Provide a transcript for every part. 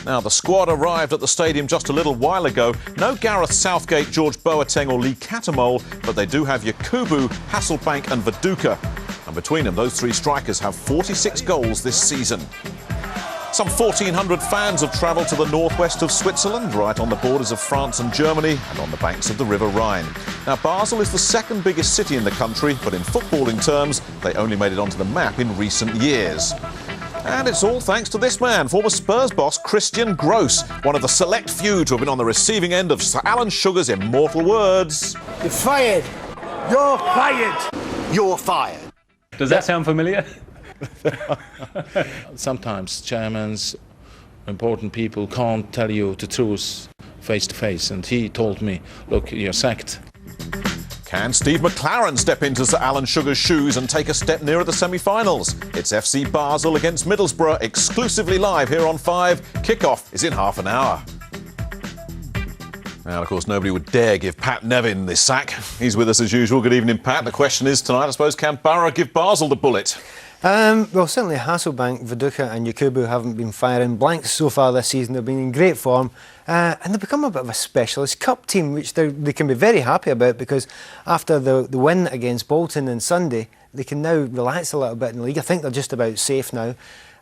Now, the squad arrived at the stadium just a little while ago. No Gareth Southgate, George Boateng or Lee Catamol, but they do have Yakubu, Hasselbank and Viduka. And between them, those three strikers have 46 goals this season. Some 1,400 fans have travelled to the northwest of Switzerland, right on the borders of France and Germany and on the banks of the River Rhine. Now, Basel is the second biggest city in the country, but in footballing terms, they only made it onto the map in recent years. And it's all thanks to this man, former Spurs boss Christian Gross, one of the select few to have been on the receiving end of Sir Alan Sugar's immortal words. You're fired. You're fired. You're fired. Does that sound familiar? Sometimes chairmen, important people can't tell you the truth face to face, and he told me, look, you're sacked. Can Steve McLaren step into Sir Alan Sugar's shoes and take a step nearer the semi-finals? It's FC Basel against Middlesbrough, exclusively live here on 5. Kick-off is in half an hour. Now, of course, nobody would dare give Pat Nevin this sack. He's with us as usual. Good evening, Pat. The question is tonight, I suppose, can Boro give Basel the bullet? Well, certainly Hasselbank, Viduka and Yakubu haven't been firing blanks so far this season. They've been in great form and they've become a bit of a specialist cup team, which they can be very happy about, because after the win against Bolton on Sunday, they can now relax a little bit in the league. I think they're just about safe now.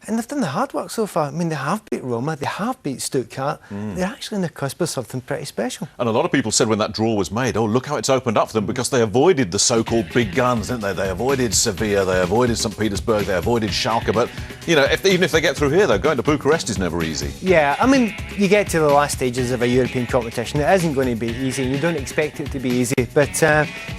And they've done the hard work so far. I mean, they have beat Roma, they have beat Stuttgart. They're actually on the cusp of something pretty special. And a lot of people said when that draw was made, oh, look how it's opened up for them, because they avoided the so-called big guns, didn't they? They avoided Sevilla, they avoided St. Petersburg, they avoided Schalke. But, you know, even if they get through here, though, going to Bucharest is never easy. Yeah, I mean, you get to the last stages of a European competition. It isn't going to be easy, and you don't expect it to be easy. But,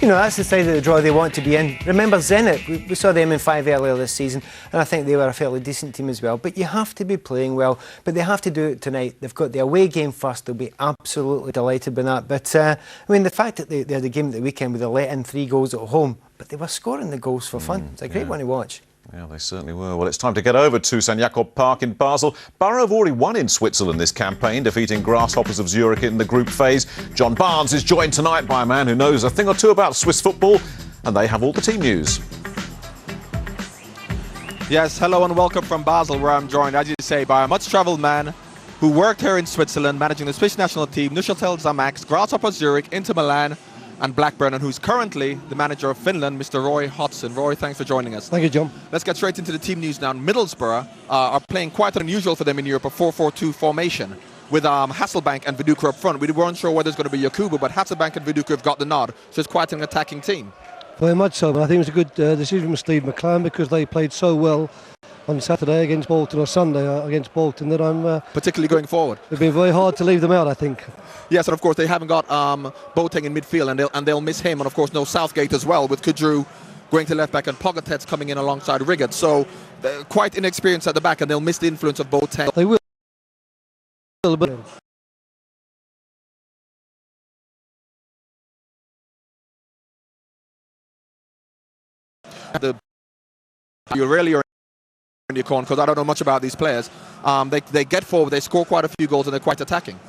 you know, that's the side of the draw they want to be in. Remember Zenit, we saw them in 5 earlier this season, and I think they were a fairly decent team as well. But you have to be playing well, but they have to do it tonight. They've got the away game first. They'll be absolutely delighted with that. But, I mean, the fact that they had a game at the weekend where they let in 3 goals at home, but they were scoring the goals for fun. It's a great one to watch. Yeah, they certainly were. Well, it's time to get over to St. Jakob Park in Basel. Boro have already won in Switzerland this campaign, defeating Grasshoppers of Zurich in the group phase. John Barnes is joined tonight by a man who knows a thing or two about Swiss football, and they have all the team news. Yes, hello and welcome from Basel, where I'm joined, as you say, by a much-travelled man who worked here in Switzerland, managing the Swiss national team, Neuchâtel Xamax, Grasshopper Zurich, Inter Milan and Blackburn, and who's currently the manager of Finland, Mr. Roy Hodgson. Roy, thanks for joining us. Thank you, John. Let's get straight into the team news now. Middlesbrough are playing quite unusual for them in Europe, a 4-4-2 formation with Hasselbank and Viduka up front. We weren't sure whether it's going to be Yakubu, but Hasselbank and Viduka have got the nod, so it's quite an attacking team. Very much so, but I think it was a good decision from Steve McLaren, because they played so well on Saturday against Bolton, or Sunday against Bolton, that I'm... particularly going forward. It'll be very hard to leave them out, I think. Yes, and of course they haven't got Boateng in midfield, and they'll miss him, and of course no Southgate as well, with Kudru going to left back and Pogatet's coming in alongside Riggots. So quite inexperienced at the back, and they'll miss the influence of Boateng. They will. But You really are in your corner, because I don't know much about these players. They get forward, they score quite a few goals, and they're quite attacking.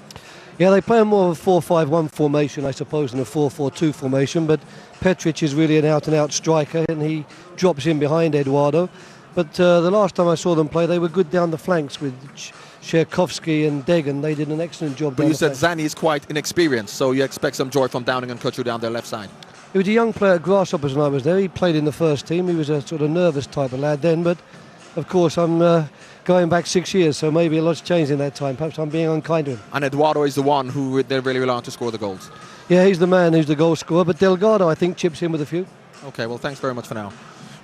yeah, they play more of a 4-5-1 formation, I suppose, than a 4-4-2 formation, but Petric is really an out-and-out striker, and he drops in behind Eduardo. But the last time I saw them play, they were good down the flanks with Sierkowski and Degen. They did an excellent job. But you said Zani is quite inexperienced, so you expect some joy from Downing and Kutcher down their left side. He was a young player at Grasshoppers when I was there. He played in the first team. He was a sort of nervous type of lad then, but of course I'm going back 6 years, so maybe a lot's changed in that time. Perhaps I'm being unkind to him. And Eduardo is the one who they really rely on to score the goals. Yeah, he's the man who's the goal scorer, but Delgado, I think, chips in with a few. Okay, well, thanks very much for now.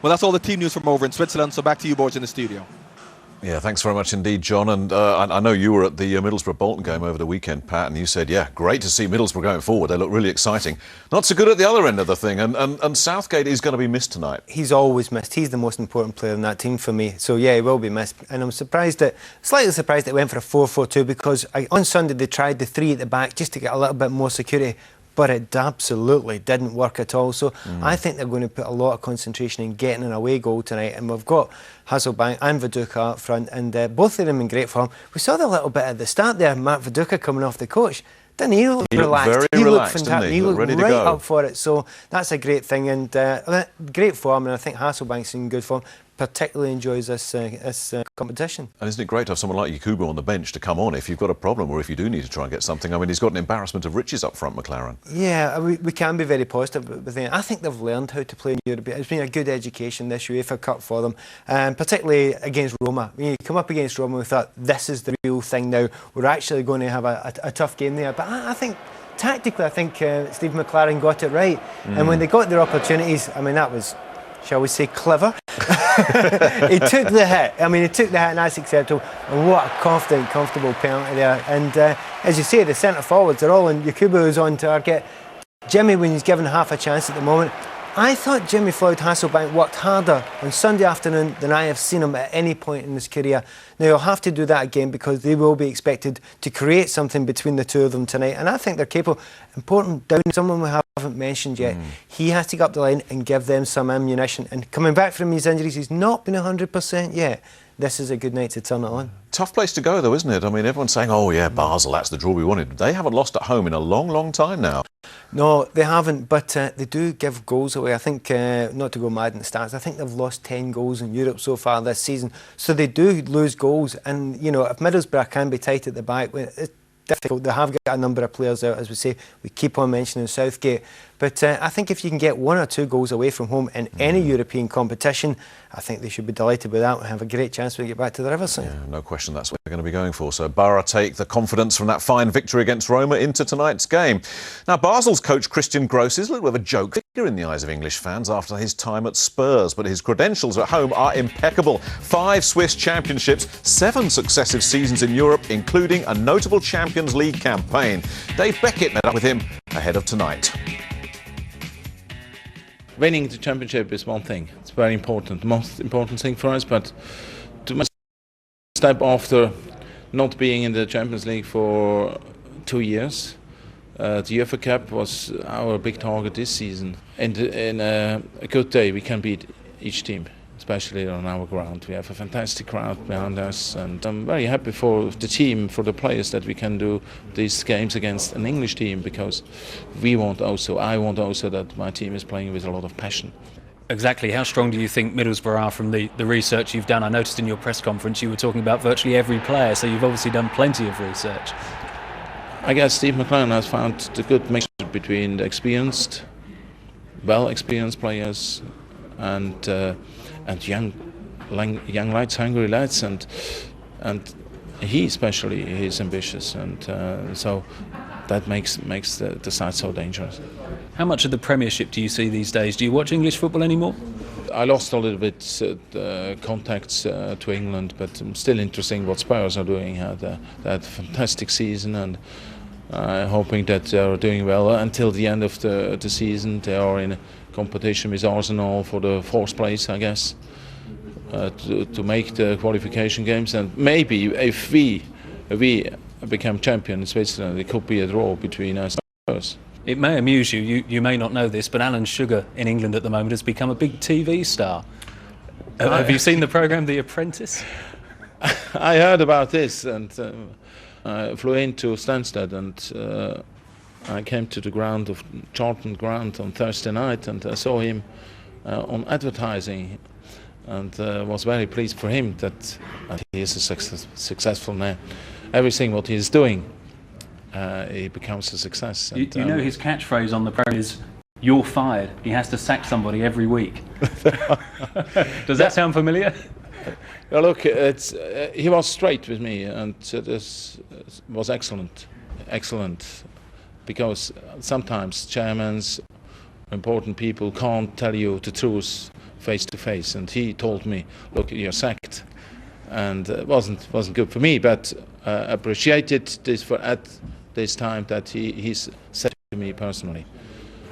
Well, that's all the team news from over in Switzerland, so back to you boys in the studio. Yeah, thanks very much indeed, John. And I know you were at the Middlesbrough-Bolton game over the weekend, Pat, and you said, yeah, great to see Middlesbrough going forward. They look really exciting. Not so good at the other end of the thing, and Southgate is going to be missed tonight. He's always missed. He's the most important player in that team for me. So, yeah, he will be missed. And I'm slightly surprised that it went for a 4-4-2, because on Sunday they tried the 3 at the back just to get a little bit more security. But it absolutely didn't work at all. So I think they're going to put a lot of concentration in getting an away goal tonight. And we've got Hasselbank and Viduka up front, and both of them in great form. We saw the little bit at the start there, Matt Viduka coming off the coach. Didn't he? Look relaxed. Very relaxed, fantastic. He looked ready to right go. up for it. So that's a great thing, and great form. And I think Hasselbank's in good form. particularly enjoys this competition. And isn't it great to have someone like Yakubu on the bench to come on if you've got a problem or if you do need to try and get something? I mean, he's got an embarrassment of riches up front, McLaren. Yeah, we can be very positive with them. I think they've learned how to play in Europe. It's been a good education, this UEFA Cup for them, particularly against Roma. When you come up against Roma, we thought, this is the real thing now. We're actually going to have a tough game there. But I think, tactically, I think Steve McLaren got it right. And when they got their opportunities, I mean, that was, shall we say, clever. He took the hit. I mean, he took the hit, and that's acceptable. And what a confident, comfortable penalty there. And as you say, the centre forwards are all in. Yakubu is on target. Jimmy, when he's given half a chance at the moment. I thought Jimmy Floyd Hasselbank worked harder on Sunday afternoon than I have seen him at any point in his career. Now, he'll have to do that again because they will be expected to create something between the two of them tonight. And I think they're capable. Important down, someone we haven't mentioned yet. He has to go up the line and give them some ammunition. And coming back from his injuries, he's not been 100% yet. This is a good night to turn it on. Tough place to go, though, isn't it? I mean, everyone's saying, oh, yeah, Basel, that's the draw we wanted. They haven't lost at home in a long, long time now. No, they haven't, but they do give goals away. I think, not to go mad in the stats, I think they've lost 10 goals in Europe so far this season. So they do lose goals. And, you know, if Middlesbrough can be tight at the back, it's difficult. They have got a number of players out, as we say. We keep on mentioning Southgate. But I think if you can get 1 or 2 goals away from home in any European competition, I think they should be delighted with that and have a great chance when they get back to the Riverside. Yeah, no question that's what they're going to be going for. So Boro take the confidence from that fine victory against Roma into tonight's game. Now, Basel's coach Christian Gross is a little bit of a joke figure in the eyes of English fans after his time at Spurs, but his credentials at home are impeccable. 5 Swiss championships, 7 successive seasons in Europe, including a notable Champions League campaign. Dave Beckett met up with him ahead of tonight. Winning the championship is one thing. It's very important, the most important thing for us. But to step after not being in the Champions League for 2 years, the UEFA Cup was our big target this season. And in a good day, we can beat each team, especially on our ground. We have a fantastic crowd behind us, and I'm very happy for the team, for the players, that we can do these games against an English team, because I want also that my team is playing with a lot of passion. Exactly. How strong do you think Middlesbrough are from the research you've done? I noticed in your press conference you were talking about virtually every player, so you've obviously done plenty of research. I guess Steve McLaren has found the good mixture between the experienced, well-experienced players and young lads, hungry lads, and he especially is ambitious, and so that makes the side so dangerous. How much of the Premiership do you see these days? Do you watch English football anymore? I lost a little bit contacts to England, but still interesting what Spurs are doing. They had a fantastic season, and hoping that they are doing well until the end of the season. They are in a competition with Arsenal for the 4th place, I guess, to make the qualification games. And maybe if we become champion in Switzerland, it could be a draw between us and Spurs. It may amuse you, you may not know this, but Alan Sugar in England at the moment has become a big TV star. Have you seen the programme The Apprentice? I heard about this, and I flew into Stansted, and I came to the ground of Charlton Ground on Thursday night, and I saw him on advertising, and was very pleased for him that he is a successful man. Everything what he is doing, he becomes a success. And, you know his catchphrase on the Premier is, "You're fired." He has to sack somebody every week. Does that sound familiar? Well, look, he was straight with me, and this was excellent, because sometimes chairmen, important people, can't tell you the truth face to face, and he told me, "Look, you're sacked," and it wasn't good for me, but appreciated this at this time that he's said to me personally.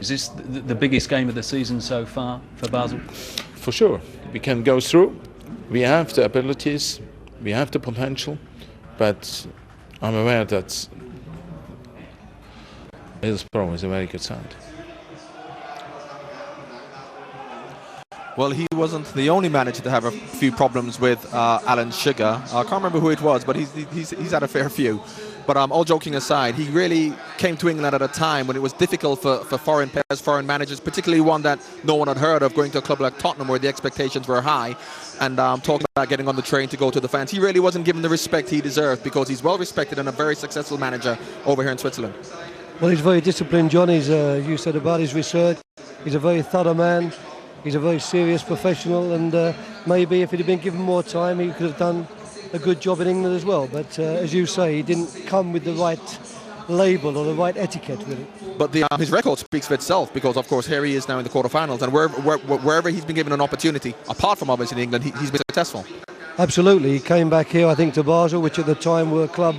Is this the biggest game of the season so far for Basel? For sure, we can go through. We have the abilities, we have the potential, but I'm aware that Middlesbrough is a very good side. Well, he wasn't the only manager to have a few problems with Alan Sugar. I can't remember who it was, but he's had a fair few. But all joking aside, he really came to England at a time when it was difficult for foreign players, foreign managers, particularly one that no one had heard of, going to a club like Tottenham where the expectations were high, and talking about getting on the train to go to the fans. He really wasn't given the respect he deserved, because he's well respected and a very successful manager over here in Switzerland. Well, he's very disciplined, John. He's, you said about his research, he's a very thorough man. He's a very serious professional, and maybe if he'd have been given more time, he could have done a good job in England as well. But as you say, he didn't come with the right label or the right etiquette, really. But his record speaks for itself, because, of course, here he is now in the quarterfinals, and wherever he's been given an opportunity, apart from obviously in England, he's been successful. Absolutely. He came back here, I think, to Basel, which at the time were a club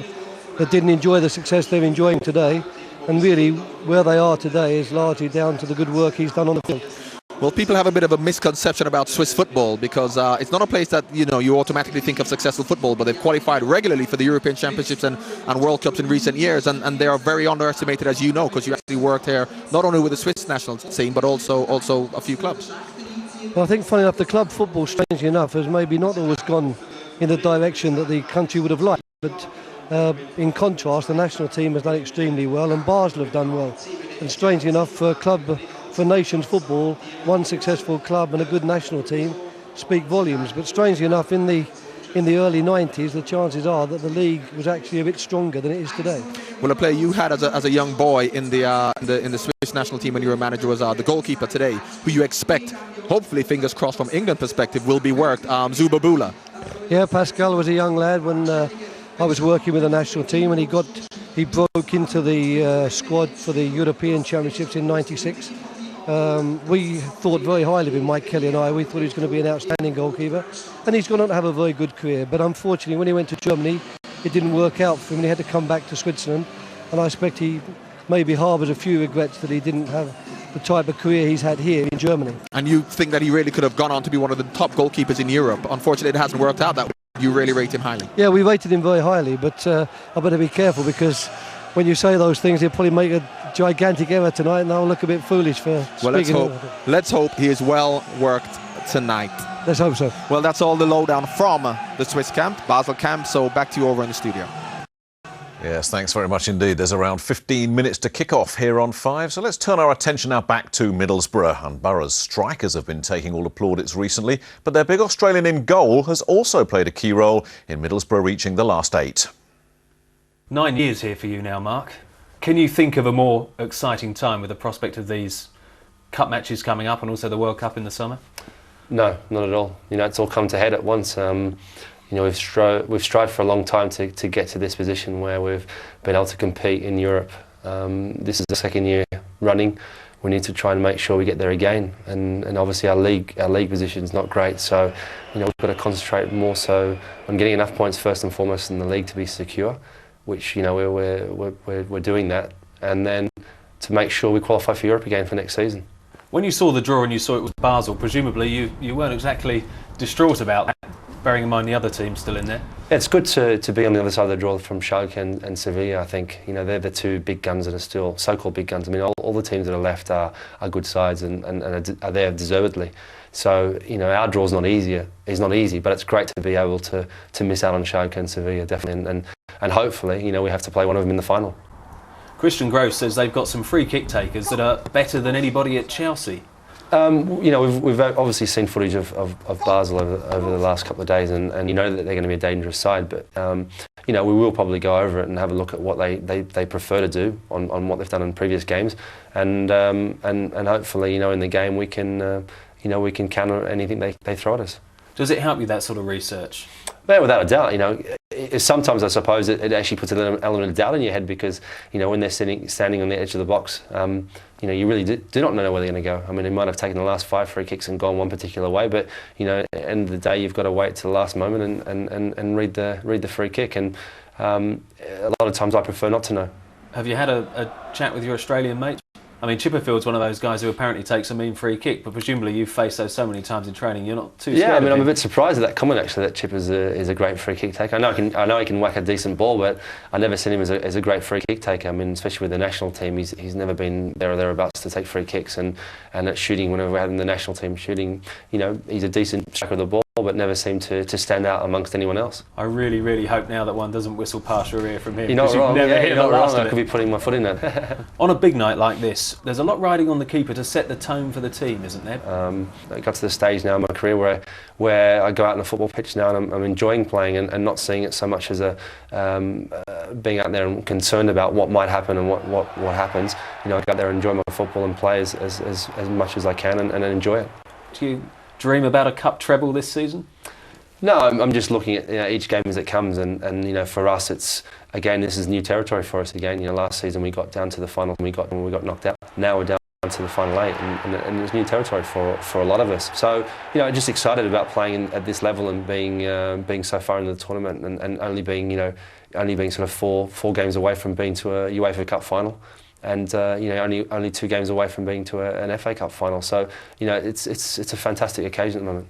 that didn't enjoy the success they're enjoying today. And really, where they are today is largely down to the good work he's done on the field. Well, people have a bit of a misconception about Swiss football, because it's not a place that you automatically think of successful football, but they've qualified regularly for the European Championships and World Cups in recent years, and they are very underestimated, as you know, because you actually worked here not only with the Swiss national team but also a few clubs. Well, I think, funny enough, the club football, strangely enough, has maybe not always gone in the direction that the country would have liked, but in contrast, the national team has done extremely well, and Basel have done well. And strangely enough, for a club, for nations football, one successful club and a good national team speak volumes. But strangely enough, in the early 90s, the chances are that the league was actually a bit stronger than it is today. Well, a player you had as a young boy in the Swiss national team when you were manager was the goalkeeper today, who you expect, hopefully, fingers crossed from England perspective, will be worked, Zuba Bula. Yeah, Pascal was a young lad when I was working with the national team, and he broke into the squad for the European Championships in '96. We thought very highly of him, Mike Kelly and I. We thought he was going to be an outstanding goalkeeper, and he's gone on to have a very good career. But unfortunately, when he went to Germany, it didn't work out for him, and he had to come back to Switzerland. And I expect he maybe harbours a few regrets that he didn't have the type of career he's had here in Germany. And you think that he really could have gone on to be one of the top goalkeepers in Europe? Unfortunately, it hasn't worked out that way. You really rate him highly? Yeah, we rated him very highly, but I better be careful, because when you say those things, he'll probably make a gigantic error tonight, and I'll look a bit foolish for speaking. Let's hope he is well worked tonight. Let's hope so. Well, that's all the lowdown from the Swiss camp, Basel camp, so back to you over in the studio. Yes, thanks very much indeed. There's around 15 minutes to kick off here on 5, so let's turn our attention now back to Middlesbrough. And Borough's strikers have been taking all the plaudits recently, but their big Australian in goal has also played a key role in Middlesbrough reaching the last 8. 9 years here for you now, Mark. Can you think of a more exciting time with the prospect of these cup matches coming up and also the World Cup in the summer? No, not at all. It's all come to head at once. We've strived for a long time to get to this position where we've been able to compete in Europe. This is the second year running. We need to try and make sure we get there again. And obviously our league position is not great. So we've got to concentrate more so on getting enough points first and foremost in the league to be secure, which we're doing that, and then to make sure we qualify for Europe again for next season. When you saw the draw and you saw it was Basel, presumably you weren't exactly distraught about that, bearing in mind the other teams still in there. Yeah, it's good to be on the other side of the draw from Schalke and Sevilla. I think they're the two big guns that are still so-called big guns. I mean, all the teams that are left are good sides and are there deservedly. So our draw's not easy, but it's great to be able to miss out on Schalke and Sevilla, definitely, and hopefully we have to play one of them in the final. Christian Gross says they've got some free kick takers that are better than anybody at Chelsea. We've obviously seen footage of Basel over the last couple of days, and that they're going to be a dangerous side. But we will probably go over it and have a look at what they prefer to do on what they've done in previous games, and hopefully in the game we can counter anything they throw at us. Does it help you, that sort of research? Yeah, without a doubt. Sometimes I suppose it actually puts an element of doubt in your head, because when they're standing on the edge of the box, you really do not know where they're going to go. I mean, they might have taken the last 5 free kicks and gone one particular way, but at the end of the day, you've got to wait till the last moment and read the free kick. And a lot of times I prefer not to know. Have you had a chat with your Australian mates? I mean, Chipperfield's one of those guys who apparently takes a mean free kick, but presumably you've faced those so many times in training, you're not too scared. Yeah, I mean, of I'm him. a bit surprised at that comment actually. That Chip is a great free kick taker. I know he can whack a decent ball, but I've never seen him as a great free kick taker. I mean, especially with the national team, he's never been there or thereabouts to take free kicks, and at shooting, whenever we had in the national team shooting, you know, he's a decent striker of the ball, but never seemed to stand out amongst anyone else. I really, really hope now that one doesn't whistle past your ear from him. You're not wrong. Never hit you're the not last wrong. of I could it. be putting my foot in that. On a big night like this, there's a lot riding on the keeper to set the tone for the team, isn't there? I got to the stage now in my career where I go out on the football pitch now and I'm enjoying playing and not seeing it so much as being out there and concerned about what might happen and what happens. You know, I go out there and enjoy my football and play as much as I can and enjoy it. Do you dream about a cup treble this season? No, I'm just looking at each game as it comes, and you know, for us, it's again, this is new territory for us again. You know, last season we got down to the final and we got knocked out. Now we're down to the final 8, and it's new territory for a lot of us. So you know, just excited about playing at this level and being so far into the tournament, and only being sort of four games away from being to a UEFA Cup final. And you know, only 2 games away from being to an FA Cup final. So you know, it's a fantastic occasion at the moment.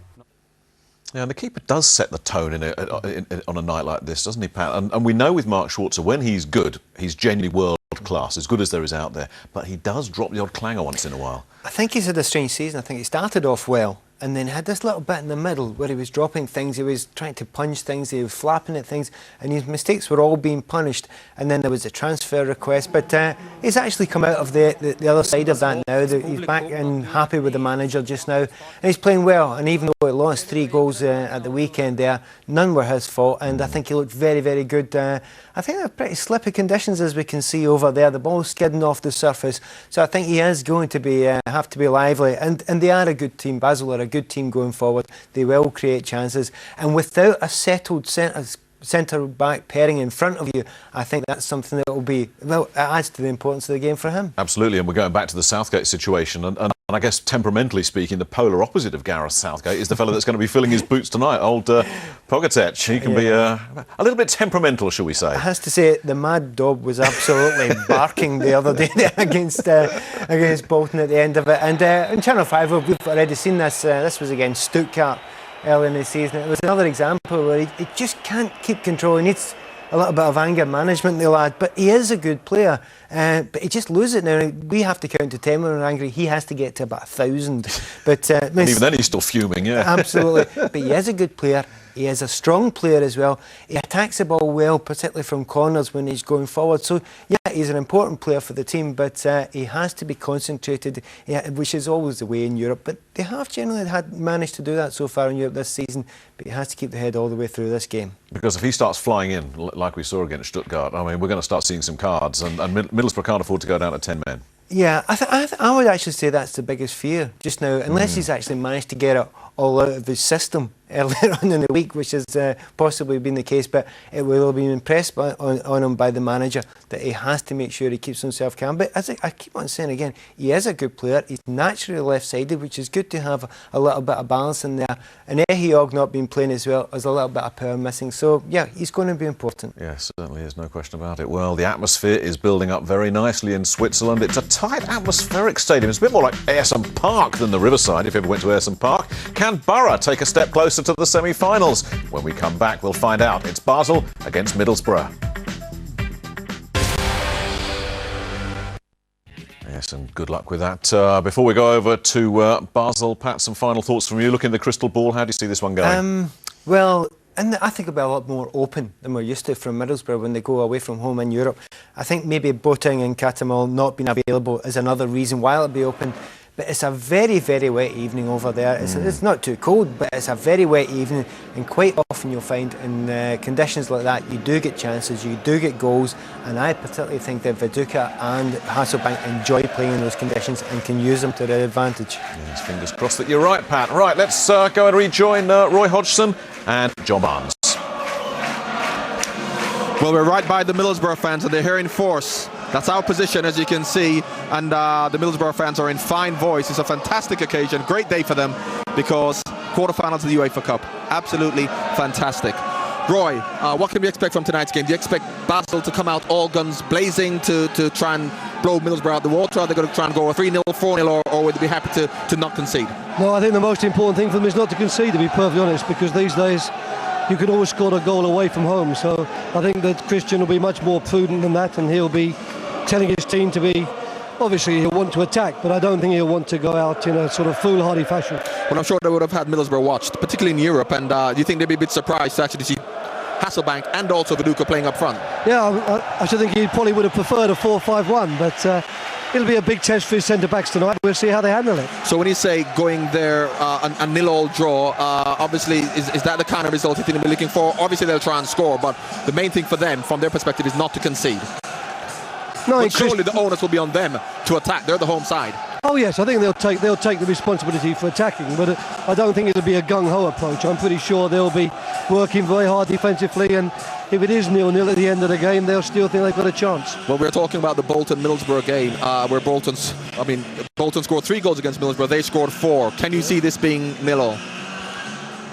Yeah, and the keeper does set the tone on a night like this, doesn't he, Pat? And we know with Mark Schwarzer, when he's good, he's genuinely world class, as good as there is out there. But he does drop the odd clanger once in a while. I think he's had a strange season. I think he started off well and then had this little bit in the middle where he was dropping things, he was trying to punch things, he was flapping at things, and his mistakes were all being punished. And then there was a transfer request, but he's actually come out of the other side of that now. He's back and happy with the manager just now, and he's playing well. And even though he lost 3 goals at the weekend there, none were his fault, and I think he looked very, very good. I think they're pretty slippy conditions, as we can see over there. The ball's skidding off the surface, so I think he is going to be have to be lively. And they are a good team. Basel are a good team going forward. They will create chances, and without a settled centre-back pairing in front of you, I think that's something that will be, well, it adds to the importance of the game for him. Absolutely, and we're going back to the Southgate situation, and I guess temperamentally speaking, the polar opposite of Gareth Southgate is the fellow that's going to be filling his boots tonight, old Pogačar. He can be a little bit temperamental, shall we say. I have to say, the mad dog was absolutely barking the other day against Bolton at the end of it. And in Channel 5, we've already seen this. This was against Stuttgart early in the season. It was another example where he just can't keep control. He needs a little bit of anger management, the lad, but he is a good player, but he just loses it now. We have to count to 10 when we're angry. He has to get to about 1,000. But and even then he's still fuming, yeah. Absolutely. But he is a good player. He is a strong player as well. He attacks the ball well, particularly from corners when he's going forward. So, yeah, he's an important player for the team, but he has to be concentrated, which is always the way in Europe. But they have generally managed to do that so far in Europe this season, but he has to keep the head all the way through this game. Because if he starts flying in, like we saw against Stuttgart, I mean, we're going to start seeing some cards, and Middlesbrough can't afford to go down to 10 men. Yeah, I would actually say that's the biggest fear just now, unless he's actually managed to get it all out of his system earlier on in the week, which has possibly been the case, but it will have been impressed on him by the manager that he has to make sure he keeps himself calm. But as I keep on saying again, he is a good player. He's naturally left-sided, which is good to have a little bit of balance in there. And Ehiog not being playing as well, there's a little bit of power missing. So, yeah, he's going to be important. Yeah, certainly is, no question about it. Well, the atmosphere is building up very nicely in Switzerland. It's a tight atmospheric stadium. It's a bit more like Ayresome Park than the Riverside, if you ever went to Ayresome Park. Can Boro take a step closer to the semi-finals? When we come back, we'll find out. It's Basel against Middlesbrough. Yes, and good luck with that. Before we go over to Basel, Pat, some final thoughts from you. Look in the crystal ball. How do you see this one going? Well, and I think it'll be a lot more open than we're used to from Middlesbrough when they go away from home in Europe. I think maybe Boateng and Catamol not being available is another reason why it'll be open. But it's a very, very wet evening over there. It's not too cold, but it's a very wet evening, and quite often you'll find in conditions like that you do get chances, you do get goals, and I particularly think that Viduka and Hasselbank enjoy playing in those conditions and can use them to their advantage. Yes, fingers crossed that you're right, Pat. Right, let's go and rejoin Roy Hodgson and John Barnes. Well, we're right by the Middlesbrough fans, and they're here in force. That's our position, as you can see, and the Middlesbrough fans are in fine voice. It's a fantastic occasion, great day for them, because quarterfinals of the UEFA Cup, absolutely fantastic. Roy, what can we expect from tonight's game? Do you expect Basel to come out all guns blazing to try and blow Middlesbrough out the water? Are they going to try and go a 3-0, 4-0, or would they be happy to not concede? No, I think the most important thing for them is not to concede, to be perfectly honest, because these days you can always score a goal away from home. So I think that Christian will be much more prudent than that, and he'll be telling his team to be, obviously he'll want to attack, but I don't think he'll want to go out in a sort of foolhardy fashion. Well, I'm sure they would have had Middlesbrough watched, particularly in Europe, and do you think they'd be a bit surprised to actually see Hasselbank and also Viduka playing up front? Yeah, I should think he probably would have preferred a 4-5-1, but it'll be a big test for his centre-backs tonight. We'll see how they handle it. So when you say going there a 0-0 draw, obviously, is that the kind of result you think they'll be looking for? Obviously, they'll try and score, but the main thing for them, from their perspective, is not to concede. No, but surely the onus will be on them to attack. They're the home side. Oh yes, I think they'll take the responsibility for attacking, but I don't think it'll be a gung-ho approach. I'm pretty sure they'll be working very hard defensively, and if it is 0-0 at the end of the game, they'll still think they've got a chance. Well, we're talking about the Bolton-Middlesbrough game, where Bolton scored 3 goals against Middlesbrough. They scored 4. Can you see this being 0-0?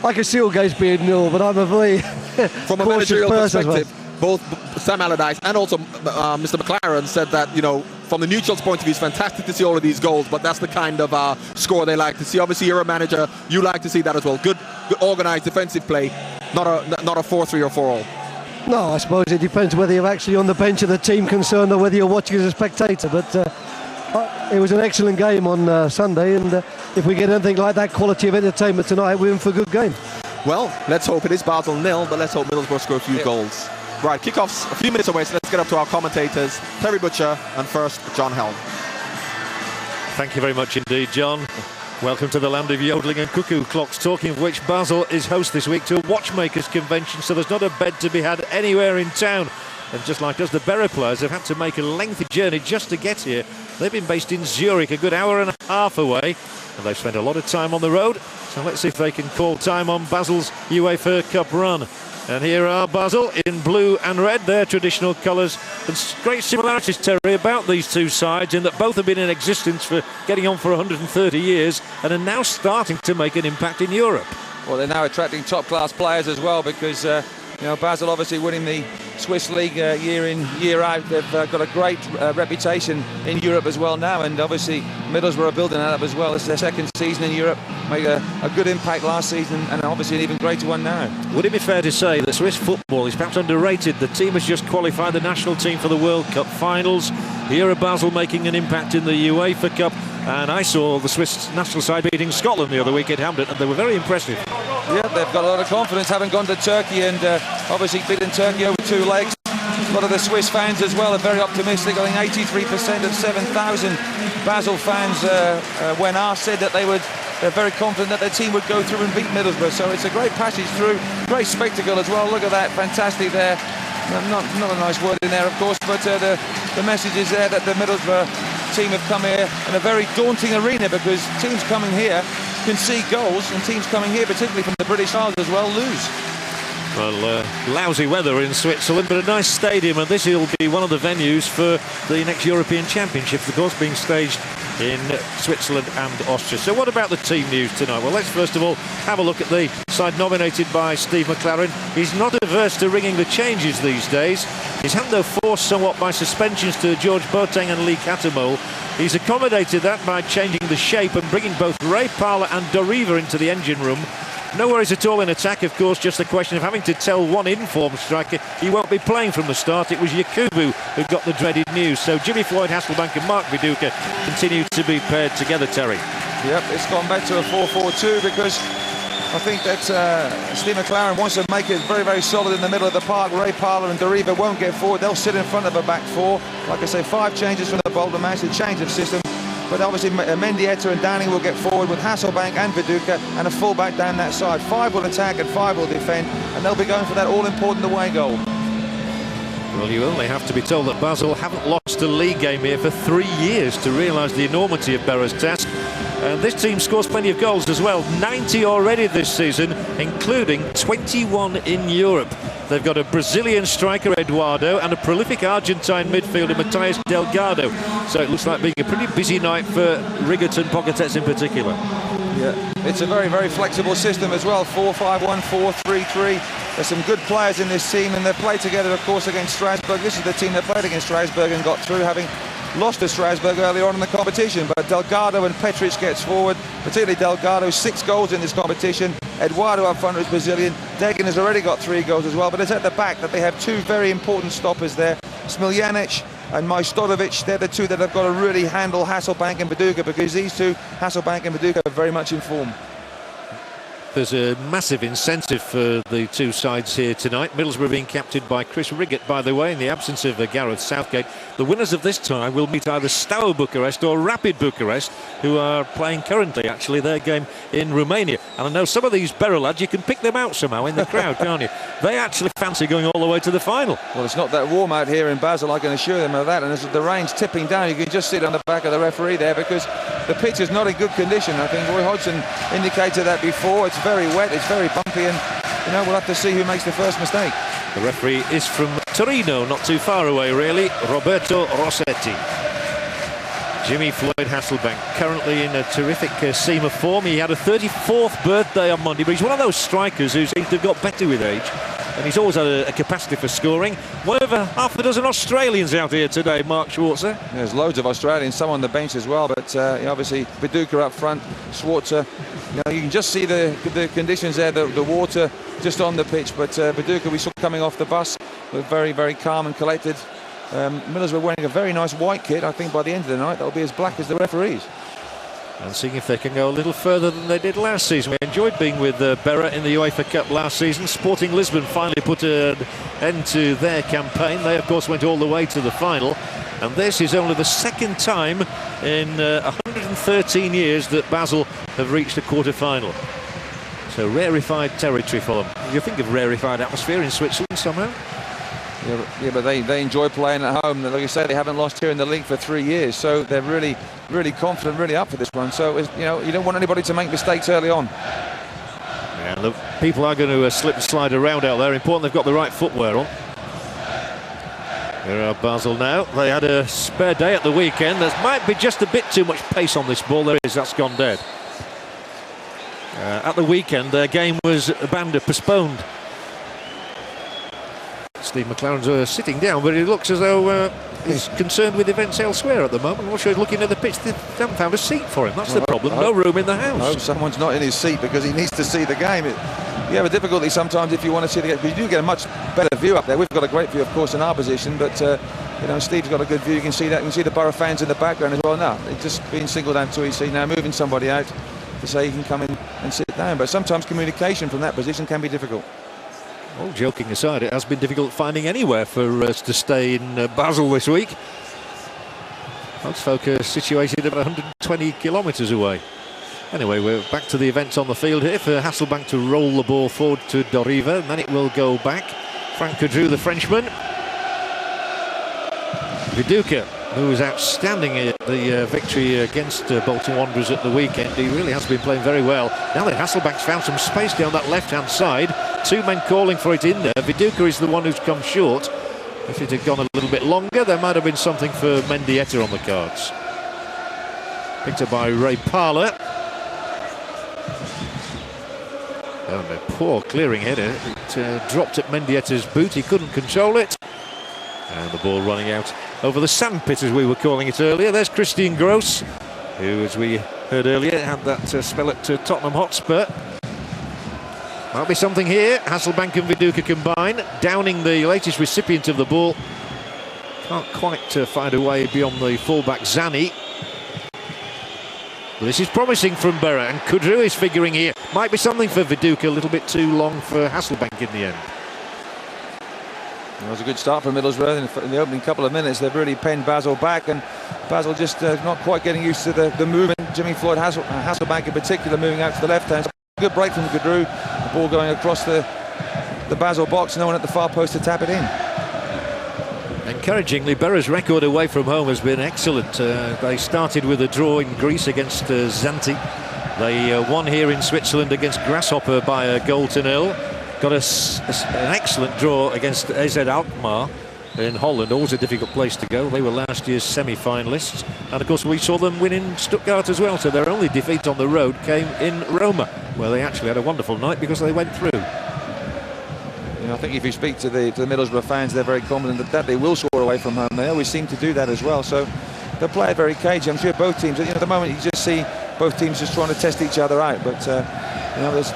I can see all games being 0, but I'm a very from a managerial perspective. Both Sam Allardyce and also Mr. McLaren said that, you know, from the neutral's point of view, it's fantastic to see all of these goals, but that's the kind of score they like to see. Obviously, you're a manager, you like to see that as well. Good organised defensive play, not a 4-3 or 4-all. No, I suppose it depends whether you're actually on the bench of the team concerned or whether you're watching as a spectator. But it was an excellent game on Sunday, and if we get anything like that quality of entertainment tonight, we're in for a good game. Well, let's hope it is Basel 0, but let's hope Middlesbrough score a few goals. Right, kickoff's a few minutes away, so let's get up to our commentators, Terry Butcher and first John Helm. Thank you very much indeed, John. Welcome to the land of yodeling and cuckoo clocks, talking of which Basel is host this week to a watchmakers convention, so there's not a bed to be had anywhere in town. And just like us, the Boro players have had to make a lengthy journey just to get here. They've been based in Zurich, a good hour and a half away, and they've spent a lot of time on the road. So let's see if they can call time on Basel's UEFA Cup run. And here are Basel in blue and red, their traditional colours. And great similarities, Terry, about these two sides, in that both have been in existence for getting on for 130 years and are now starting to make an impact in Europe. Well, they're now attracting top-class players as well, because you know, Basel obviously winning the Swiss League year in, year out. They've got a great reputation in Europe as well now, and obviously Middlesbrough are building that up as well. It's their second season in Europe, made a good impact last season, and obviously an even greater one now. Would it be fair to say that Swiss football is perhaps underrated? The team has just qualified the national team for the World Cup finals. Here are Basel making an impact in the UEFA Cup, and I saw the Swiss national side beating Scotland the other week at Hampden, and they were very impressive. Yeah, they've got a lot of confidence, having gone to Turkey and obviously beaten Turkey over 2 legs. A lot of the Swiss fans as well are very optimistic. I think 83% of 7,000 Basel fans, when asked, said that they're very confident that their team would go through and beat Middlesbrough. So it's a great passage through, great spectacle as well. Look at that, fantastic there. Not a nice word in there, of course, but the message is there that the Middlesbrough team have come here in a very daunting arena, because teams coming here concede goals, and teams coming here, particularly from the British Isles as well, lose. Well, lousy weather in Switzerland, but a nice stadium, and this will be one of the venues for the next European Championships, of course, being staged in Switzerland and Austria. So what about the team news tonight? Well, let's first of all have a look at the side nominated by Steve McLaren. He's not averse to ringing the changes these days. His hand, though, forced somewhat by suspensions to George Boateng and Lee Catamol. He's accommodated that by changing the shape and bringing both Ray Parlour and Doriva into the engine room. No worries at all in attack, of course, just a question of having to tell one in-form striker he won't be playing from the start. It was Yakubu who got the dreaded news. So Jimmy Floyd, Hasselbank and Mark Viduka continue to be paired together, Terry. Yep, it's gone back to a 4-4-2, because I think that Steve McLaren wants to make it very, very solid in the middle of the park. Ray Parlour and Doriva won't get forward. They'll sit in front of a back 4. Like I say, 5 changes from the Bolton match, a change of system. But obviously Mendieta and Downing will get forward with Hasselbank and Viduka, and a full-back down that side. 5 will attack and 5 will defend, and they'll be going for that all-important away goal. Well, you only have to be told that Basel haven't lost a league game here for 3 years to realise the enormity of Boro's task. And this team scores plenty of goals as well. 90 already this season, including 21 in Europe. They've got a Brazilian striker, Eduardo, and a prolific Argentine midfielder, Matias Delgado. So it looks like being a pretty busy night for Riggots and Pogatetz in particular. Yeah, it's a very, very flexible system as well. 4-5-1, 4-3-3. There's some good players in this team, and they play together, of course, against Strasbourg. This is the team that played against Strasbourg and got through, having lost to Strasbourg earlier on in the competition. But Delgado and Petric gets forward, particularly Delgado, 6 goals in this competition. Eduardo up front is Brazilian. Degen has already got 3 goals as well, but it's at the back that they have 2 very important stoppers there. Smiljanic and Majstorovic, they're the 2 that have got to really handle Hasselbank and Viduka, because these 2, Hasselbank and Viduka, are very much in form. There's a massive incentive for the 2 sides here tonight. Middlesbrough being captained by Chris Riggots, by the way, in the absence of Gareth Southgate. The winners of this tie will meet either Steaua Bucharest or Rapid Bucharest, who are playing currently, actually, their game in Romania. And I know some of these Boro lads, you can pick them out somehow in the crowd, can't you? They actually fancy going all the way to the final. Well, it's not that warm out here in Basel, I can assure them of that. And as the rain's tipping down, you can just sit on the back of the referee there, because the pitch is not in good condition. I think Roy Hodgson indicated that before. It's very wet, it's very bumpy, and you know, we'll have to see who makes the first mistake. The referee is from Torino, not too far away really, Roberto Rossetti. Jimmy Floyd Hasselbank, currently in a terrific seam of form. He had a 34th birthday on Monday, but he's one of those strikers who seems to have got better with age, and he's always had a capacity for scoring. One of half a dozen Australians out here today, Mark Schwarzer. There's loads of Australians, some on the bench as well, but obviously Viduka up front, Schwarzer. You can just see the conditions there, the water just on the pitch, but Viduka we saw coming off the bus, was very, very calm and collected. Middlesbrough wearing a very nice white kit. I think by the end of the night that'll be as black as the referees. And seeing if they can go a little further than they did last season. We enjoyed being with Boro in the UEFA Cup last season. Sporting Lisbon finally put an end to their campaign. They of course went all the way to the final, and this is only the 2nd time in 113 years that Basel have reached a quarter-final. So rarefied territory for them. You think of rarefied atmosphere in Switzerland somehow? Yeah, but they enjoy playing at home. Like I say, they haven't lost here in the league for 3 years, so they're really, really confident, really up for this one. So you don't want anybody to make mistakes early on. Yeah, look, people are going to slip and slide around out there. Important they've got the right footwear on. Here are Basel now. They had a spare day at the weekend. There might be just a bit too much pace on this ball. There is. That's gone dead. At the weekend, their game was abandoned, postponed. Steve McLaren's sitting down, but it looks as though he's concerned with events elsewhere at the moment. I'm not sure he's looking at the pitch. They haven't found a seat for him. That's the problem. No room in the house. I hope someone's not in his seat, because he needs to see the game. You have a difficulty sometimes if you want to see the game, because you do get a much better view up there. We've got a great view, of course, in our position, but Steve's got a good view. You can see that. You can see the Boro fans in the background as well. Now it's just being singled out to EC. Now moving somebody out to say he can come in and sit down. But sometimes communication from that position can be difficult. Well, joking aside, it has been difficult finding anywhere for us to stay in Basel this week. Most folk are situated about 120 kilometres away. Anyway, we're back to the events on the field here for Hasselbank to roll the ball forward to Doriva, and then it will go back. Frank Coudreau, the Frenchman. Viduka, who was outstanding at the victory against Bolton Wanderers at the weekend. He really has been playing very well. Now that Hasselbank's found some space down that left-hand side, 2 men calling for it in there. Viduka is the one who's come short. If it had gone a little bit longer, there might have been something for Mendieta on the cards. Picked up by Ray Parler. And a poor clearing header. It dropped at Mendieta's boot. He couldn't control it. And the ball running out over the sandpit, as we were calling it earlier. There's Christian Gross, who, as we heard earlier, had that spell at Tottenham Hotspur. Might be something here. Hasselbank and Viduka combine, downing the latest recipient of the ball. Can't quite find a way beyond the fullback Zani. But this is promising from Boro, and Coudreau is figuring here. Might be something for Viduka, a little bit too long for Hasselbank in the end. It was a good start for Middlesbrough. In the opening couple of minutes, they've really penned Basel back, and Basel just not quite getting used to the movement. Jimmy Floyd Hasselbank in particular moving out to the left hand. Good break from Coudreau. The ball going across the Basel box. No one at the far post to tap it in. Encouragingly, Boro's record away from home has been excellent. They started with a draw in Greece against Xanthi. They won here in Switzerland against Grasshopper by a 0-0. Got an excellent draw against AZ Alkmaar in Holland. Always a difficult place to go. They were last year's semi-finalists, and of course we saw them win in Stuttgart as well. So their only defeat on the road came in Roma, where they actually had a wonderful night because they went through. I think if you speak to the Middlesbrough fans, they're very confident that they will score away from home. They always seem to do that as well. So they'll play it very cagey. I'm sure both teams, at the moment you just see both teams just trying to test each other out, but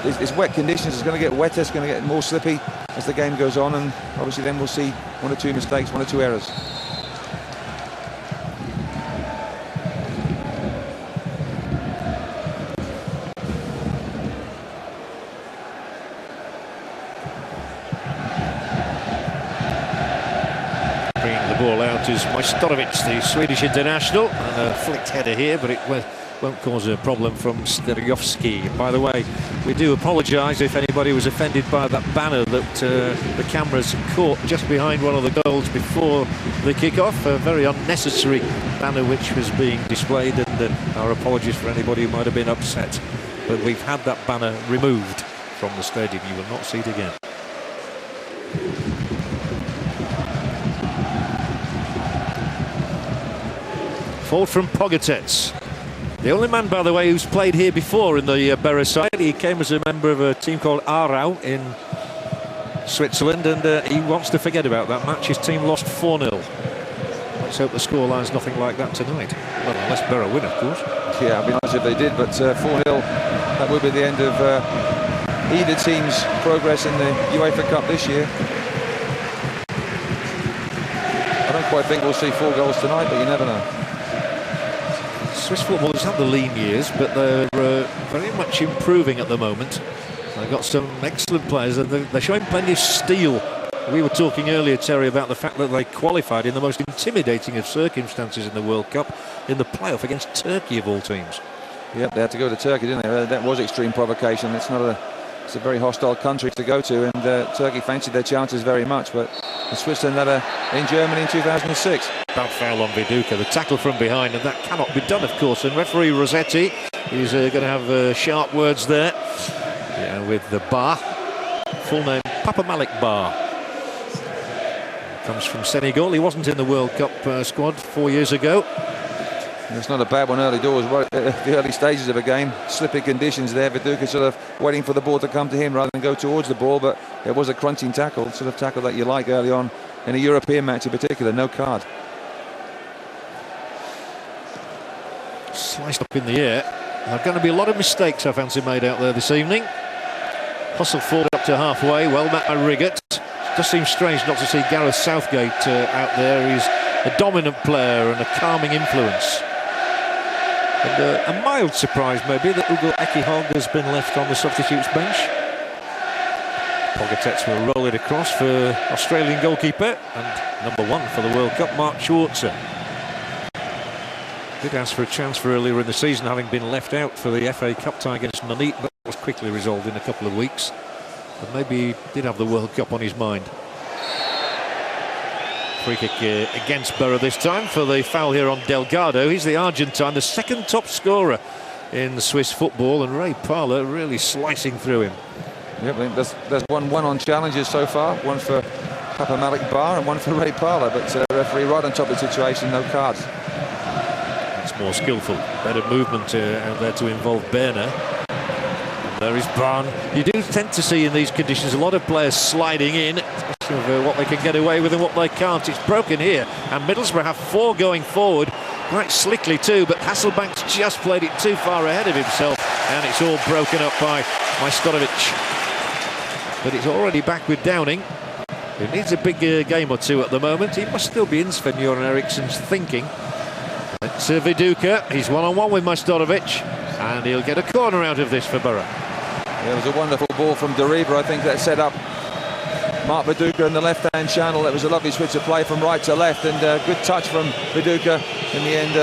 it's wet conditions. It's going to get wetter, it's going to get more slippy as the game goes on, and obviously then we'll see 1 or 2 mistakes, 1 or 2 errors. Ball out is Majstorovic, the Swedish international, and a flicked header here, but it won't cause a problem from Steryovski. By the way, we do apologise if anybody was offended by that banner that the cameras caught just behind one of the goals before the kick-off. A very unnecessary banner which was being displayed, and our apologies for anybody who might have been upset. But we've had that banner removed from the stadium. You will not see it again. Forward from Pogatetz. The only man, by the way, who's played here before in the Boro side. He came as a member of a team called Aarau in Switzerland, and he wants to forget about that match. His team lost 4-0. Let's hope the scoreline's nothing like that tonight. Well, unless Boro win, of course. Yeah, I'd be nice if they did, but 4-0, that would be the end of either team's progress in the UEFA Cup this year. I don't quite think we'll see 4 goals tonight, but you never know. Swiss footballers have the lean years, but they're very much improving at the moment. They've got some excellent players, and they're showing plenty of steel. We were talking earlier, Terry, about the fact that they qualified in the most intimidating of circumstances in the World Cup, in the playoff against Turkey of all teams. Yep, they had to go to Turkey, didn't they? That was extreme provocation. It's a very hostile country to go to, and Turkey fancied their chances very much, but Switzerland had in Germany in 2006. Bad foul on Viduka, the tackle from behind, and that cannot be done, of course. And referee Rossetti is going to have sharp words there. Yeah, with the Bar, full name Papa Malik Bar. Comes from Senegal. He wasn't in the World Cup squad 4 years ago. It's not a bad one early doors, right at the early stages of a game. Slippy conditions there. Viduka sort of waiting for the ball to come to him rather than go towards the ball, but it was a crunching tackle, sort of tackle that you like early on in a European match in particular. No card. Sliced up in the air. There are going to be a lot of mistakes, I fancy, made out there this evening. Hustle forward up to halfway, well met by Riggots. It does seem strange not to see Gareth Southgate out there. He's a dominant player and a calming influence. And a mild surprise maybe that Ugo Ekihog has been left on the substitutes bench. Pogatetz will roll it across for Australian goalkeeper and number 1 for the World Cup, Mark Schwarzer. Did ask for a chance for earlier in the season, having been left out for the FA Cup tie against Nuneaton, but was quickly resolved in a couple of weeks. But maybe he did have the World Cup on his mind. Free kick against Boro this time for the foul here on Delgado. He's the Argentine, the second top scorer in Swiss football, and Ray Parler really slicing through him. Yep, I think there's one on challenges so far. One for Papa Malik Bar and one for Ray Parler, but referee right on top of the situation, no cards. It's more skillful, better movement out there to involve Berner. And there is Barn. You do tend to see in these conditions a lot of players sliding in, of what they can get away with and what they can't. It's broken here, and Middlesbrough have 4 going forward, quite slickly too, but Hasselbank's just played it too far ahead of himself, and it's all broken up by Majstorovic. But it's already back with Downing, who needs a big game or 2 at the moment. He must still be in Sven-Göran Eriksson's thinking. It's Viduka, he's one-on-one with Majstorovic, and he'll get a corner out of this for Boro. Yeah, it was a wonderful ball from Deriba, I think, that set up Mark Viduka in the left-hand channel. It was a lovely switch of play from right to left, and good touch from Viduka. In the end,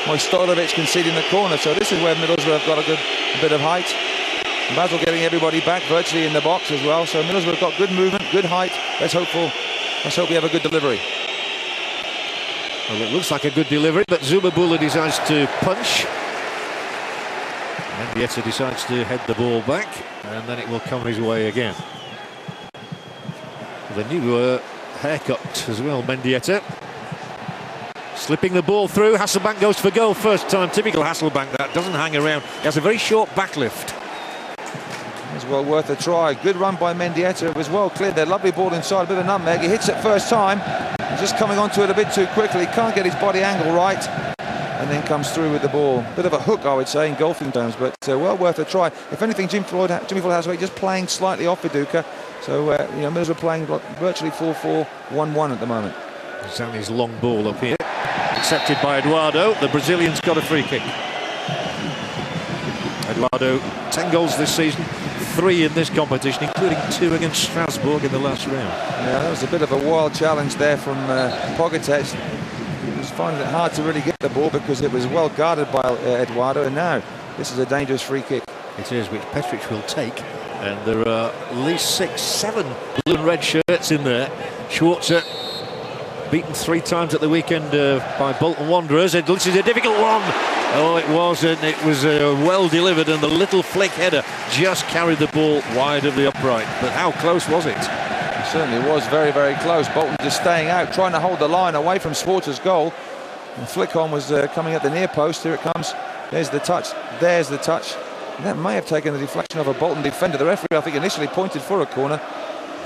Majstorovic conceding the corner. So this is where Middlesbrough have got a bit of height. Basel getting everybody back virtually in the box as well. So Middlesbrough have got good movement, good height. Let's hope we have a good delivery. Well, it looks like a good delivery, but Zubabula decides to punch. Mendieta decides to head the ball back, and then it will come his way again. The new haircut as well, Mendieta. Slipping the ball through, Hasselbank goes for goal first time. Typical Hasselbank, that doesn't hang around. He has a very short backlift. There's It's well worth a try. Good run by Mendieta. It was well cleared there. Lovely ball inside, a bit of a nutmeg. He hits it first time. He's just coming onto it a bit too quickly. Can't get his body angle right. And then comes through with the ball. Bit of a hook, I would say, in golfing terms, but well worth a try. If anything, Jimmy Floyd Hasway just playing slightly off Viduka. So, Middlesbrough playing virtually 4-4-1-1 at the moment. Zani's long ball up here. Accepted by Eduardo. The Brazilian's got a free kick. Eduardo, 10 goals this season, 3 in this competition, including 2 against Strasbourg in the last round. Yeah, that was a bit of a wild challenge there from Pogatetz. He was finding it hard to really get the ball because it was well guarded by Eduardo, and now this is a dangerous free kick. It is, which Petric will take, and there are at least 6-7 blue and red shirts in there. Schwarzer beaten 3 times at the weekend by Bolton Wanderers. This is a difficult one. Oh, it was, and it was well delivered, and the little flick header just carried the ball wide of the upright. But how close was it? It certainly was very, very close. Bolton just staying out, trying to hold the line away from Schwarzer's goal. And Flickon was coming at the near post. Here it comes. There's the touch. There's the touch. And that may have taken the deflection of a Bolton defender. The referee, I think, initially pointed for a corner.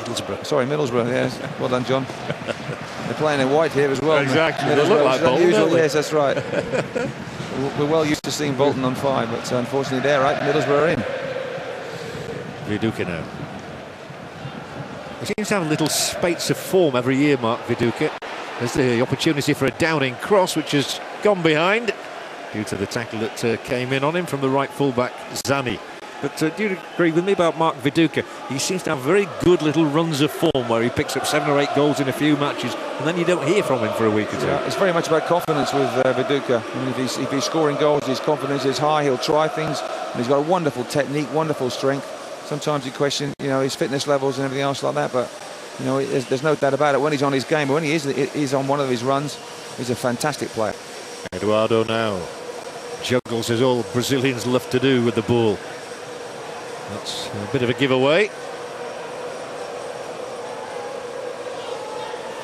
Middlesbrough. Sorry, Middlesbrough, yes. Well done, John. They're playing in white here as well. Exactly. They look like Bolton, don't they? Yes, that's right. We're well used to seeing Bolton on fire, but unfortunately they're right. Middlesbrough are in. Viduka now. He seems to have little spates of form every year, Mark Viduka. There's the opportunity for a downing cross, which has gone behind due to the tackle that came in on him from the right fullback, Zani. But do you agree with me about Mark Viduka? He seems to have very good little runs of form where he picks up 7 or 8 goals in a few matches, and then you don't hear from him for a week or two. Yeah, it's very much about confidence with Viduka. I mean, if he's scoring goals, his confidence is high. He'll try things, and he's got a wonderful technique, wonderful strength. Sometimes you question, his fitness levels and everything else like that, but there's no doubt about it. When he's on his game, when he is on one of his runs, he's a fantastic player. Eduardo now juggles, as all Brazilians love to do with the ball. That's a bit of a giveaway.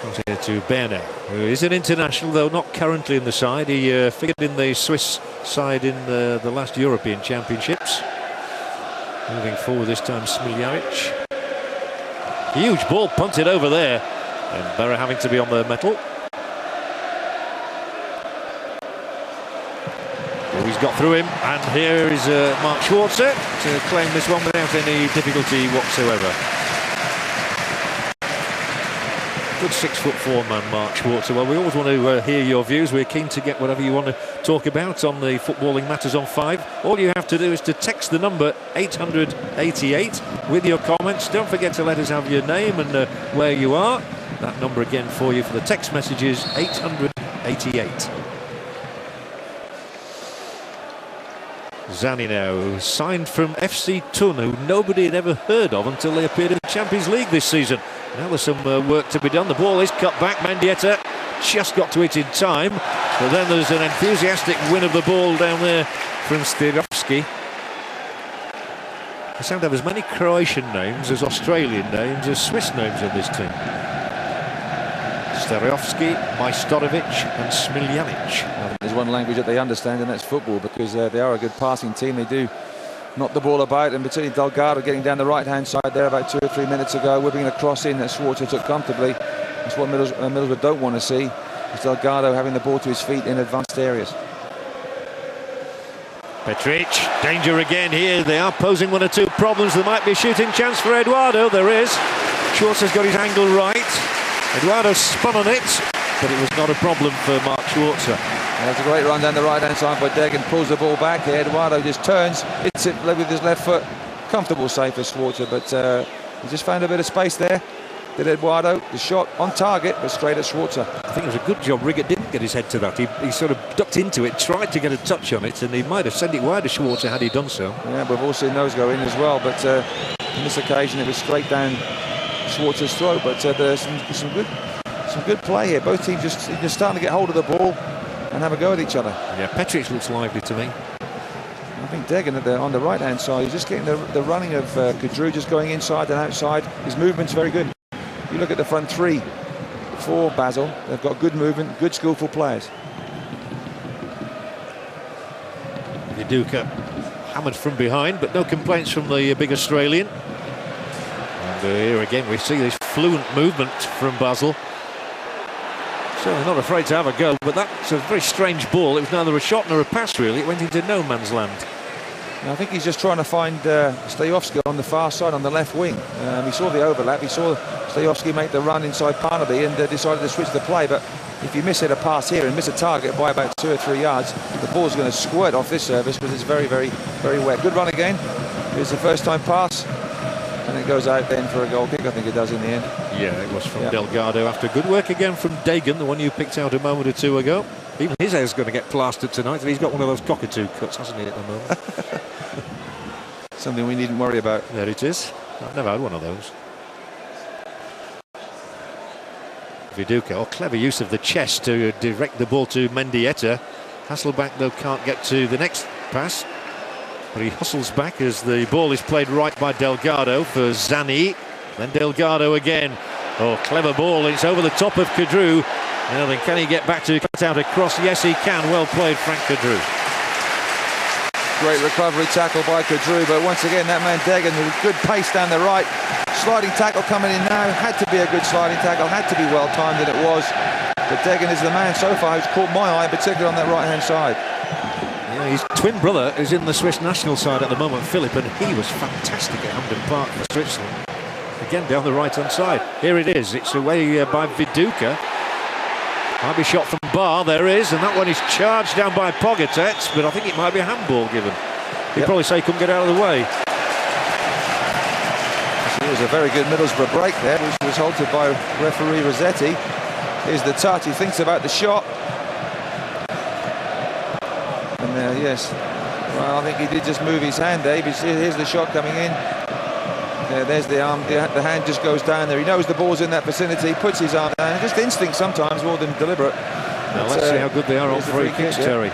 Comes here to Berne, who is an international, though not currently in the side. He figured in the Swiss side in the last European Championships. Moving forward this time, Smiljanic. Huge ball punted over there, and Berne having to be on the metal. He's got through him, and here is Mark Schwarzer to claim this one without any difficulty whatsoever. Good 6'4" man, Mark Schwarzer. Well, we always want to hear your views. We're keen to get whatever you want to talk about on the Footballing Matters on 5. All you have to do is to text the number 888 with your comments. Don't forget to let us have your name and where you are. That number again for you for the text messages, 888. Zani now, signed from FC Thun, who nobody had ever heard of until they appeared in the Champions League this season. Now there's some work to be done. The ball is cut back. Mendieta just got to it in time. But then there's an enthusiastic win of the ball down there from Stirovski. They seem to have as many Croatian names as Australian names as Swiss names in this team. Stirovski, Majstorovic and Smiljanic. There's one language that they understand, and that's football, because they are a good passing team. They do knock the ball about, and particularly Delgado getting down the right-hand side there about 2 or 3 minutes ago, whipping a cross in that Schwarzer took comfortably. That's what Middlesbrough don't want to see, is Delgado having the ball to his feet in advanced areas. Petric, danger again here. They are posing 1 or 2 problems. There might be a shooting chance for Eduardo. There is. Schwarzer's got his angle right. Eduardo spun on it, but it was not a problem for Mark Schwarzer. That's a great run down the right-hand side by Degen, pulls the ball back here. Eduardo just turns, hits it with his left foot. Comfortable save for Schwarzer, but he just found a bit of space there. Did Eduardo, the shot on target, but straight at Schwarzer. I think it was a good job Riggots didn't get his head to that. He sort of ducked into it, tried to get a touch on it, and he might have sent it wide to Schwarzer had he done so. Yeah, we've all seen those go in as well, but on this occasion it was straight down Schwarzer's throat. But there's some good play here. Both teams just starting to get hold of the ball and have a go at each other. Yeah, Petric looks lively to me. I think Degen on the right-hand side, he's just getting the running of Kadru, just going inside and outside. His movement's very good. You look at the front 3 for Basel, they've got good movement, good skillful players. Viduka hammered from behind, but no complaints from the big Australian. And here again we see this fluent movement from Basel. Certainly not afraid to have a go, but that's a very strange ball. It was neither a shot nor a pass, really. It went into no man's land. I think he's just trying to find Stajovski on the far side, on the left wing. He saw the overlap. He saw Stajovski make the run inside Parnaby and decided to switch the play. But if you miss a pass here and miss a target by about 2 or 3 yards, the ball's going to squirt off this surface because it's very, very, very wet. Good run again. Here's the first-time pass. And it goes out then for a goal kick, I think it does in the end. Yeah, it was from Delgado after good work again from Dagan, the one you picked out a moment or two ago. Even his hair's going to get plastered tonight, and he's got one of those cockatoo cuts, hasn't he, at the moment? Something we needn't worry about. There it is. I've never had one of those. Viduka, clever use of the chest to direct the ball to Mendieta. Hasselbank, though, can't get to the next pass. But he hustles back as the ball is played right by Delgado for Zani. Then Delgado again. Oh, clever ball. It's over the top of Kadru. Now then, can he get back to cut out a cross? Yes, he can. Well played, Frank Kadru. Great recovery tackle by Kadru, but once again, that man Degan with good pace down the right. Sliding tackle coming in now. Had to be a good sliding tackle. Had to be well timed, and it was. But Degan is the man so far who's caught my eye, particularly on that right-hand side. Yeah, his twin brother is in the Swiss national side at the moment, Philip, and he was fantastic at Hampden Park for Switzerland. Again, down the right-hand side. Here it is. It's away by Viduka. Might be shot from Bar. There is, and that one is charged down by Pogatetz, but I think it might be a handball given. He'd probably say he couldn't get out of the way. It was a very good Middlesbrough break there, which was halted by referee Rossetti. Here's the touch. He thinks about the shot. And yes, well, I think he did just move his hand there. Here's the shot coming in. There's the arm. The hand just goes down there. He knows the ball's in that vicinity. He puts his arm down. Just instinct sometimes more than deliberate. Now let's see how good they are on free kicks, Terry.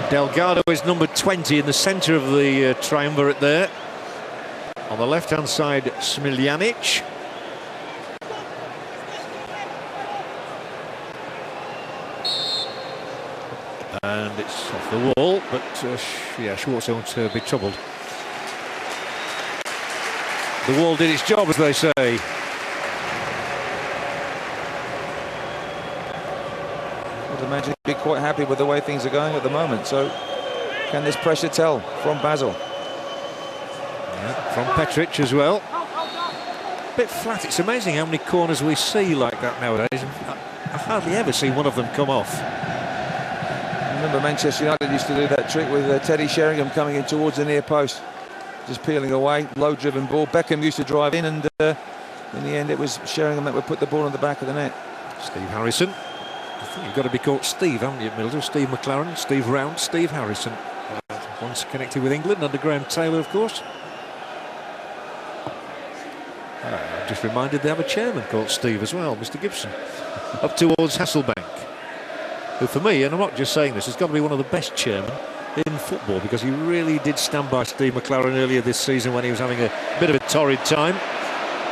Delgado is number 20 in the centre of the triumvirate there. On the left-hand side, Smiljanic. And it's off the wall, but yeah, Schwartz won't be troubled. The wall did its job, as they say. I would imagine he'd be quite happy with the way things are going at the moment. So, can this pressure tell from Basel? Yeah, from Petric as well. A bit flat. It's amazing how many corners we see like that nowadays. I hardly ever see one of them come off. I remember Manchester United used to do that trick with Teddy Sheringham coming in towards the near post, just peeling away, low-driven ball. Beckham used to drive in, and in the end it was Sheringham that would put the ball on the back of the net. Steve Harrison. I think you've got to be called Steve, haven't you, Middlesbrough? Steve McLaren, Steve Round, Steve Harrison. Once connected with England under Graham Taylor, of course. I'm just reminded they have a chairman called Steve as well, Mr. Gibson. Up towards Hasselbank, who for me, and I'm not just saying this, has got to be one of the best chairmen in football, because he really did stand by Steve McLaren earlier this season when he was having a bit of a torrid time,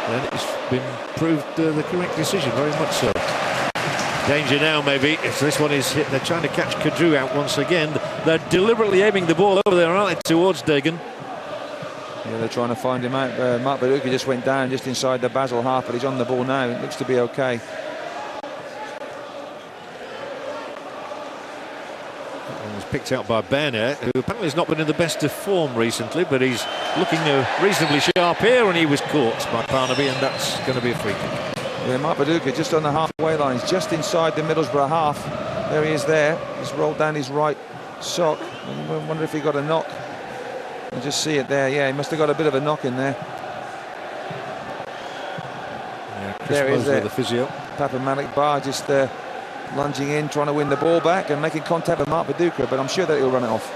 and it's been proved the correct decision, very much so. Danger now, maybe. If this one is hit, they're trying to catch Kadru out once again. They're deliberately aiming the ball over there, aren't they, towards Dagan? Yeah, they're trying to find him out. Mark Viduka just went down just inside the Basel half, but he's on the ball now. It looks to be okay. Picked out by Berner, who apparently has not been in the best of form recently, but he's looking reasonably sharp here, and he was caught by Parnaby, and that's going to be a free kick. Yeah, Mark Viduka just on the halfway line. He's just inside the Middlesbrough half. There he is there. He's rolled down his right sock. I wonder if he got a knock. You just see it there. Yeah, he must have got a bit of a knock in there. Yeah, there he is there. The physio. Papa Malik Bar just lunging in, trying to win the ball back and making contact with Mark Viduka, but I'm sure that he'll run it off.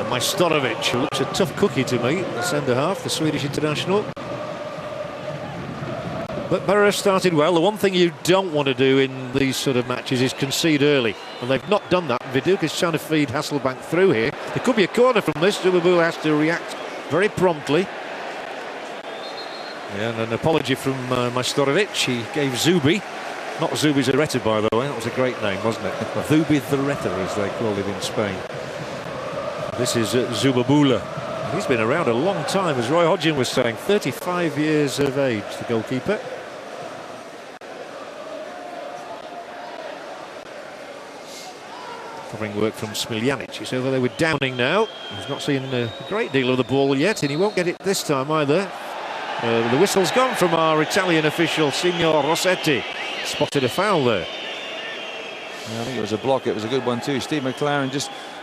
Majstorovic, who looks a tough cookie to me, the centre-half, the Swedish international. But Borough started well. The one thing you don't want to do in these sort of matches is concede early, and they've not done that. Viduka's trying to feed Hasselbank through here. There could be a corner from this. Zubabu has to react very promptly. Yeah, and an apology from Majstorovic. He gave Zubi, not Zubi Zareta, by the way. That was a great name, wasn't it? Zubi Zareta, as they call it in Spain. This is Zubabula. He's been around a long time, as Roy Hodgin was saying, 35 years of age, the goalkeeper. Covering work from Smiljanic. He's over there with Downing now. He's not seen a great deal of the ball yet, and he won't get it this time either. The whistle's gone from our Italian official, Signor Rossetti. Spotted a foul there. Yeah, I think it was a block. It was a good one too. Steve McLaren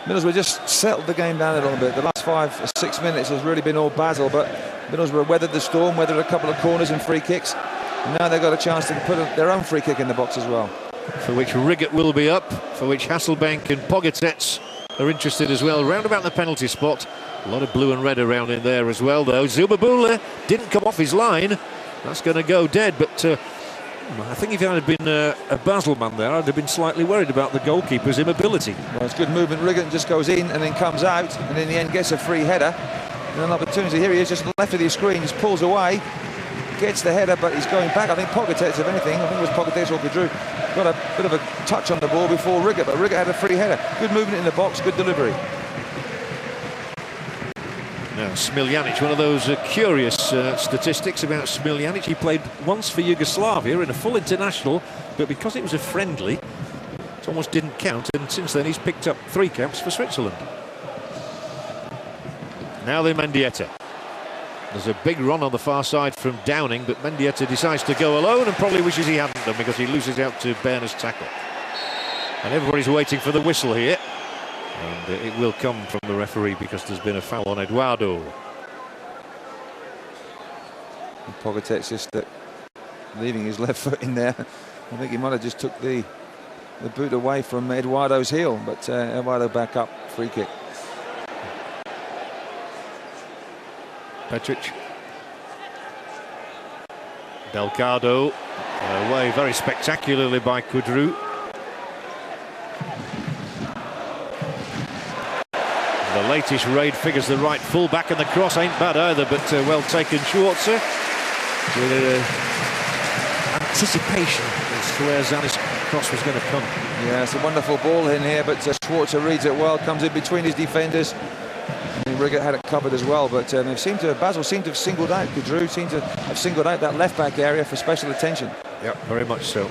Middlesbrough just settled the game down a little bit. The last 5 or 6 minutes has really been all Basel, but Middlesbrough weathered the storm, weathered a couple of corners and free kicks. Now they've got a chance to put their own free kick in the box as well. For which Riggott will be up, for which Hasselbank and Pogatetz are interested as well. Round about the penalty spot. A lot of blue and red around in there as well, though. Zubabula didn't come off his line. That's going to go dead, but I think if it had been a Basel man there, I'd have been slightly worried about the goalkeeper's immobility. Well, it's good movement. Riggots just goes in and then comes out, and in the end gets a free header. And an opportunity. Here he is, just left of the screen, just pulls away, gets the header, but he's going back. I think Pogatetz, if anything, I think it was Pogatetz or Kadru, got a bit of a touch on the ball before Riggots, but Riggots had a free header. Good movement in the box, good delivery. Now, Smiljanic, one of those curious statistics about Smiljanic. He played once for Yugoslavia in a full international, but because it was a friendly, it almost didn't count, and since then he's picked up 3 caps for Switzerland. Now then Mendieta. There's a big run on the far side from Downing, but Mendieta decides to go alone and probably wishes he hadn't done, because he loses out to Berner's tackle. And everybody's waiting for the whistle here. And it will come from the referee because there's been a foul on Eduardo. And Pogatetz just leaving his left foot in there. I think he might have just took the boot away from Eduardo's heel, but Eduardo back up, free kick. Petric. Delgado away very spectacularly by Kudru. The latest raid figures the right full-back, and the cross ain't bad either, but well taken. Schwarzer with anticipation as to where Zanis' cross was going to come. Yeah, it's a wonderful ball in here, but Schwarzer reads it well, comes in between his defenders. Riggots had it covered as well, but Basel seemed to have singled out, Kudru seemed to have singled out that left-back area for special attention. Yeah, very much so.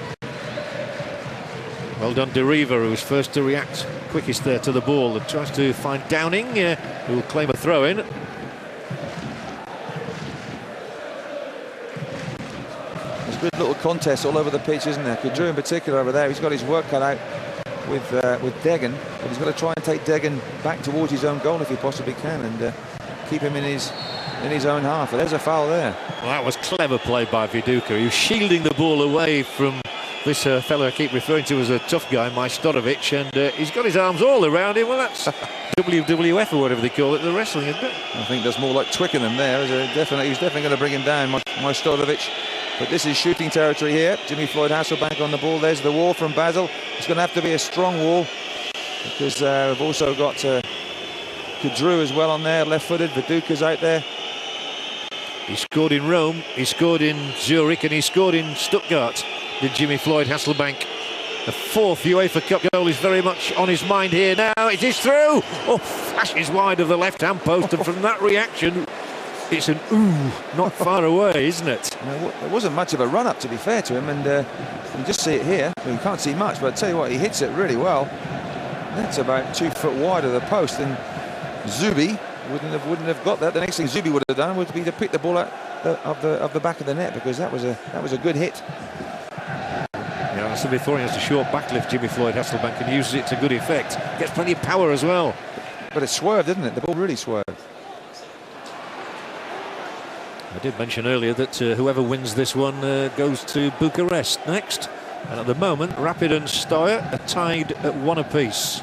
Well done, De Riva, who was first to react quickest there to the ball, and tries to find Downing, who will claim a throw-in. There's a good little contest all over the pitch, isn't there? Kudru in particular over there, he's got his work cut out with Degen, but he's got to try and take Degen back towards his own goal if he possibly can, and keep him in his own half. But there's a foul there. Well, that was clever play by Viduka. He was shielding the ball away from this fellow I keep referring to as a tough guy, Majstorovic, and he's got his arms all around him. Well, that's WWF or whatever they call it, the wrestling, isn't it? I think there's more like Twickenham there. He's definitely going to bring him down, Majstorovic. But this is shooting territory here. Jimmy Floyd Hasselbank on the ball. There's the wall from Basel. It's going to have to be a strong wall, because we've also got Kudru as well on there, left-footed. Viduka's out there. He scored in Rome, he scored in Zurich, and he scored in Stuttgart, did Jimmy Floyd Hasselbank. The 4th UEFA Cup goal is very much on his mind here now. It is through! Oh, flashes wide of the left-hand post, and from that reaction, it's an ooh, not far away, isn't it? It wasn't much of a run-up, to be fair to him, and you just see it here. Well, you can't see much, but I tell you what, he hits it really well. That's about 2 foot wide of the post, and Zubi wouldn't have got that. The next thing Zubi would have done would be to pick the ball out of the back of the net, because that was a good hit. Yeah, that's before he has a short backlift, Jimmy Floyd Hasselbank, and uses it to good effect. Gets plenty of power as well. But it swerved, didn't it? The ball really swerved. I did mention earlier that whoever wins this one goes to Bucharest next. And at the moment, Rapid and Steyr are tied at 1 apiece.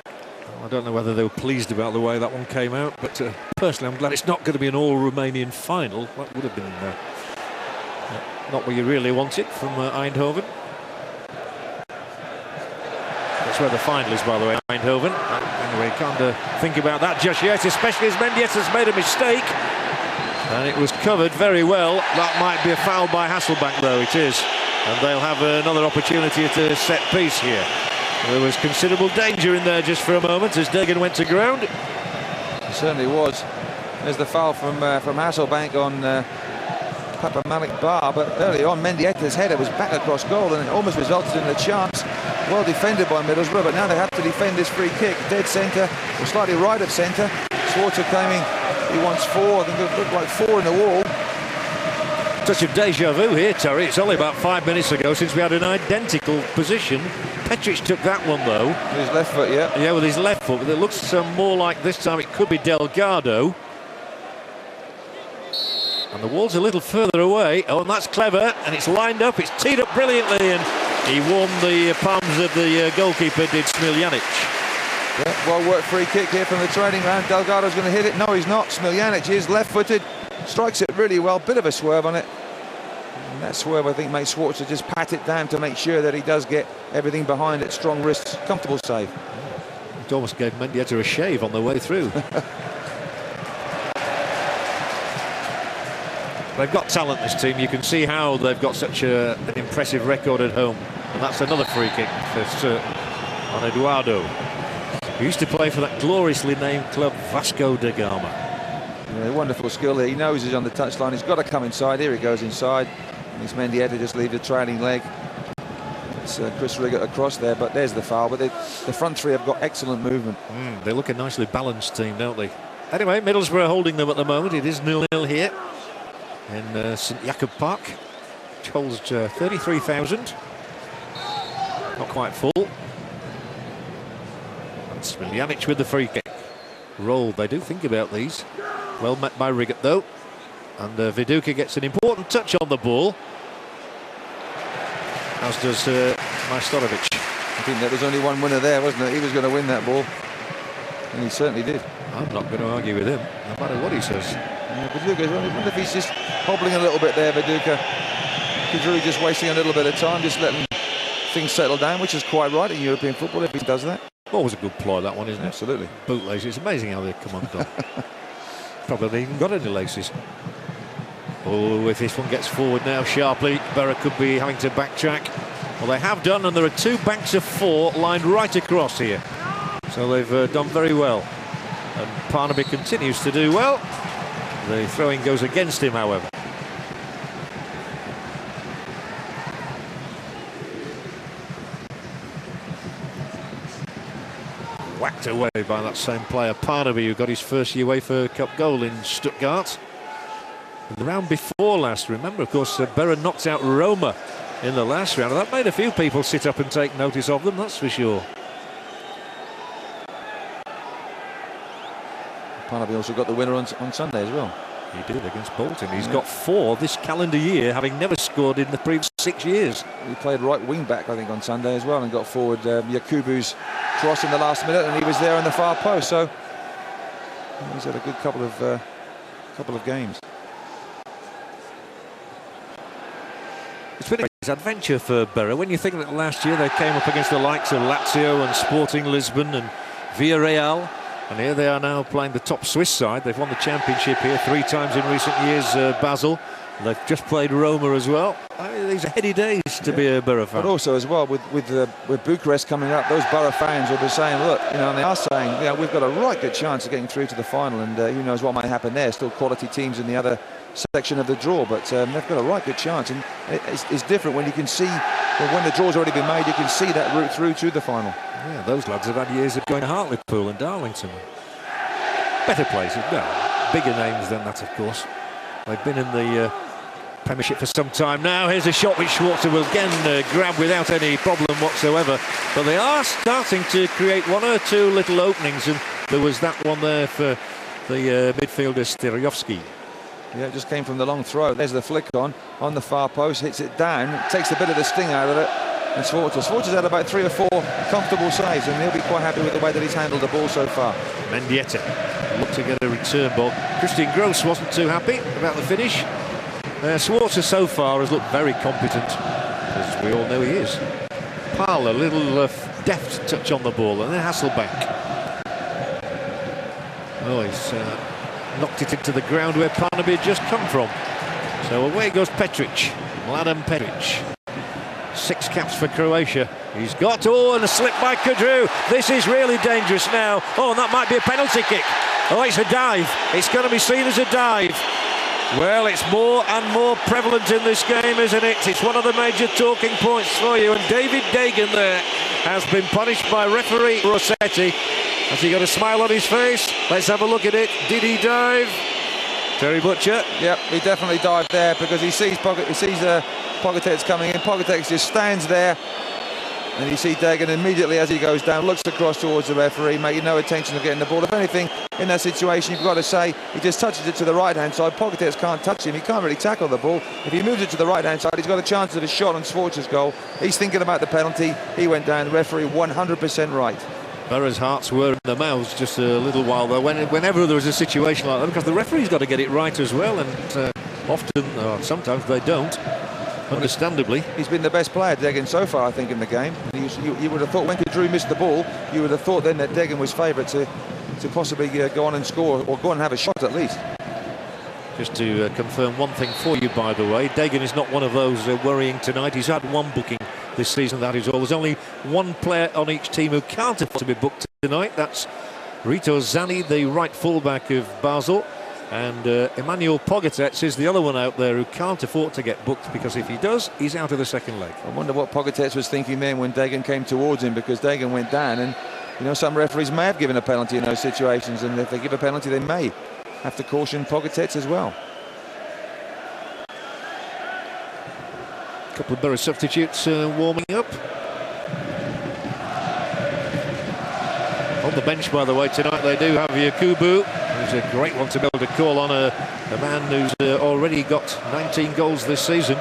I don't know whether they were pleased about the way that one came out, but personally I'm glad it's not going to be an all-Romanian final. That would have been not what you really wanted from Eindhoven. That's where the final is, by the way, Eindhoven. Anyway, can't think about that just yet, especially as Mendieta's made a mistake. And it was covered very well. That might be a foul by Hasselbank, though. It is. And they'll have another opportunity at a set piece here. There was considerable danger in there just for a moment as Degan went to ground. It certainly was. There's the foul from Hasselbank on Papa Malik Bar, but early on Mendieta's header was back across goal and it almost resulted in a chance. Well defended by Middlesbrough, but now they have to defend this free kick. Dead centre, or slightly right of centre. Schwarzer claiming he wants 4. I think it looked like 4 in the wall. Touch of deja vu here, Terry. It's only about 5 minutes ago since we had an identical position. Petric took that one though. With his left foot, yeah. Yeah, with his left foot, but it looks more like this time it could be Delgado. And the wall's a little further away. Oh, and that's clever, and it's lined up, it's teed up brilliantly, and he warmed the palms of the goalkeeper, did Smiljanic. Yeah, well worked free kick here from the training ground. Delgado's going to hit it. No, he's not. Smiljanic is left-footed, strikes it really well, bit of a swerve on it. And that swerve, I think, makes Schwarzer just pat it down to make sure that he does get everything behind it. Strong wrists, comfortable save. It almost gave Mendieta a shave on the way through. They've got talent, this team. You can see how they've got such an impressive record at home. And that's another free kick for on Eduardo. He used to play for that gloriously named club Vasco da Gama. Yeah, wonderful skill there. He knows he's on the touchline. He's got to come inside. Here he goes inside. And it's Mendieta just leave the trailing leg. It's Chris Riggots across there, but there's the foul. But the front three have got excellent movement. They look a nicely balanced team, don't they? Anyway, Middlesbrough holding them at the moment. It is 0-0 here in St Jakob Park, which holds 33,000. Not quite full. And Smiljanic with the free kick. Rolled. They do think about these. Well met by Riggots though. And Viduka gets an important touch on the ball, as does Majstorovic. I think there was only one winner there, wasn't it? He was going to win that ball, and he certainly did. I'm not going to argue with him, no matter what he says. Yeah, Viduka, I wonder if he's just hobbling a little bit there, Viduka. Kudri just wasting a little bit of time, just letting things settle down, which is quite right in European football if he does that. Always a good ploy, that one, isn't it? Absolutely. Bootlaces. It's amazing how they come undone. Probably even got any laces. Oh, if this one gets forward now sharply, Boro could be having to backtrack. Well, they have done, and there are 2 banks of 4 lined right across here. So they've done very well. And Parnaby continues to do well. The throwing goes against him, however. Whacked away by that same player, Parnaby, who got his first UEFA Cup goal in Stuttgart. The round before last, remember, of course, Boro knocked out Roma in the last round. That made a few people sit up and take notice of them, that's for sure. Parnaby also got the winner on Sunday as well. He did against Bolton. He's got 4 this calendar year, having never scored in the previous 6 years. He played right wing back, I think, on Sunday as well, and got forward Yakubu's cross in the last minute, and he was there on the far post. So he's had a good couple of games. It's been a adventure for Boro. When you think that last year they came up against the likes of Lazio and Sporting Lisbon and Villarreal, and here they are now playing the top Swiss side. They've won the championship here 3 times in recent years, Basel. They've just played Roma as well. I mean, these are heady days to be a Boro fan. But also as well, with Bucharest coming up, those Boro fans will be saying, look, you know, and they are saying, you know, we've got a right good chance of getting through to the final, and who knows what might happen there. Still quality teams in the other section of the draw, but they've got a right good chance, and it's different when you can see, when the draw's already been made, you can see that route through to the final. Yeah, those lads have had years of going to Hartlepool and Darlington. Better places, no, bigger names than that, of course. They've been in the Premiership for some time now. Here's a shot which Schwarzer will again grab without any problem whatsoever, but they are starting to create 1 or 2 little openings, and there was that one there for the midfielder Styriowski. Yeah, it just came from the long throw. There's the flick on the far post, hits it down, takes a bit of the sting out of it. And Schwarzer's had about 3 or 4 comfortable saves, and he'll be quite happy with the way that he's handled the ball so far. Mendieta looked to get a return ball. Christian Gross wasn't too happy about the finish. Schwarzer so far has looked very competent, as we all know he is. Parle, a little deft touch on the ball, and then Hasselbank. Oh, he's knocked it into the ground where Parnaby had just come from. So away goes Petric, Mladen Petric. 6 caps for Croatia. He's got, and a slip by Kudru. This is really dangerous now. Oh, and that might be a penalty kick. Oh, it's a dive. It's going to be seen as a dive. Well, it's more and more prevalent in this game, isn't it? It's one of the major talking points for you. And David Dagan there has been punished by referee Rossetti. Has he got a smile on his face? Let's have a look at it. Did he dive? Terry Butcher? Yep, he definitely dived there because he sees Pogatet's coming in. Pogatet just stands there, and you see Dagan immediately as he goes down, looks across towards the referee, making no intention of getting the ball. If anything, in that situation, you've got to say he just touches it to the right-hand side. Pogatet can't touch him. He can't really tackle the ball. If he moves it to the right-hand side, he's got a chance of a shot on Sforza's goal. He's thinking about the penalty. He went down. The referee 100% right. Boro's hearts were in their mouths just a little while though. Whenever there was a situation like that, because the referee's got to get it right as well, and often, or sometimes they don't. Understandably, he's been the best player, Dagan, so far, I think, in the game. You would have thought when Drew missed the ball, you would have thought then that Dagan was favourite to possibly go on and score, or go on and have a shot at least. Just to confirm one thing for you, by the way, Dagan is not one of those worrying tonight. He's had one booking this season, that is all. There's only one player on each team who can't afford to be booked tonight. That's Rito Zani, the right fullback of Basel. And Emmanuel Pogatet is the other one out there who can't afford to get booked, because if he does, he's out of the second leg. I wonder what Pogatet was thinking then when Dagan came towards him, because Dagan went down, and you know, some referees may have given a penalty in those situations, and if they give a penalty, they may have to caution Pogatet as well. A couple of Boro substitutes warming up. On the bench, by the way, tonight they do have Yakubu, who's a great one to be able to call on, a man who's already got 19 goals this season.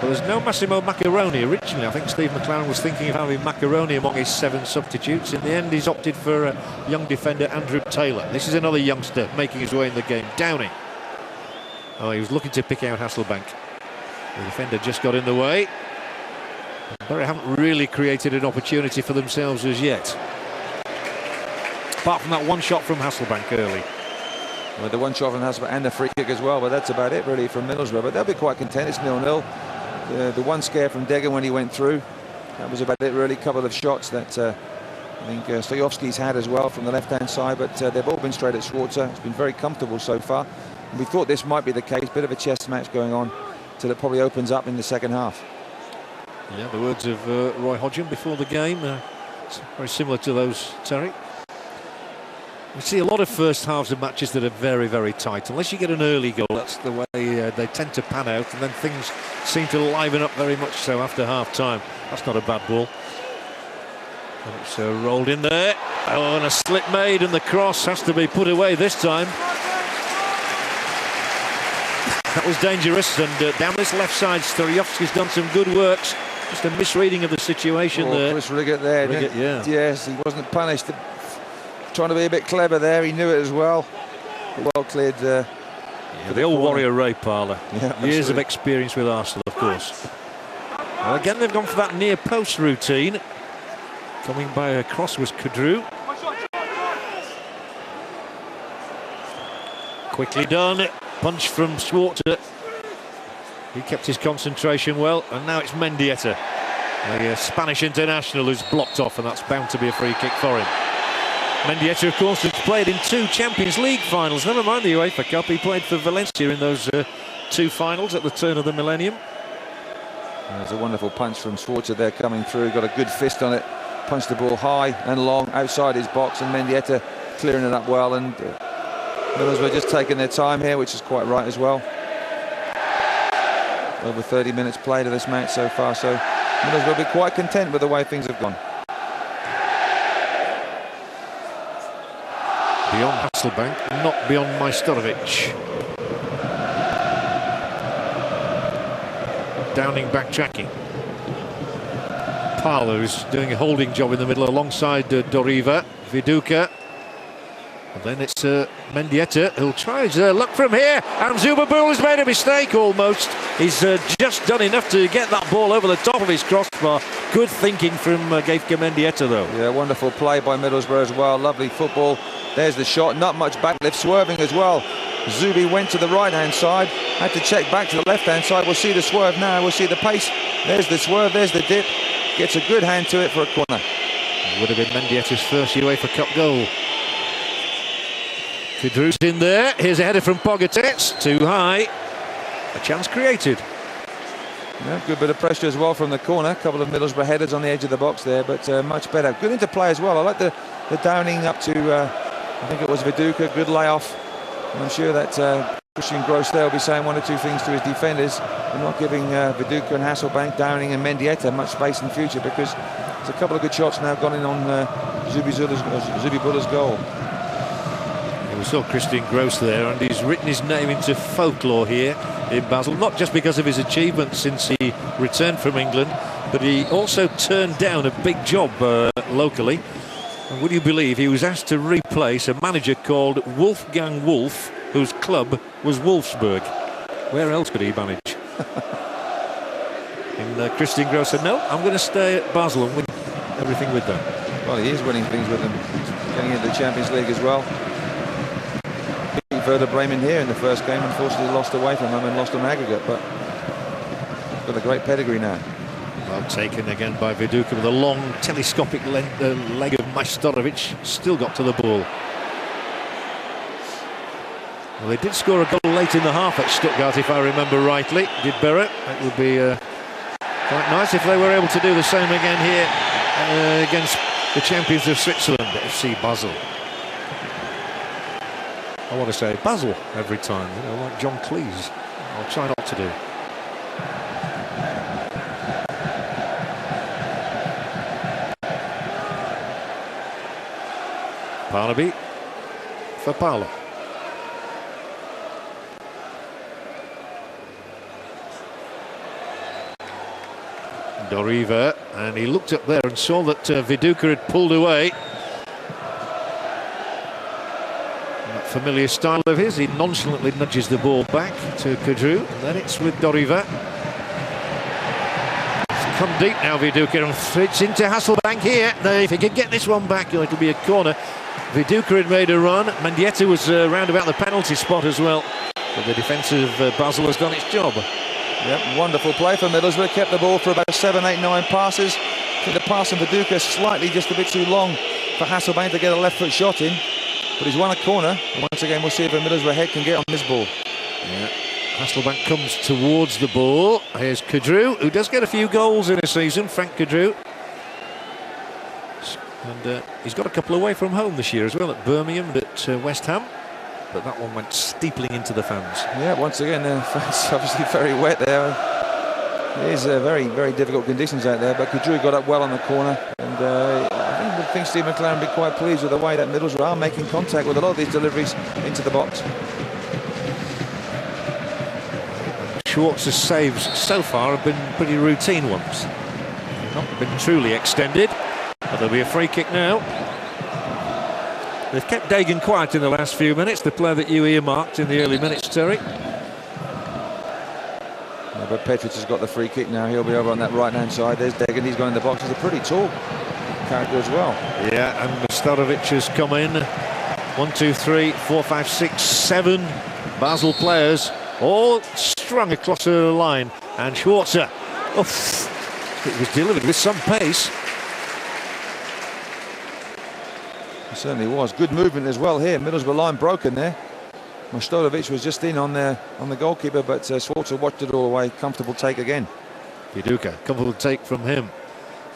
But there's no Massimo Macaroni. Originally, I think Steve McLaren was thinking of having Macaroni among his 7 substitutes. In the end, he's opted for young defender Andrew Taylor. This is another youngster making his way in the game. Downing. Oh, he was looking to pick out Hasselbank. The defender just got in the way. Boro haven't really created an opportunity for themselves as yet, apart from that one shot from Hasselbank early. Well, the one shot from Hasselbank and the free kick as well, but that's about it really from Middlesbrough. But they'll be quite content. It's 0-0. The one scare from Dagan when he went through, that was about it really. Couple of shots that I think Stojovski's had as well from the left-hand side, but they've all been straight at Sforza. It's been very comfortable so far. And we thought this might be the case. Bit of a chess match going on till it probably opens up in the second half. Yeah, the words of Roy Hodgson before the game, it's very similar to those, Terry. We see a lot of first halves of matches that are very, very tight. Unless you get an early goal, that's the way they tend to pan out, and then things seem to liven up very much so after half-time. That's not a bad ball. And it's rolled in there. Oh, and a slip made, and the cross has to be put away this time. That was dangerous, and down this left side, Stojovski's done some good works. Just a misreading of the situation there. Chris Riggots there. Riggots, yeah. Yes, he wasn't punished. Trying to be a bit clever there. He knew it as well. Well cleared. Yeah, the old Warrior Ray Parlour. Yeah, years of experience with Arsenal, of course. Well, again, they've gone for that near post routine. Coming by across was Kudru. Quickly done. Punch from Swartz. He kept his concentration well, and now it's Mendieta, the Spanish international, who's blocked off, and that's bound to be a free kick for him. Mendieta, of course, has played in 2 Champions League finals, never mind the UEFA Cup. He played for Valencia in those 2 finals at the turn of the millennium. There's a wonderful punch from Swartz there coming through, got a good fist on it, punched the ball high and long outside his box, and Mendieta clearing it up well, and Middlesbrough just taking their time here, which is quite right as well. Over 30 minutes played of this match so far, so Middlesbrough will be quite content with the way things have gone. Beyond Hasselbank, not beyond Majstorovic. Downing backtracking. Parlo's doing a holding job in the middle alongside Doriva, Viduka. And then it's Mendieta who'll try his luck from here, and Zubabul has made a mistake almost. He's just done enough to get that ball over the top of his crossbar. Good thinking from Gaifka Mendieta though. Yeah, wonderful play by Middlesbrough as well. Lovely football. There's the shot, not much backlift, swerving as well. Zubi went to the right-hand side, had to check back to the left-hand side. We'll see the swerve now, we'll see the pace. There's the swerve, there's the dip. Gets a good hand to it for a corner. Would have been Mendietta's first UEFA Cup goal. Kudru's in there. Here's a header from Pogatetz. Too high. A chance created. Yeah, good bit of pressure as well from the corner. A couple of Middlesbrough headers on the edge of the box there, but much better. Good interplay as well. I like the downing up to, I think it was Viduka. Good layoff. And I'm sure that Christian Gross there will be saying one or two things to his defenders. We're not giving Viduka and Hasselbank, Downing and Mendieta much space in the future, because there's a couple of good shots now gone in on Zubi Bulla's goal. We saw Christian Gross there, and he's written his name into folklore here in Basel, not just because of his achievements since he returned from England, but he also turned down a big job locally. And would you believe he was asked to replace a manager called Wolfgang Wolf, whose club was Wolfsburg? Where else could he manage? And Christian Gross said, no, I'm going to stay at Basel and win everything with them. Well, he is winning things with them, getting into the Champions League as well. Werder Bremen here in the first game, unfortunately lost away from him and lost on aggregate, but got a great pedigree now. Well taken again by Viduka with a long telescopic leg of Majstorovic. Still got to the ball. Well, they did score a goal late in the half at Stuttgart, if I remember rightly. Did Barrett? It would be quite nice if they were able to do the same again here against the champions of Switzerland, FC Basel. I want to say Basel every time, you know, like John Cleese. I'll try not to do. Barnaby for Paolo. Doriva, and he looked up there and saw that Viduka had pulled away. That familiar style of his, he nonchalantly nudges the ball back to Kudru, and then it's with Doriva. It's come deep now, Viduka, and fits into Hasselbank here. Now, if he can get this one back, it'll be a corner. Viduka had made a run. Mendieta was round about the penalty spot as well. But the defence of Basel has done its job. Yep, wonderful play from Middlesbrough. Kept the ball for about 7, 8, 9 passes. I think the pass from Viduka slightly just a bit too long for Hasselbank to get a left foot shot in. But he's won a corner. Once again, we'll see if a Middlesbrough head can get on this ball. Yeah. Hasselbank comes towards the ball. Here's Kudru, who does get a few goals in a season. Frank Kudru. And he's got a couple away from home this year as well, at Birmingham and at West Ham. But that one went steepling into the fans. Yeah, once again, the fans obviously very wet there. It is very, very difficult conditions out there, but Kudru got up well on the corner. And I think Steve McLaren will be quite pleased with the way that Middlesbrough are making contact with a lot of these deliveries into the box. Schwartz's saves so far have been pretty routine ones. Not been truly extended. But there'll be a free kick now. They've kept Dagan quiet in the last few minutes, the player that you earmarked in the early minutes, Terry. Yeah, but Petric has got the free kick now. He'll be over on that right-hand side. There's Dagan. He's gone in the box. He's a pretty tall character as well. Yeah, and Majstorovic has come in. 1, 2, 3, 4, 5, 6, 7 Basel players, all strung across the line. And Schwarzer, it was delivered with some pace. It certainly was. Good movement as well here. Middlesbrough line broken there. Majstorovic was just in on the goalkeeper, but Schwarzer watched it all away. Comfortable take again. Viduka, comfortable take from him.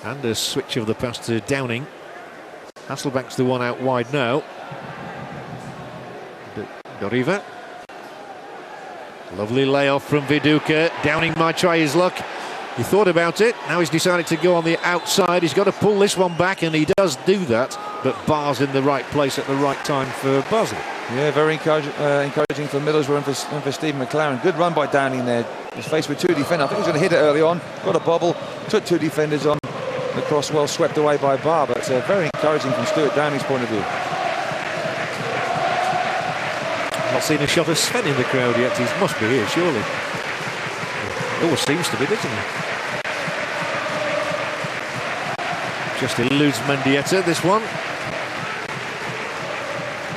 And a switch of the pass to Downing. Hasselbank's the one out wide now. Doriva. Lovely layoff from Viduka. Downing might try his luck. He thought about it. Now he's decided to go on the outside. He's got to pull this one back, and he does do that. But Bar's in the right place at the right time for Basel. Yeah, very encouraging for Middlesbrough and for Steve McLaren. Good run by Downing there. He's faced with 2 defenders. I think he was going to hit it early on. Got a bobble. Took 2 defenders on. The cross well swept away by Bar. But very encouraging from Stuart Downing's point of view. Not seen a shot of Sven in the crowd yet. He must be here, surely. It always seems to be, doesn't he? Just eludes Mendieta, this one.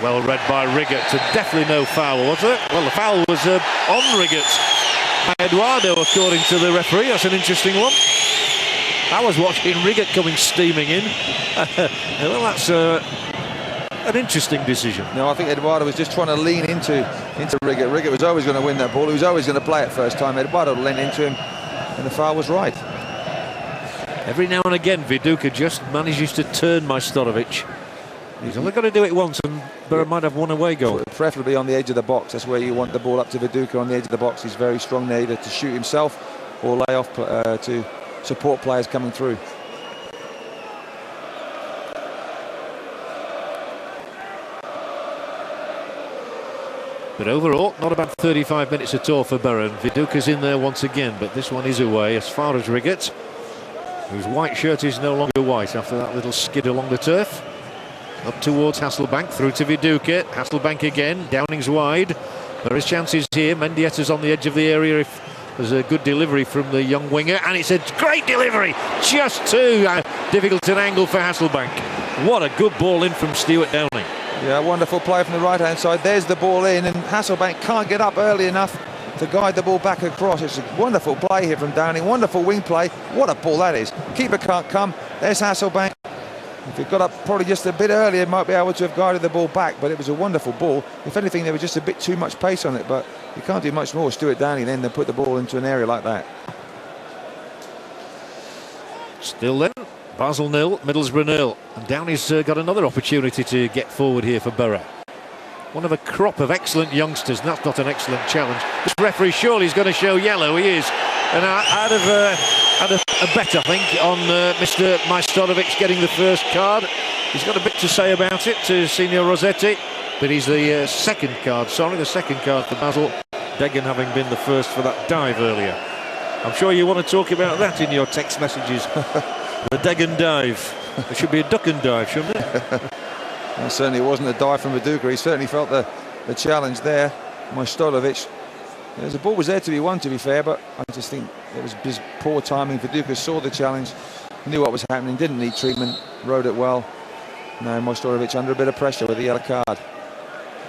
Well read by Riggots, and definitely no foul, was there? Well, the foul was on Riggots by Eduardo, according to the referee. That's an interesting one. I was watching Riggots coming steaming in. Well, that's an interesting decision. No, I think Eduardo was just trying to lean into Riggots. Riggots was always going to win that ball. He was always going to play it first time. Eduardo leaned into him, and the foul was right. Every now and again, Viduka just manages to turn Majstorovic. He's only got to do it once, and Boro might have one away goal. Preferably on the edge of the box. That's where you want the ball up to Viduka, on the edge of the box. He's very strong there, either to shoot himself or lay off to support players coming through. But overall, not about 35 minutes at all for Boro. Viduka's in there once again, but this one is away as far as Riggots, whose white shirt is no longer white after that little skid along the turf. Up towards Hasselbank, through to Viduka. Hasselbank again, Downing's wide. There is chances here. Mendietta's on the edge of the area if there's a good delivery from the young winger, and it's a great delivery. Just too difficult an angle for Hasselbank. What a good ball in from Stuart Downing. Yeah, wonderful play from the right-hand side. There's the ball in, and Hasselbank can't get up early enough to guide the ball back across. It's a wonderful play here from Downing. Wonderful wing play. What a ball that is. Keeper can't come. There's Hasselbank. If it got up probably just a bit earlier, might be able to have guided the ball back, but it was a wonderful ball. If anything, there was just a bit too much pace on it, but you can't do much more, Stuart Downing, then to put the ball into an area like that. Still then, Basel 0, Middlesbrough 0. And Downey's got another opportunity to get forward here for Boro. One of a crop of excellent youngsters, and that's not an excellent challenge. This referee surely is going to show yellow, he is. And I'd have had a bet, I think, on Mr. Majstorovic getting the first card. He's got a bit to say about it to Signor Rossetti, but he's the second card for Basel. Deggan having been the first for that dive earlier. I'm sure you want to talk about that in your text messages. The Deggan dive. There should be a duck and dive, shouldn't it? Well, certainly it wasn't a dive from Viduka. He certainly felt the challenge there. Majstorovic. The ball was there to be won, to be fair, but I just think it was just poor timing. Viduka saw the challenge, knew what was happening, didn't need treatment, rode it well. Now Majstorovic under a bit of pressure with the yellow card.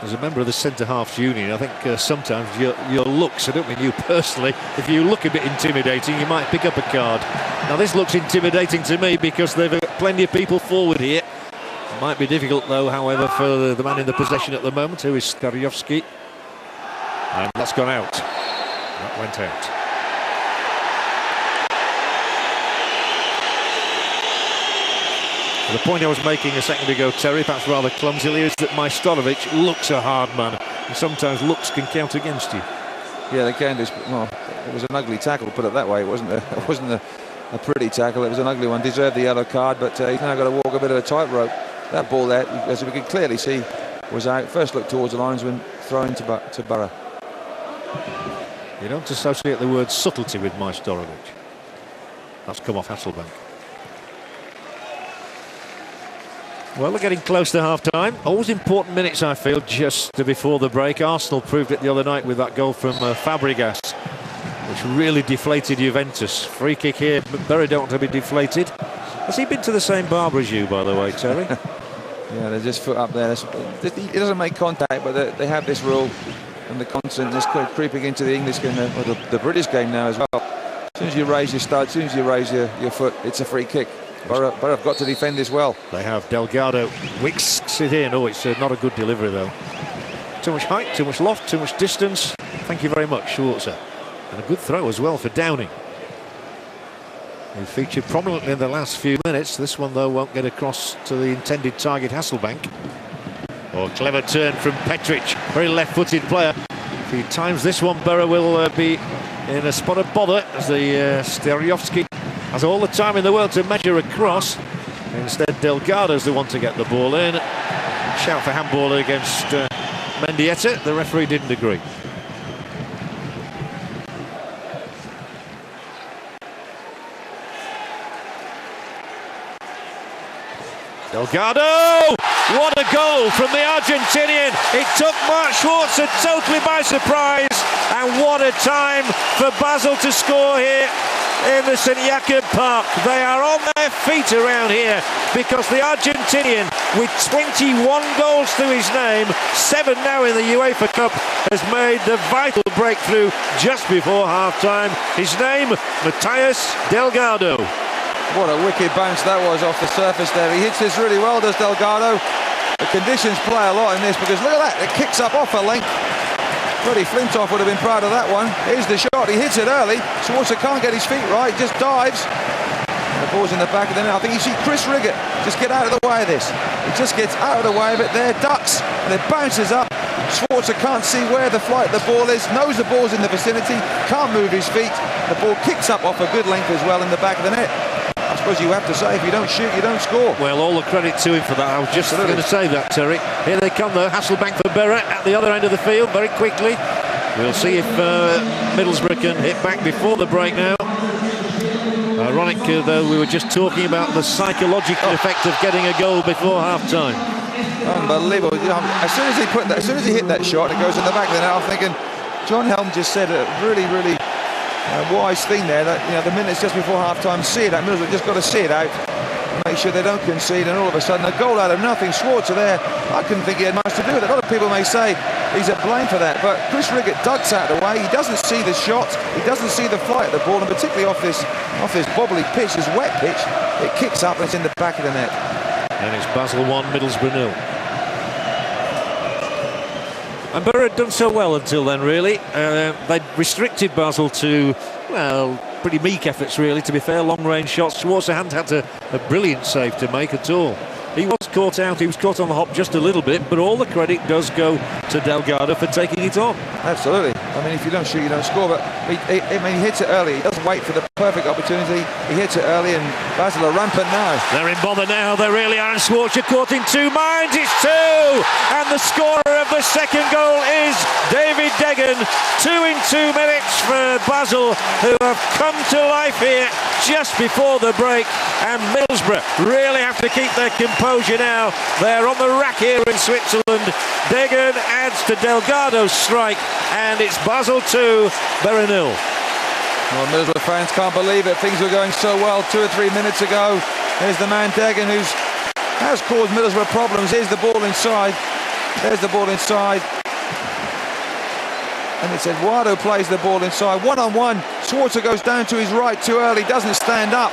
As a member of the centre-halves union, I think sometimes your looks, I don't mean you personally, if you look a bit intimidating, you might pick up a card. Now this looks intimidating to me because they've got plenty of people forward here. It might be difficult though, however, for the man in the possession at the moment, who is Staryovski. And that's gone out. That went out. The point I was making a second ago, Terry, perhaps rather clumsily, is that Majstorovic looks a hard man, and sometimes looks can count against you. Yeah, they can do. Well, it was an ugly tackle, put it that way. It wasn't a pretty tackle. It was an ugly one. Deserved the yellow card, but he's now got to walk a bit of a tightrope. That ball there, as we can clearly see, was out. First look towards the linesman, thrown to Boro. You don't associate the word subtlety with Majstorovic. That's come off Hasselbank. Well, we're getting close to half-time. Always important minutes, I feel, just before the break. Arsenal proved it the other night with that goal from Fabregas, which really deflated Juventus. Free kick here, but Boro don't want to be deflated. Has he been to the same barber as you, by the way, Terry? Yeah, they're just foot up there. He doesn't make contact, but they have this rule. And the constant is creeping into the English game, or the British game now as well. As soon as you raise your stud, as soon as you raise your foot, it's a free kick. Boro have got to defend this well. They have. Delgado wicks it in. Oh, it's not a good delivery though. Too much height, too much loft, too much distance. Thank you very much, Schwarzer. And a good throw as well for Downing, who featured prominently in the last few minutes. This one though won't get across to the intended target, Hasselbank. Oh, clever turn from Petric, very left-footed player. If he times this one, Boro will be in a spot of bother, as the Staryovski has all the time in the world to measure across. Instead, Delgado's the one to get the ball in. Shout for handball against Mendieta. The referee didn't agree. Delgado! What a goal from the Argentinian. It took Mark Schwarzer totally by surprise. And what a time for Basel to score here in the St Jakob Park. They are on their feet around here because the Argentinian Argentinian with 21 goals to his name, 7 now in the UEFA Cup, has made the vital breakthrough just before half-time. His name, Matías Delgado. What a wicked bounce that was off the surface there. He hits this really well, does Delgado. The conditions play a lot in this, because look at that, it kicks up off a length. Freddie Flintoff would have been proud of that one. Here's the shot, he hits it early. Schwarzer can't get his feet right, just dives. The ball's in the back of the net. I think you see Chris Riggots just get out of the way of this. He just gets out of the way of it there, ducks, and it bounces up. Schwarzer can't see where the flight of the ball is, knows the ball's in the vicinity, can't move his feet. The ball kicks up off a good length as well in the back of the net. I suppose you have to say, if you don't shoot, you don't score. Well, all the credit to him for that. I was just going to say that, Terry. Here they come, though. Hasselbank for Boro at the other end of the field very quickly. We'll see if Middlesbrough can hit back before the break now. Ironic, though, we were just talking about the psychological effect of getting a goal before half-time. Unbelievable. As soon as he hit that shot, it goes in the back of the net. I'm thinking, John Helm just said a really wise thing there, that the minutes just before half-time, see it out. Middlesbrough just got to see it out, make sure they don't concede, and all of a sudden a goal out of nothing. Schwarzer there, I couldn't think he had much to do with it. A lot of people may say he's at blame for that, but Chris Riggots ducks out of the way. He doesn't see the shot, he doesn't see the flight of the ball, and particularly off this bobbly pitch, this wet pitch, it kicks up and it's in the back of the net. And it's Basel 1, Middlesbrough 0. And Boro had done so well until then, really. They'd restricted Basel to, well, pretty meek efforts, really, to be fair. Long-range shots. Schwarzer hadn't had a brilliant save to make at all. He was caught out. He was caught on the hop just a little bit, but all the credit does go to Delgado for taking it on. Absolutely. I mean, if you don't shoot, you don't score. But he hits it early. He doesn't wait for the perfect opportunity. He hits it early, and Basel are rampant now. They're in bother now. They really are. And Schwarzer caught in 2 minds. It's 2, and the scorer of the second goal is David Deggan. 2 in 2 minutes for Basel, who have come to life here just before the break. And Middlesbrough really have to keep their composure now. They're on the rack here in Switzerland. Deggan adds to Delgado's strike, and it's Basel 2, Boro 0. Well, Middlesbrough fans can't believe it. Things were going so well 2 or 3 minutes ago. There's the man Deggan, who has caused Middlesbrough problems. Here's the ball inside. There's the ball inside. And it's Eduardo plays the ball inside. 1-on-1. Schwarzer goes down to his right too early. Doesn't stand up.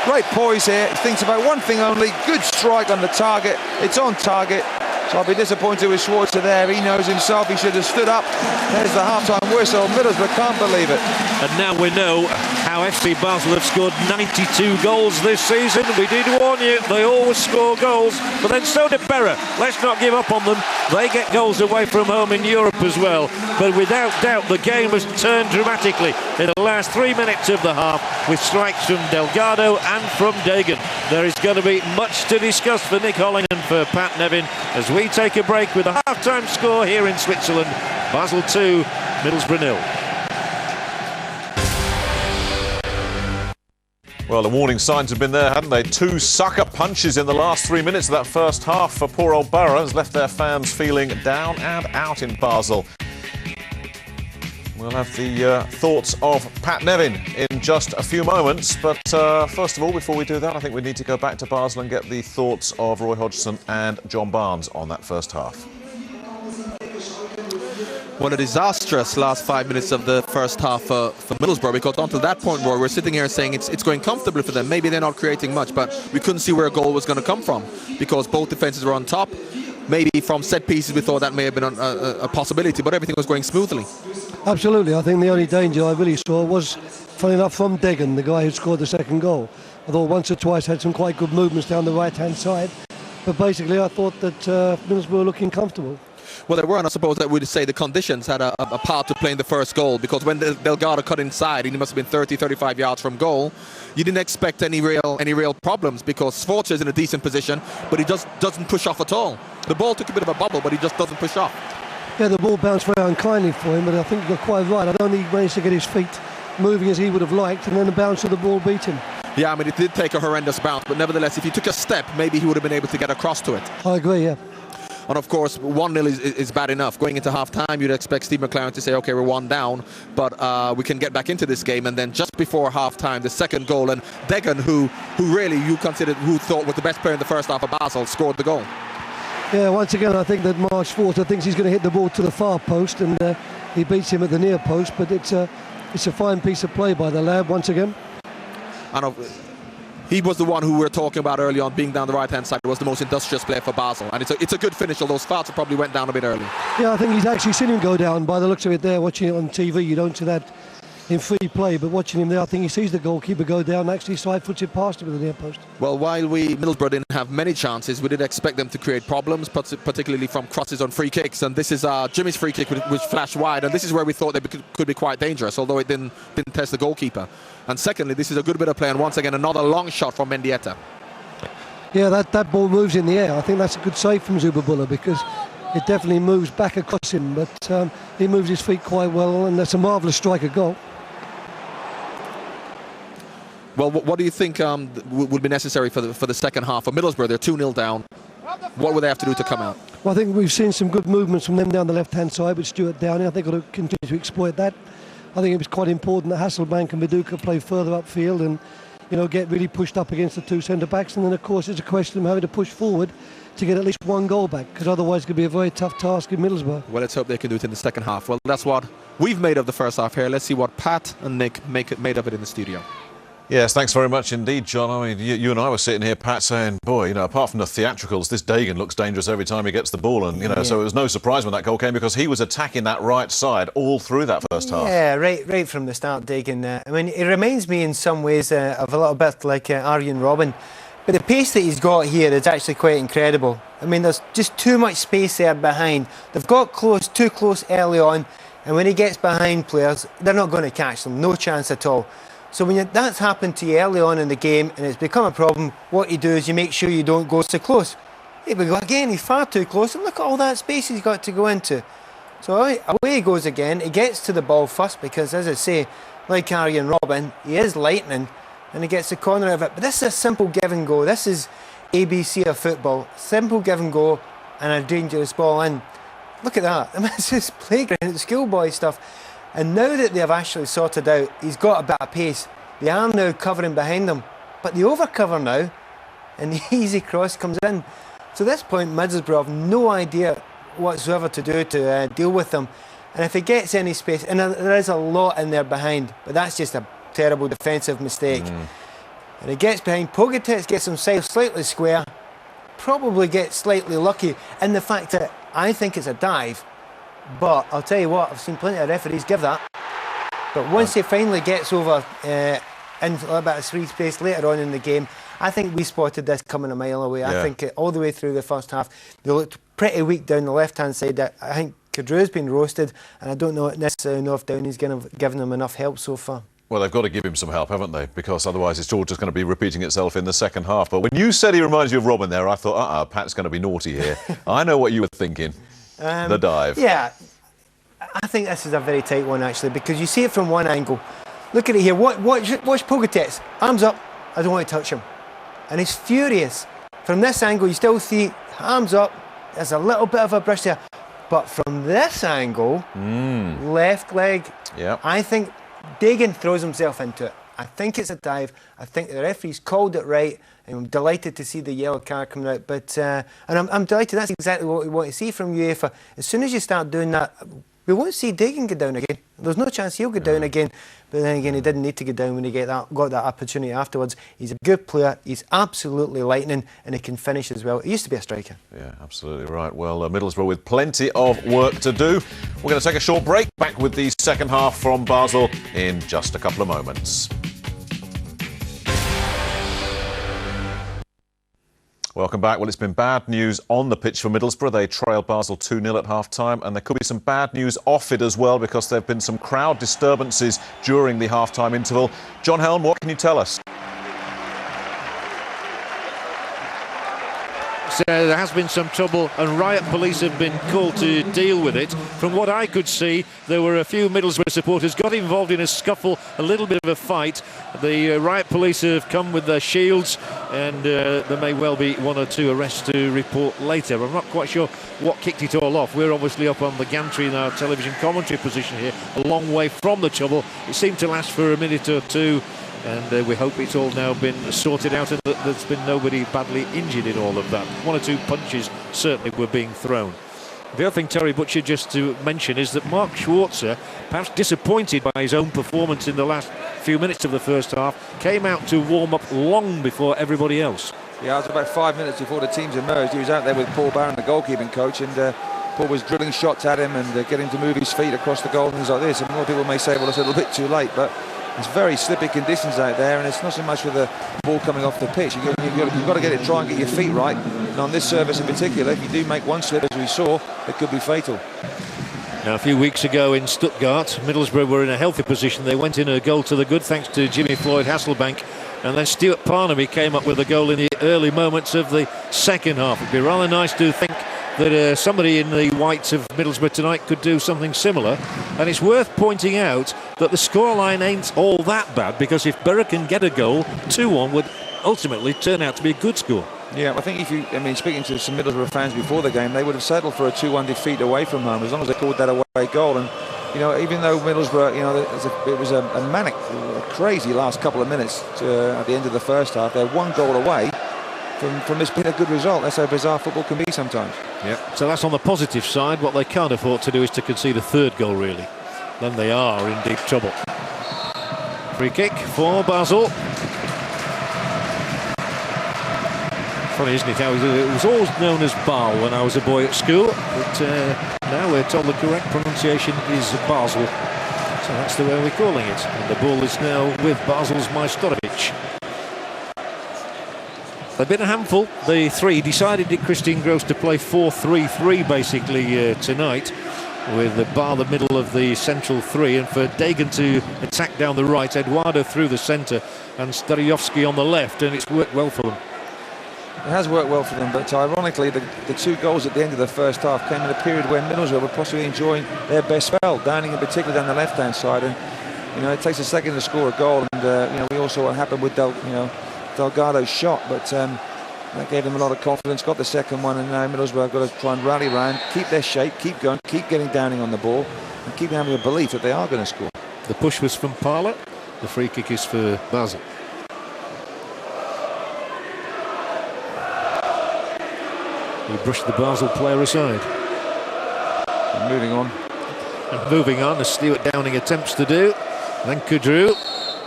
Great poise here. He thinks about one thing only. Good strike on the target. It's on target. So I'll be disappointed with Schwarzer there. He knows himself he should have stood up. There's the half-time whistle. Middlesbrough can't believe it. And now we know how FC Basel have scored 92 goals this season. We did warn you, they always score goals, but then so did Boro. Let's not give up on them. They get goals away from home in Europe as well. But without doubt, the game has turned dramatically in the last 3 minutes of the half, with strikes from Delgado and from Deggan. There is going to be much to discuss for Nick Holling and for Pat Nevin as we take a break with a half-time score here in Switzerland. Basel 2, Middlesbrough 0. Well, the warning signs have been there, hadn't they? 2 sucker punches in the last 3 minutes of that first half for poor old Boro has left their fans feeling down and out in Basel. We'll have the thoughts of Pat Nevin in just a few moments. But first of all, before we do that, I think we need to go back to Basel and get the thoughts of Roy Hodgson and John Barnes on that first half. What a disastrous last 5 minutes of the first half for Middlesbrough, because until that point, Roy, we're sitting here saying it's going comfortably for them. Maybe they're not creating much, but we couldn't see where a goal was going to come from because both defences were on top. Maybe from set pieces we thought that may have been a possibility, but everything was going smoothly. Absolutely. I think the only danger I really saw was, funny enough, from Deggan, the guy who scored the second goal. I thought once or twice had some quite good movements down the right-hand side, but basically I thought that Middlesbrough were looking comfortable. Well, they were, and I suppose that we'd say the conditions had a part to play in the first goal, because when Delgado cut inside, he must have been 30, 35 yards from goal. You didn't expect any real problems, because Schwarzer is in a decent position, but he doesn't push off at all. The ball took a bit of a bubble, but he just doesn't push off. Yeah, the ball bounced very unkindly for him, but I think you're quite right. I don't think he managed to get his feet moving as he would have liked, and then the bounce of the ball beat him. Yeah, I mean, it did take a horrendous bounce, but nevertheless, if he took a step, maybe he would have been able to get across to it. I agree, yeah. And of course, 1-0 is bad enough. Going into half-time, you'd expect Steve McLaren to say, okay, we're 1 down, but we can get back into this game. And then just before half-time, the second goal, and Degan, who really you considered, who thought was the best player in the first half of Basel, scored the goal. Yeah, once again, I think that Marsh Forster thinks he's going to hit the ball to the far post, and he beats him at the near post, but it's a fine piece of play by the lad once again. And he was the one who we were talking about early on, being down the right-hand side. It was the most industrious player for Basel, and it's a good finish, although Sparta probably went down a bit early. Yeah, I think he's actually seen him go down by the looks of it there. Watching it on TV, you don't see that in free play, but watching him there, I think he sees the goalkeeper go down, actually side-foots it past him at the near post. Well, while Middlesbrough didn't have many chances, we did expect them to create problems, particularly from crosses on free kicks. And this is Jimmy's free kick, which flashed wide, and this is where we thought they could be quite dangerous, although it didn't test the goalkeeper. And secondly, this is a good bit of play, and once again, another long shot from Mendieta. Yeah, that ball moves in the air. I think that's a good save from Zubabullah, because it definitely moves back across him, but he moves his feet quite well, and that's a marvellous striker goal. Well, what do you think would be necessary for the second half? For Middlesbrough, they're 2-0 down. What would they have to do to come out? Well, I think we've seen some good movements from them down the left-hand side with Stuart Downey. I think they've got to continue to exploit that. I think it was quite important that Hasselbank and Viduka play further upfield and, you know, get really pushed up against the two centre-backs. And then, of course, it's a question of having to push forward to get at least one goal back, because otherwise it's going to be a very tough task in Middlesbrough. Well, let's hope they can do it in the second half. Well, that's what we've made of the first half here. Let's see what Pat and Nick made of it in the studio. Yes, thanks very much indeed, John. I mean, you and I were sitting here, Pat, saying, boy, you know, apart from the theatricals, this Degan looks dangerous every time he gets the ball. And, you know, so it was no surprise when that goal came, because he was attacking that right side all through that first half. Yeah, right from the start, Degan. I mean, it reminds me in some ways of a little bit like Arjen Robben. But the pace that he's got here is actually quite incredible. I mean, there's just too much space there behind. They've got too close early on. And when he gets behind players, they're not going to catch them. No chance at all. So when that's happened to you early on in the game and it's become a problem, what you do is you make sure you don't go so close. Here we go again, he's far too close, and look at all that space he's got to go into. So away he goes again. He gets to the ball first because, as I say, like Arjen Robben, he is lightning and he gets the corner of it. But this is a simple give and go. This is ABC of football. Simple give and go and a dangerous ball in. Look at that. I mean, it's just playground, it's schoolboy stuff. And now that they've actually sorted out, he's got a bit of pace. They are now covering behind him, but they overcover now, and the easy cross comes in. So at this point, Middlesbrough have no idea whatsoever to do to deal with them. And if he gets any space, and there is a lot in there behind, but that's just a terrible defensive mistake. And he gets behind, Pogatetz gets himself slightly square, probably gets slightly lucky in the fact that I think it's a dive. But I'll tell you what, I've seen plenty of referees give that. But once he finally gets over in a little bit of free space later on in the game, I think we spotted this coming a mile away. Yeah. I think all the way through the first half, they looked pretty weak down the left-hand side. I think Kadru's been roasted, and I don't necessarily know if Downey's given them enough help so far. Well, they've got to give him some help, haven't they? Because otherwise it's all just going to be repeating itself in the second half. But when you said he reminds you of Robben there, I thought, Pat's going to be naughty here. I know what you were thinking. The dive. Yeah, I think this is a very tight one, actually, because you see it from one angle. Look at it here. Watch Pogatetz. Arms up. I don't want to touch him. And he's furious. From this angle, you still see arms up. There's a little bit of a brush there. But from this angle, left leg, I think Degan throws himself into it. I think it's a dive. I think the referee's called it right. And I'm delighted to see the yellow card coming out. But and I'm delighted. That's exactly what we want to see from UEFA. As soon as you start doing that, we won't see Degan go down again. There's no chance he'll go down again. But then again, he didn't need to go down when he got that opportunity afterwards. He's a good player. He's absolutely lightning, and he can finish as well. He used to be a striker. Yeah, absolutely right. Well, Middlesbrough with plenty of work to do. We're going to take a short break. Back with the second half from Basel in just a couple of moments. Welcome back. Well, it's been bad news on the pitch for Middlesbrough. They trailed Basel 2-0 at half-time, and there could be some bad news off it as well, because there have been some crowd disturbances during the half-time interval. John Helm, what can you tell us? there has been some trouble, and riot police have been called to deal with it. From what I could see, there were a few Middlesbrough supporters got involved in a scuffle, a little bit of a fight. The riot police have come with their shields, and there may well be 1 or 2 arrests to report later. I'm not quite sure what kicked it all off. We're obviously up on the gantry in our television commentary position here, a long way from the trouble. It seemed to last for a minute or two, and we hope it's all now been sorted out and that there's been nobody badly injured in all of that. 1 or 2 punches certainly were being thrown. The other thing, Terry Butcher, just to mention, is that Mark Schwarzer, perhaps disappointed by his own performance in the last few minutes of the first half, came out to warm up long before everybody else. Yeah, it was about 5 minutes before the teams emerged. He was out there with Paul Barron, the goalkeeping coach, and Paul was drilling shots at him and getting him to move his feet across the goal and things like this. And more people may say, well, it's a little bit too late, but it's very slippy conditions out there, and it's not so much with the ball coming off the pitch. You've got to get it, try and get your feet right. And on this service in particular, if you do make one slip, as we saw, it could be fatal. Now, a few weeks ago in Stuttgart, Middlesbrough were in a healthy position. They went in a goal to the good thanks to Jimmy Floyd Hasselbank, and then Stuart Parnaby came up with a goal in the early moments of the second half. It'd be rather nice to think that somebody in the whites of Middlesbrough tonight could do something similar. And it's worth pointing out that the scoreline ain't all that bad, because if Boro can get a goal, 2-1 would ultimately turn out to be a good score. Yeah, I think speaking to some Middlesbrough fans before the game, they would have settled for a 2-1 defeat away from home as long as they called that away goal. And even though Middlesbrough, it was a manic, crazy last couple of minutes at the end of the first half, they're 1 goal away from this being a good result. That's how bizarre football can be sometimes. Yeah. So that's on the positive side. What they can't afford to do is to concede a 3rd goal, really. Then they are in deep trouble. Free kick for Basel. Funny, isn't it, how it was always known as Basle when I was a boy at school, but now we're told the correct pronunciation is Basel. So that's the way we're calling it. And the ball is now with Basel's Majstorovic. They've been a handful. The 3 decided at Christian Gross to play 4-3-3 basically tonight, with the bar the middle of the central 3, and for Dagan to attack down the right, Eduardo through the centre and Starijovski on the left, and it's worked well for them. It has worked well for them, but ironically the 2 goals at the end of the first half came in a period when Middlesbrough were possibly enjoying their best spell, Downing in particular down the left-hand side, and it takes a second to score a goal, and we all saw what happened with Delgado's shot, but that gave them a lot of confidence. Got the second one, and now Middlesbrough have got to try and rally round, keep their shape, keep going, keep getting Downing on the ball, and keep having a belief that they are going to score. The push was from Parla. The free kick is for Basel. He brushed the Basel player aside. And moving on. And moving on, as Stuart Downing attempts to do. Then Kudru.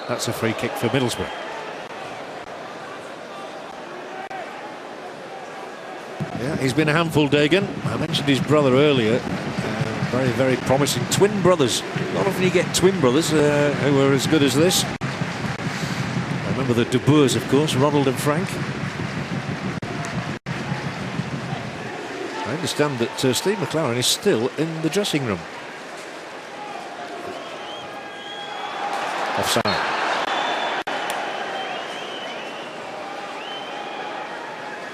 That's a free kick for Middlesbrough. Yeah, he's been a handful, Dagan. I mentioned his brother earlier. Very, very promising. Twin brothers. Not often you get twin brothers who are as good as this. I remember the De Boers, of course, Ronald and Frank. I understand that Steve McLaren is still in the dressing room. Offside.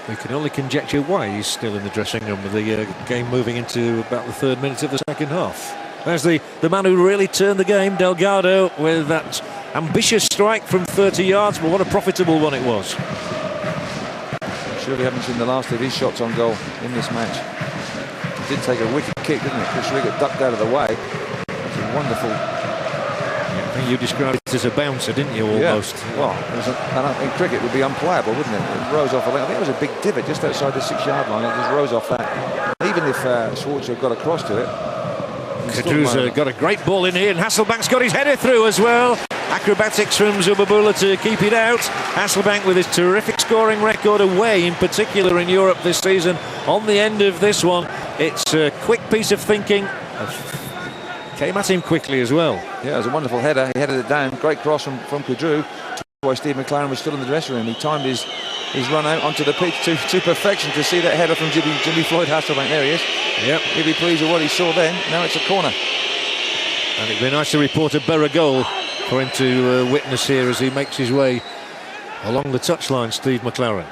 We can only conjecture why he's still in the dressing room, with the game moving into about the 3rd minute of the second half. There's the man who really turned the game, Delgado, with that ambitious strike from 30 yards, but what a profitable one it was. Surely haven't seen the last of his shots on goal in this match. It did take a wicked kick, didn't it? Chris Riggots ducked out of the way. That's a wonderful. I think you described it as a bouncer, didn't you, almost? Yeah. Well, in cricket it would be unplayable, wouldn't it? It rose off. I think it was a big divot just outside the 6-yard line. It just rose off that. Even if Schwarzer got across to it. Kadru's got a great ball in here, and Hasselbank's got his header through as well. Acrobatics from Zubabula to keep it out. Hasselbank with his terrific scoring record away, in particular in Europe this season. On the end of this one, it's a quick piece of thinking. Came at him quickly as well. Yeah, it was a wonderful header. He headed it down. Great cross from Kudru. Why Steve McLaren was still in the dressing room. He timed his run out onto the pitch to perfection to see that header from Jimmy Floyd Hasselbank. There he is. Yep. He'll be pleased with what he saw then. Now it's a corner. And it'd be nice to report a Boro goal for him to witness here as he makes his way along the touchline, Steve McLaren.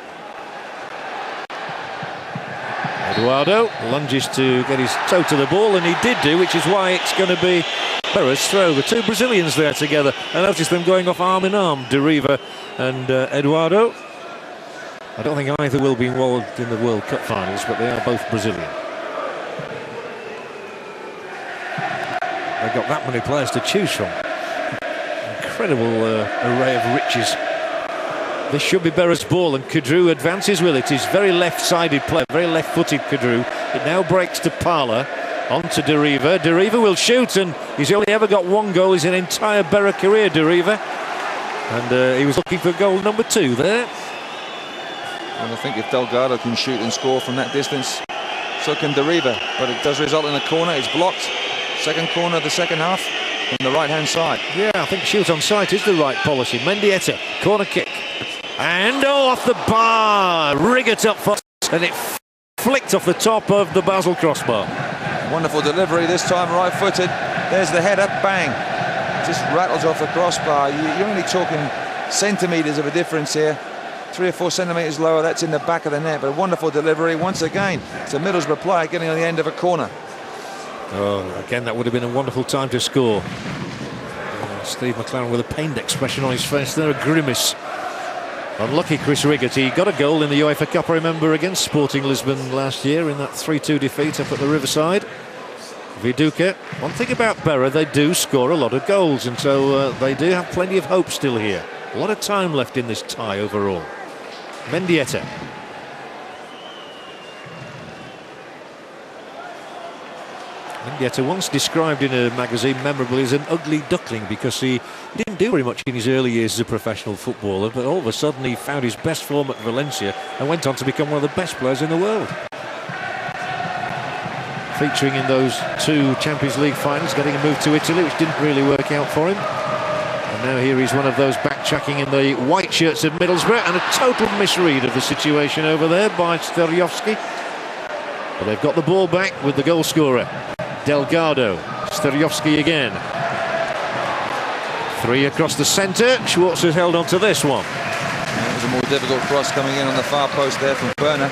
Eduardo lunges to get his toe to the ball, and he did do, which is why it's going to be Boro's throw. The two Brazilians there together. I noticed them going off arm in arm, De Riva and Eduardo. I don't think either will be involved in the World Cup finals, but they are both Brazilian. They've got that many players to choose from. Incredible array of riches. This should be Boro's ball, and Kadru advances with it. He's very left-sided player, very left-footed Kadru. It now breaks to Parla, on to De Riva. De Riva will shoot, and he's only ever got one goal his entire Boro career, De Riva. And he was looking for goal number 2 there. And I think if Delgado can shoot and score from that distance, so can De Riva. But it does result in a corner. It's blocked. Second corner of the second half on the right-hand side. Yeah, I think shoot on sight is the right policy. Mendieta, corner kick. And off the bar, Riggots up front, and it flicked off the top of the Basel crossbar. Wonderful delivery this time, right-footed. There's the header, bang. Just rattles off the crossbar. You're only talking centimetres of a difference here. 3 or 4 centimetres lower, that's in the back of the net. But a wonderful delivery once again. It's a Middlesbrough player getting on the end of a corner. Oh, again, that would have been a wonderful time to score. Steve McLaren with a pained expression on his face there, a grimace. Unlucky Chris Riggots. He got a goal in the UEFA Cup, I remember, against Sporting Lisbon last year in that 3-2 defeat up at the Riverside. Viduka. One thing about Boro, they do score a lot of goals, and so they do have plenty of hope still here. A lot of time left in this tie overall. Mendieta. Mendieta, once described in a magazine memorably as an ugly duckling, because he didn't do very much in his early years as a professional footballer, but all of a sudden he found his best form at Valencia and went on to become one of the best players in the world. Featuring in those 2 Champions League finals, getting a move to Italy, which didn't really work out for him. And now here he's one of those backtracking in the white shirts of Middlesbrough, and a total misread of the situation over there by Sterjovski. But they've got the ball back with the goal scorer, Delgado. Sterjovski again. 3 across the centre. Schwartz has held on to this one. It was a more difficult cross coming in on the far post there from Berner.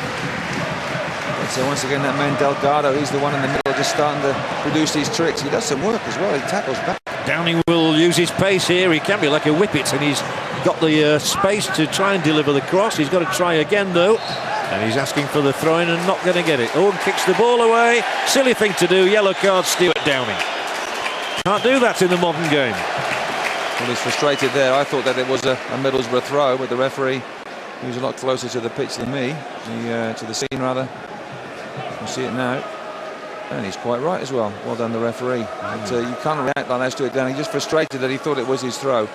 So once again, that man Delgado, he's the one in the middle just starting to produce these tricks. He does some work as well. He tackles back. Downing will use his pace here. He can be like a whippet, and he's got the space to try and deliver the cross. He's got to try again, though. And he's asking for the throw-in and not going to get it. Owen kicks the ball away. Silly thing to do. Yellow card, Stuart Downing. Can't do that in the modern game. Well, he's frustrated there. I thought that it was a Middlesbrough throw, but the referee, he was a lot closer to the pitch than me, to the scene rather. You see it now, and he's quite right as well. Well done, the referee. But, you can't react like that, Stuart Downing. He's just frustrated that he thought it was his throw.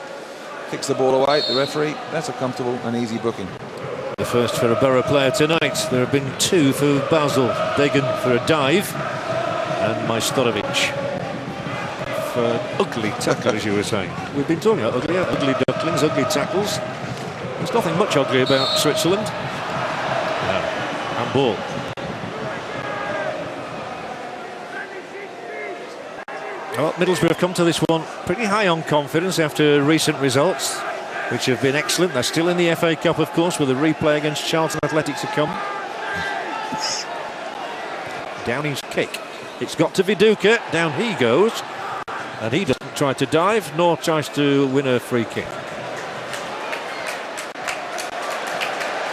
Kicks the ball away. The referee, that's a comfortable and easy booking. The first for a Boro player tonight. There have been 2 for Basel. Degan for a dive, and Majstorovic for an ugly tackle, as you were saying. We've been talking about ugly ducklings, ugly tackles. There's nothing much ugly about Switzerland. No. And ball. Well, Middlesbrough have come to this one pretty high on confidence after recent results, which have been excellent. They're still in the FA Cup, of course, with a replay against Charlton Athletic to come. Downing's kick. It's got to Viduka. Down he goes. And he doesn't try to dive, nor tries to win a free kick.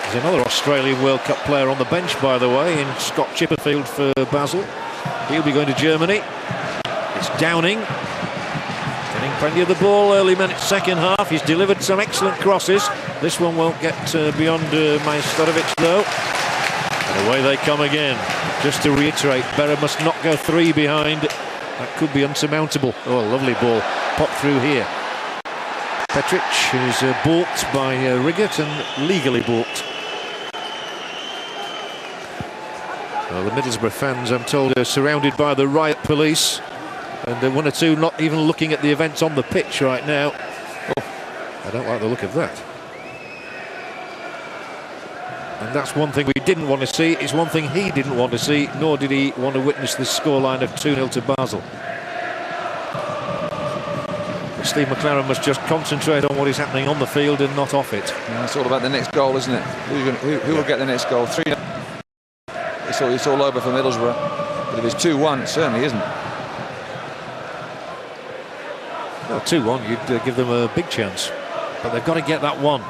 There's another Australian World Cup player on the bench, by the way, in Scott Chipperfield for Basel. He'll be going to Germany. It's Downing. Getting plenty of the ball early minutes, second half. He's delivered some excellent crosses. This one won't get beyond Majstorovic, though. And away they come again. Just to reiterate, Boro must not go 3 behind. That could be unsurmountable. Oh, a lovely ball. Pop through here. Petric is balked by Riggots, and legally balked. Well, the Middlesbrough fans, I'm told, are surrounded by the riot police. And 1 or 2 not even looking at the events on the pitch right now. Oh, I don't like the look of that. And that's one thing we didn't want to see. It's one thing he didn't want to see, nor did he want to witness the scoreline of 2-0 to Basel. But Steve McLaren must just concentrate on what is happening on the field and not off it. Yeah, it's all about the next goal, isn't it? Who will get the next goal? 3-0. it's all over for Middlesbrough. But if it's 2-1, it certainly isn't. Well, 2-1, you'd give them a big chance. But they've got to get that one.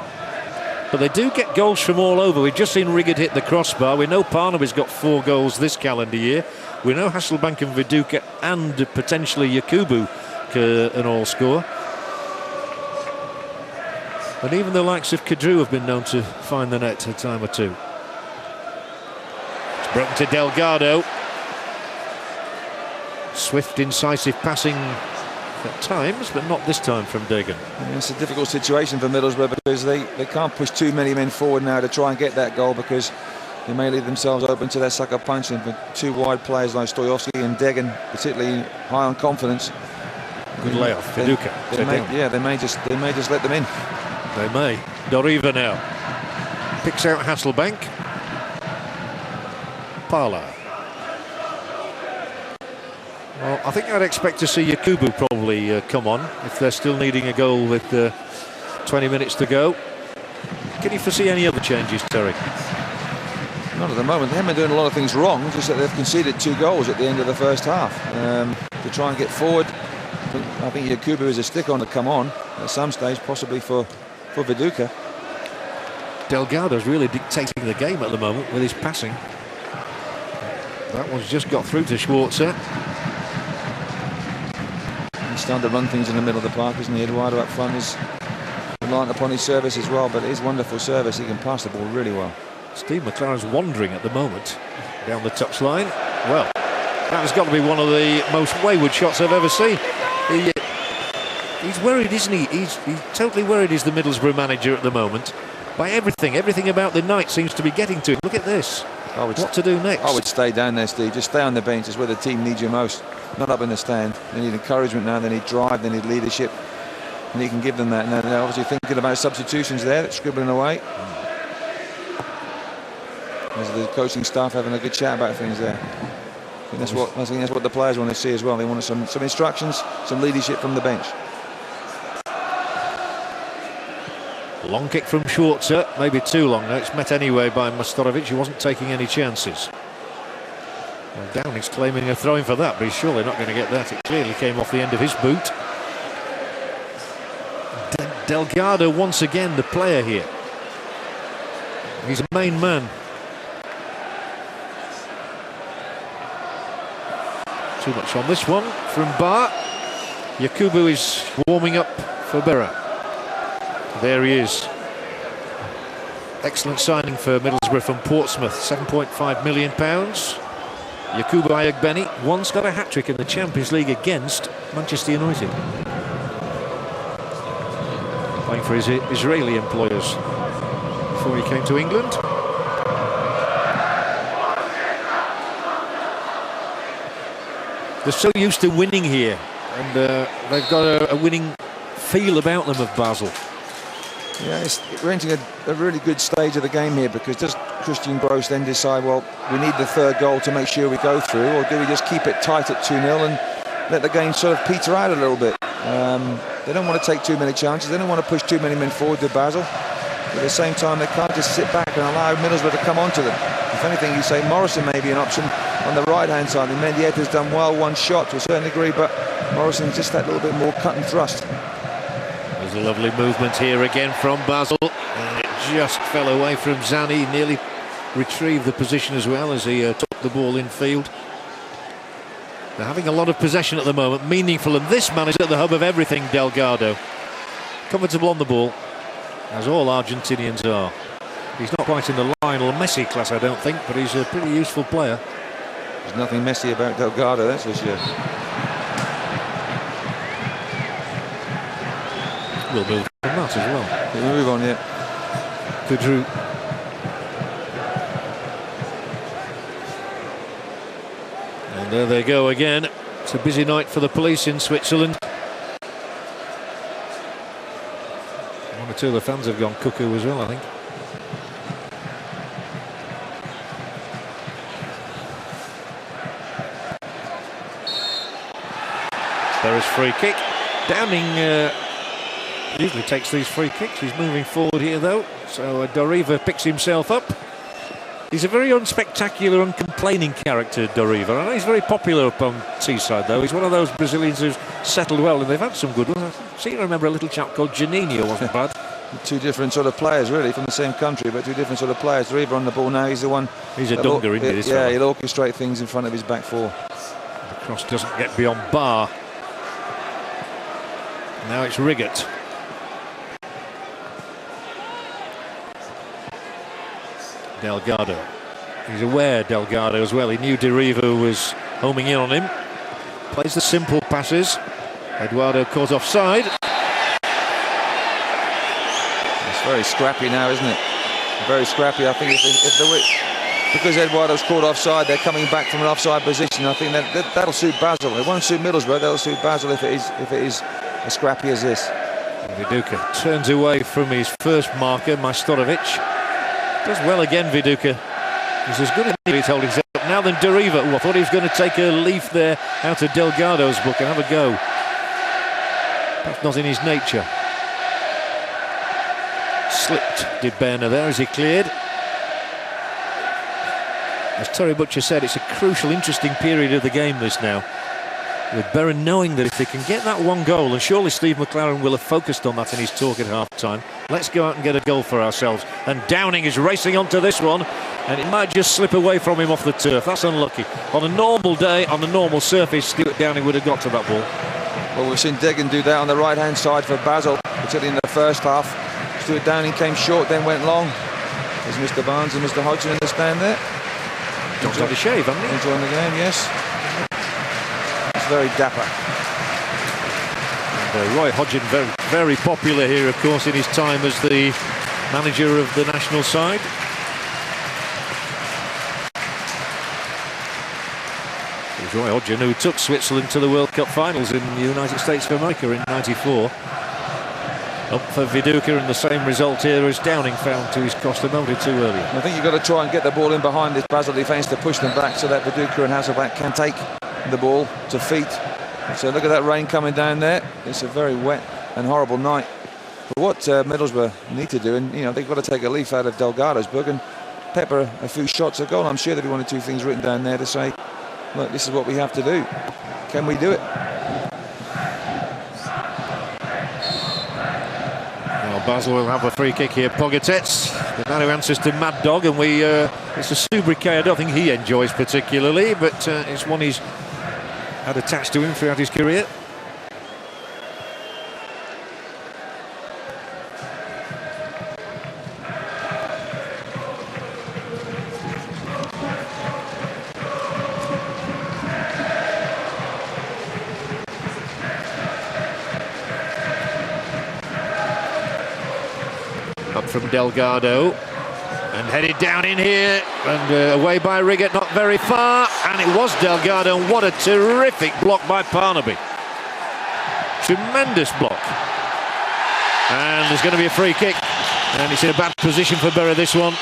But they do get goals from all over. We've just seen Riggots hit the crossbar. We know Parnaby's got 4 goals this calendar year. We know Hasselbank and Viduka and potentially Yakubu can all score. And even the likes of Kadru have been known to find the net a time or two. It's broken to Delgado. Swift, incisive passing at times, but not this time from Dagan. It's a difficult situation for Middlesbrough because they can't push too many men forward now to try and get that goal, because they may leave themselves open to their sucker punch, and for 2 wide players like Stoyovski and Degan, particularly high on confidence. Good layoff, Viduka. They may just let them in. They may. Doriva now picks out Hasselbank. Parla. Well, I think I'd expect to see Yakubu probably come on if they're still needing a goal with 20 minutes to go. Can you foresee any other changes, Terry? Not at the moment. They haven't been doing a lot of things wrong, just that they've conceded 2 goals at the end of the first half. To try and get forward, I think Yakubu is a stick on to come on at some stage, possibly for Viduka. Delgado's really dictating the game at the moment with his passing. That one's just got through to Schwarzer. He's starting to run things in the middle of the park, isn't he? Eduardo up front is reliant upon his service as well, but it is wonderful service. He can pass the ball really well. Steve McLaren's wandering at the moment down the touchline. Well, that has got to be one of the most wayward shots I've ever seen. He's worried, isn't he? He's totally worried. He's the Middlesbrough manager at the moment. By everything about the night seems to be getting to him. Look at this. What to do next? I would stay down there, Steve. Just stay on the bench. It's where the team needs you most. Not up in the stand. They need encouragement now. They need drive. They need leadership. And he can give them that. And they're obviously thinking about substitutions there, scribbling away. There's the coaching staff having a good chat about things there. I think that's what the players want to see as well. They want some instructions, some leadership from the bench. Long kick from Schwarzer, maybe too long now. It's met anyway by Mastorovic, who wasn't taking any chances. Well, Downing's claiming a throw-in for that, but he's surely not going to get that. It clearly came off the end of his boot. Delgado once again the player here. He's a main man. Too much on this one from Bar. Yakubu is warming up for Berra. There he is. Excellent signing for Middlesbrough from Portsmouth, £7.5 million. Yakubu Ayagbeni once got a hat-trick in the Champions League against Manchester United. Playing for his Israeli employers before he came to England. They're so used to winning here, and they've got a winning feel about them of Basel. Yeah, we're entering a really good stage of the game here, because does Christian Gross then decide, well, we need the 3rd goal to make sure we go through, or do we just keep it tight at 2-0 and let the game sort of peter out a little bit? They don't want to take too many chances. They don't want to push too many men forward to Basel. But at the same time, they can't just sit back and allow Middlesbrough to come onto them. If anything, you say Morrison may be an option on the right-hand side. And Mendieta's done well, one shot to a certain degree, but Morrison's just that little bit more cut and thrust. There's a lovely movement here again from Basel. And it just fell away from Zani. Nearly retrieved the position as well as he took the ball in field. They're having a lot of possession at the moment, meaningful, and this man is at the hub of everything, Delgado. Comfortable on the ball, as all Argentinians are. He's not quite in the Lionel Messi class, I don't think, but he's a pretty useful player. There's nothing messy about Delgado, that's for sure. We'll move on that as well. We'll move on, yeah. Kadru. And there they go again. It's a busy night for the police in Switzerland. One or two of the fans have gone cuckoo as well, I think. There is free kick. Downing usually takes these free kicks. He's moving forward here though. So Doriva picks himself up. He's a very unspectacular, uncomplaining character, Doriva. I know he's very popular up on Teesside, though. He's one of those Brazilians who's settled well, and they've had some good ones. I seem to remember a little chap called Juninho wasn't bad. Two different sort of players, really, from the same country, but two different sort of players. Doriva on the ball now. He's the one. He's a dunker, isn't he? This fella? He'll orchestrate things in front of his back four. The cross doesn't get beyond bar. Now it's Riggots. Delgado. He's aware, Delgado, as well. He knew Doriva was homing in on him. Plays the simple passes. Eduardo caught offside. It's very scrappy now, isn't it? Very scrappy. I think because Eduardo's caught offside, they're coming back from an offside position. I think that'll suit Basel. It won't suit Middlesbrough. That'll suit Basel if it is as scrappy as this. Viduka turns away from his first marker, Majstorovic. Does well again, Viduka. He's as good as he's holding his up now than Doriva. I thought he was going to take a leaf there out of Delgado's book and have a go. That's not in his nature. Slipped, did Berner there as he cleared. As Terry Butcher said, it's a crucial, interesting period of the game, this now. With Berren knowing that if they can get that one goal, and surely Steve McLaren will have focused on that in his talk at half-time, let's go out and get a goal for ourselves. And Downing is racing onto this one, and it might just slip away from him off the turf. That's unlucky. On a normal day, on a normal surface, Stuart Downing would have got to that ball. Well, we've seen Deggan do that on the right-hand side for Basel, particularly in the first half. Stuart Downing came short, then went long. There's Mr. Barnes and Mr. Hodgson in the stand there. John's had a shave, hasn't he? Enjoying the game, yes. Very dapper. And, Roy Hodgson very popular here, of course, in his time as the manager of the national side. It was Roy Hodgson who took Switzerland to the World Cup finals in the United States of America in '94. Up for Viduka, and the same result here as Downing found to his cost a moment or two earlier. I think you've got to try and get the ball in behind this Basel defence to push them back so that Viduka and Hasselback can take the ball to feet. So look at that rain coming down there. It's a very wet and horrible night. But what Middlesbrough need to do, and they've got to take a leaf out of Delgado's book and pepper a few shots a goal. I'm sure there'll be one or two things written down there to say, look, this is what we have to do. Can we do it? Well, Basel will have a free kick here. Pogatetz, the man who answers to Mad Dog, and it's a sobriquet I don't think he enjoys particularly, but it's one he's had attached to him throughout his career. Up from Delgado. And headed down in here, and away by Riggots, not very far, and it was Delgado, and what a terrific block by Parnaby. Tremendous block. And there's going to be a free kick, and it's in a bad position for Boro, this one.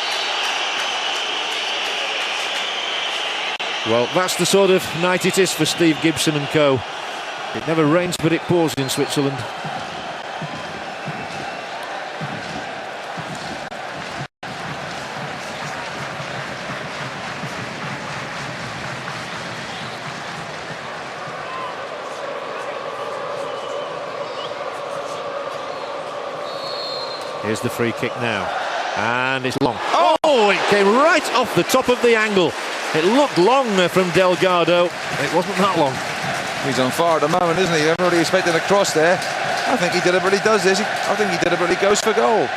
Well, that's the sort of night it is for Steve Gibson and co. It never rains, but it pours in Switzerland. Here's the free kick now, and it's long. Oh, it came right off the top of the angle. It looked long from Delgado. It wasn't that long. He's on fire at the moment, isn't he? Everybody expected a cross there. I think he deliberately does this. I think he deliberately goes for goal.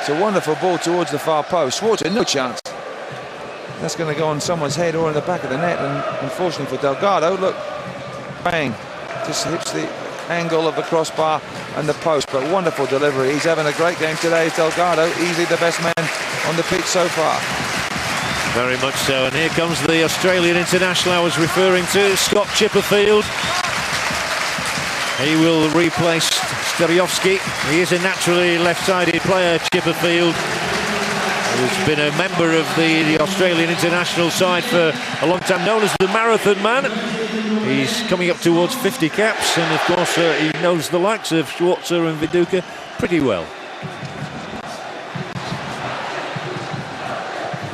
It's a wonderful ball towards the far post. Schwarzer, no chance. That's going to go on someone's head or in the back of the net, and unfortunately for Delgado, look, bang, just hits the angle of the crossbar and the post, but wonderful delivery. He's having a great game today, Delgado, easily the best man on the pitch so far. Very much so, and here comes the Australian international I was referring to, Scott Chipperfield. He will replace Steriovski. He is a naturally left-sided player, Chipperfield, who's been a member of the Australian international side for a long time, known as the Marathon Man. He's coming up towards 50 caps, and of course he knows the likes of Schwarzer and Viduka pretty well.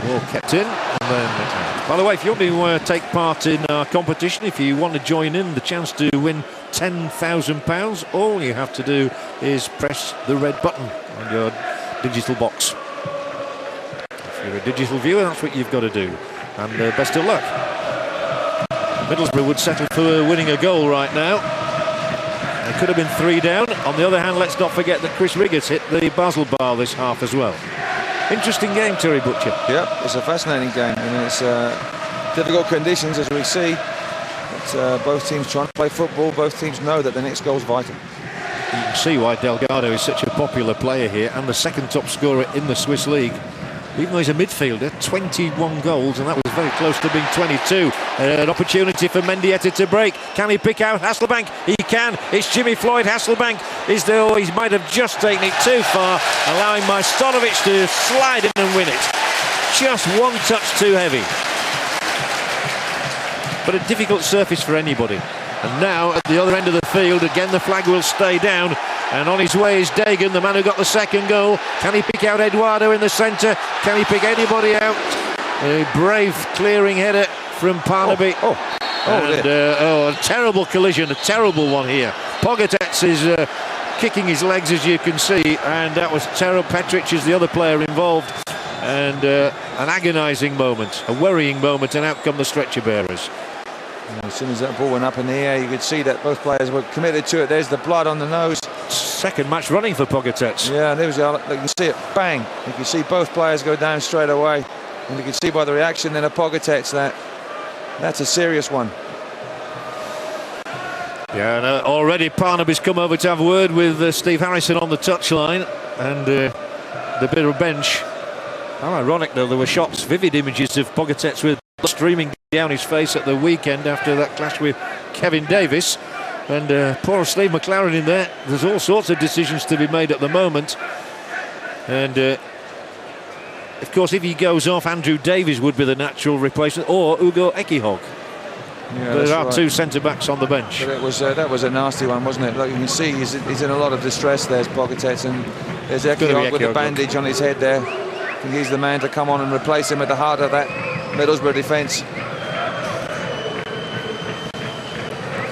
Ball kept in, and then, by the way, if you want to take part in our competition, if you want to join in the chance to win £10,000, all you have to do is press the red button on your digital box. If you're a digital viewer, that's what you've got to do. And best of luck. Middlesbrough would settle for winning a goal right now. They could have been 3 down. On the other hand, let's not forget that Chris Riggots hit the Basel Basle this half as well. Interesting game, Terry Butcher. Yep, it's a fascinating game. I mean, it's difficult conditions, as we see. But both teams trying to play football. Both teams know that the next goal is vital. You can see why Delgado is such a popular player here and the second top scorer in the Swiss league. Even though he's a midfielder, 21 goals, and that was very close to being 22. An opportunity for Mendieta to break. Can he pick out Hasselbank? He can. It's Jimmy Floyd. Hasselbank is there. Oh, he might have just taken it too far, allowing Majstorovic to slide in and win it. Just one touch too heavy. But a difficult surface for anybody. And now at the other end of the field, again the flag will stay down. And on his way is Dagan, the man who got the second goal. Can he pick out Eduardo in the centre? Can he pick anybody out? A brave clearing header from Parnaby. A terrible collision, a terrible one here. Pogatetz is kicking his legs, as you can see, and that was terrible. Petric is the other player involved, and an agonising moment, a worrying moment, and out come the stretcher bearers. As soon as that ball went up in the air, you could see that both players were committed to it. There's the blood on the nose. Second match running for Pogatetz. Yeah, there was you can see it, bang. You can see both players go down straight away, and you can see by the reaction then of Pogatetz that's a serious one. Yeah, and already Parnaby's come over to have a word with Steve Harrison on the touchline, and the bit of bench. How ironic though, there were shots, vivid images of Pogatetz with streaming down his face at the weekend after that clash with Kevin Davis. And poor Steve McLaren in there. There's all sorts of decisions to be made at the moment. And of course, if he goes off, Andrew Davies would be the natural replacement, or Ugo Ekihog. Yeah, there are two centre-backs on the bench. But that was a nasty one, wasn't it? Like you can see, he's in a lot of distress. There's Pogatetz, and there's Ekihog with the bandage on his head there. I think he's the man to come on and replace him at the heart of that Middlesbrough defence.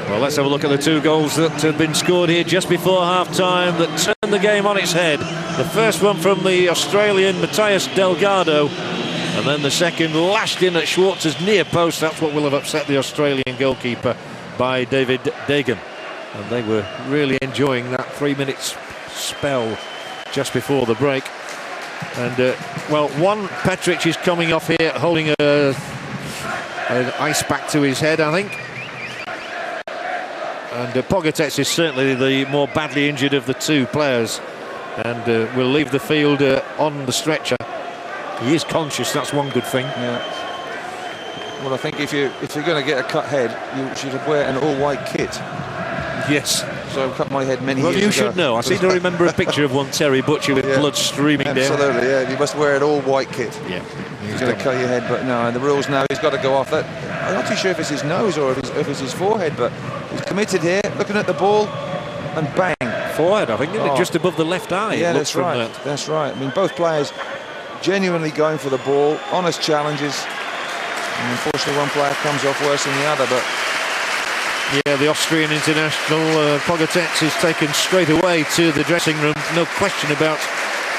Well, let's have a look at the two goals that have been scored here just before half-time that turned the game on its head. The first one from the Australian Matthias Delgado, and then the second lashed in at Schwartz's near post. That's what will have upset the Australian goalkeeper by David Dagan. And they were really enjoying that 3 minutes spell just before the break. And, well, one Petric is coming off here holding an ice pack to his head, I think. And Pogatetz is certainly the more badly injured of the two players, and will leave the field on the stretcher. He is conscious, that's one good thing. Yeah. Well, I think if you're going to get a cut head, you should wear an all-white kit. Yes. So I cut my head many years ago. Well, you should know. I seem to remember a picture of one Terry Butcher with blood streaming down. Absolutely, yeah. You must wear an all-white kit. Yeah. He's going to cut your head, but no, the rules now, he's got to go off that. I'm not too sure if it's his nose or if it's his forehead, but he's committed here, looking at the ball, and bang. Forehead, I think, isn't it? Just above the left eye. Yeah, that's right. That's right. I mean, both players genuinely going for the ball, honest challenges. And unfortunately, one player comes off worse than the other, but... Yeah, the Austrian international Pogatetz is taken straight away to the dressing room. No question about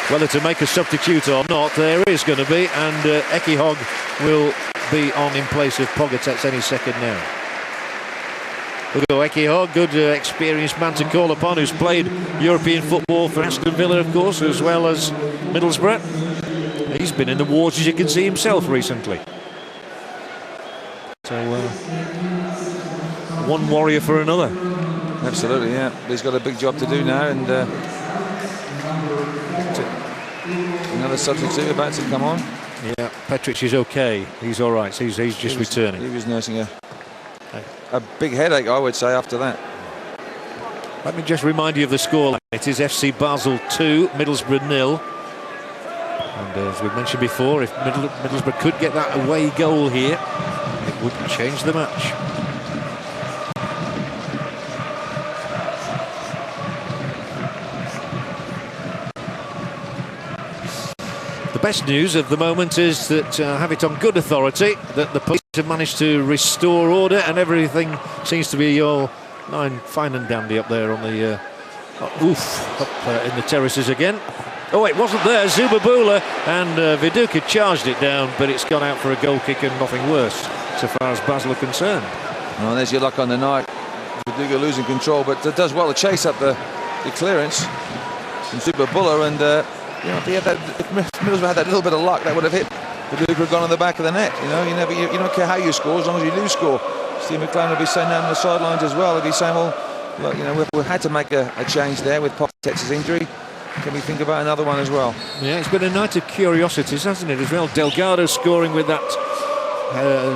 whether to make a substitute or not. There is going to be, and Ekihog will be on in place of Pogatetz any second now. Ugo Ekihog, good experienced man to call upon, who's played European football for Aston Villa, of course, as well as Middlesbrough. He's been in the wars, as you can see himself, recently. So, one warrior for another. Absolutely, yeah. He's got a big job to do now, and another substitute about to come on. Yeah, Petric is okay. He's all right. He's just returning. He was nursing a big headache, I would say, after that. Let me just remind you of the score. It is FC Basel 2, Middlesbrough 0. And as we mentioned before, if Middlesbrough could get that away goal here, it would change the match. The best news of the moment is that I have it on good authority that the police have managed to restore order and everything seems to be all fine and dandy up there on the in the terraces again. Oh, it wasn't there. Zubabula and Viduka charged it down, but it's gone out for a goal kick and nothing worse so far as Basel are concerned. Well, there's your luck on the night. Viduka losing control, but does well to chase up the clearance from Zubabula, and you know, if Middlesbrough had that little bit of luck, that would have hit. Viduka had gone on the back of the net. You know, you don't care how you score as long as you do score. Steve McLaren will be saying down on the sidelines as well. He'll be saying, well, look, you know, we've had to make a change there with Pocket's injury. Can we think about another one as well? Yeah, it's been a night of curiosities, hasn't it, as well? Delgado scoring with that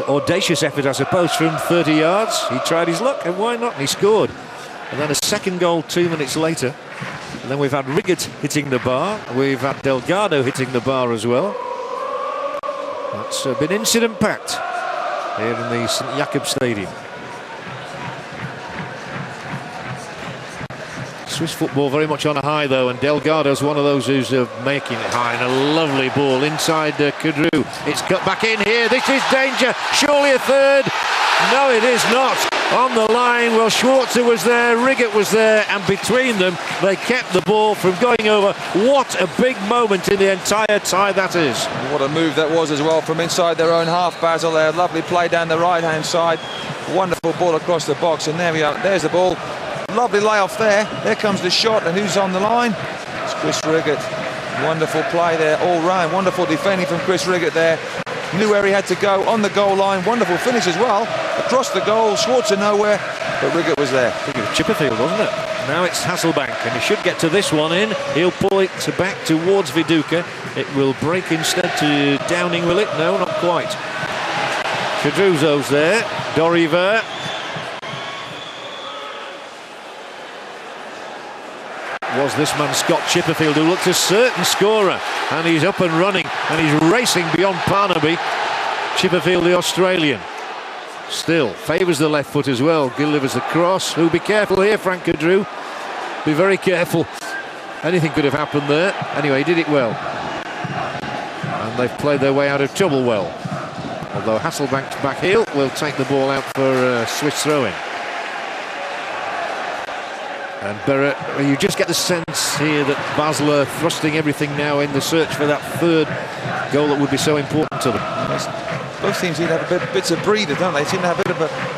audacious effort, I suppose, from 30 yards. He tried his luck, and why not? And he scored. And then a second goal 2 minutes later. And then we've had Riggots hitting the bar. We've had Delgado hitting the bar as well. That's been incident-packed here in the St Jakob Stadium. Swiss football very much on a high though, and Delgado's one of those who's making it high, and a lovely ball inside Kadru. It's cut back in here. This is danger. Surely a third. No, it is not. On the line, well, Schwarzer was there, Riggott was there, and between them they kept the ball from going over. What a big moment in the entire tie that is. What a move that was as well from inside their own half. Basel there, lovely play down the right hand side, wonderful ball across the box, and there we are. There's the ball. Lovely layoff there. There comes the shot, and who's on the line? It's Chris Riggots. Wonderful play there all round. Wonderful defending from Chris Riggots there. Knew where he had to go on the goal line. Wonderful finish as well. Across the goal, Schwarzer nowhere, but Riggots was there. I think it was Chipperfield, wasn't it? Now it's Hasselbank, and he should get to this one in. He'll pull it back towards Viduka. It will break instead to Downing, will it? No, not quite. Kadruzo's there. Doriver. Was this man Scott Chipperfield, who looked a certain scorer, and he's up and running and he's racing beyond Parnaby. Chipperfield, the Australian, still favours the left foot as well, delivers the cross. Who be careful here, Frank Kadru, be very careful, anything could have happened there. Anyway, he did it well, and they've played their way out of trouble well, although Hasselbank's back heel will take the ball out for Swiss throw-in. And Boro, you just get the sense here that Basel are thrusting everything now in the search for that third goal that would be so important to them. Both teams seem to have bits of breather, don't they? Seem to have a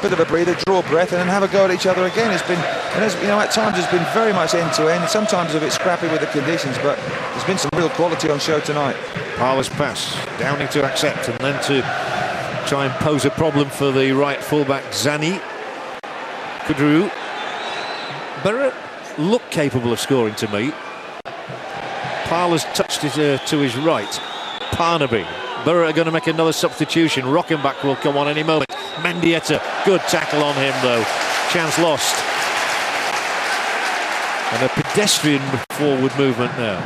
bit of a breather, draw breath, and then have a go at each other again. It's been, and as, you know, at times it's been very much end to end. Sometimes a bit scrappy with the conditions, but there's been some real quality on show tonight. Parler's pass, Downing to accept, and then to try and pose a problem for the right fullback Zani. Kadru. Boro look capable of scoring to me. Parler's touched it to his right. Parnaby. Boro are going to make another substitution. Rockenbach will come on any moment. Mendieta, good tackle on him though. Chance lost. And a pedestrian forward movement now.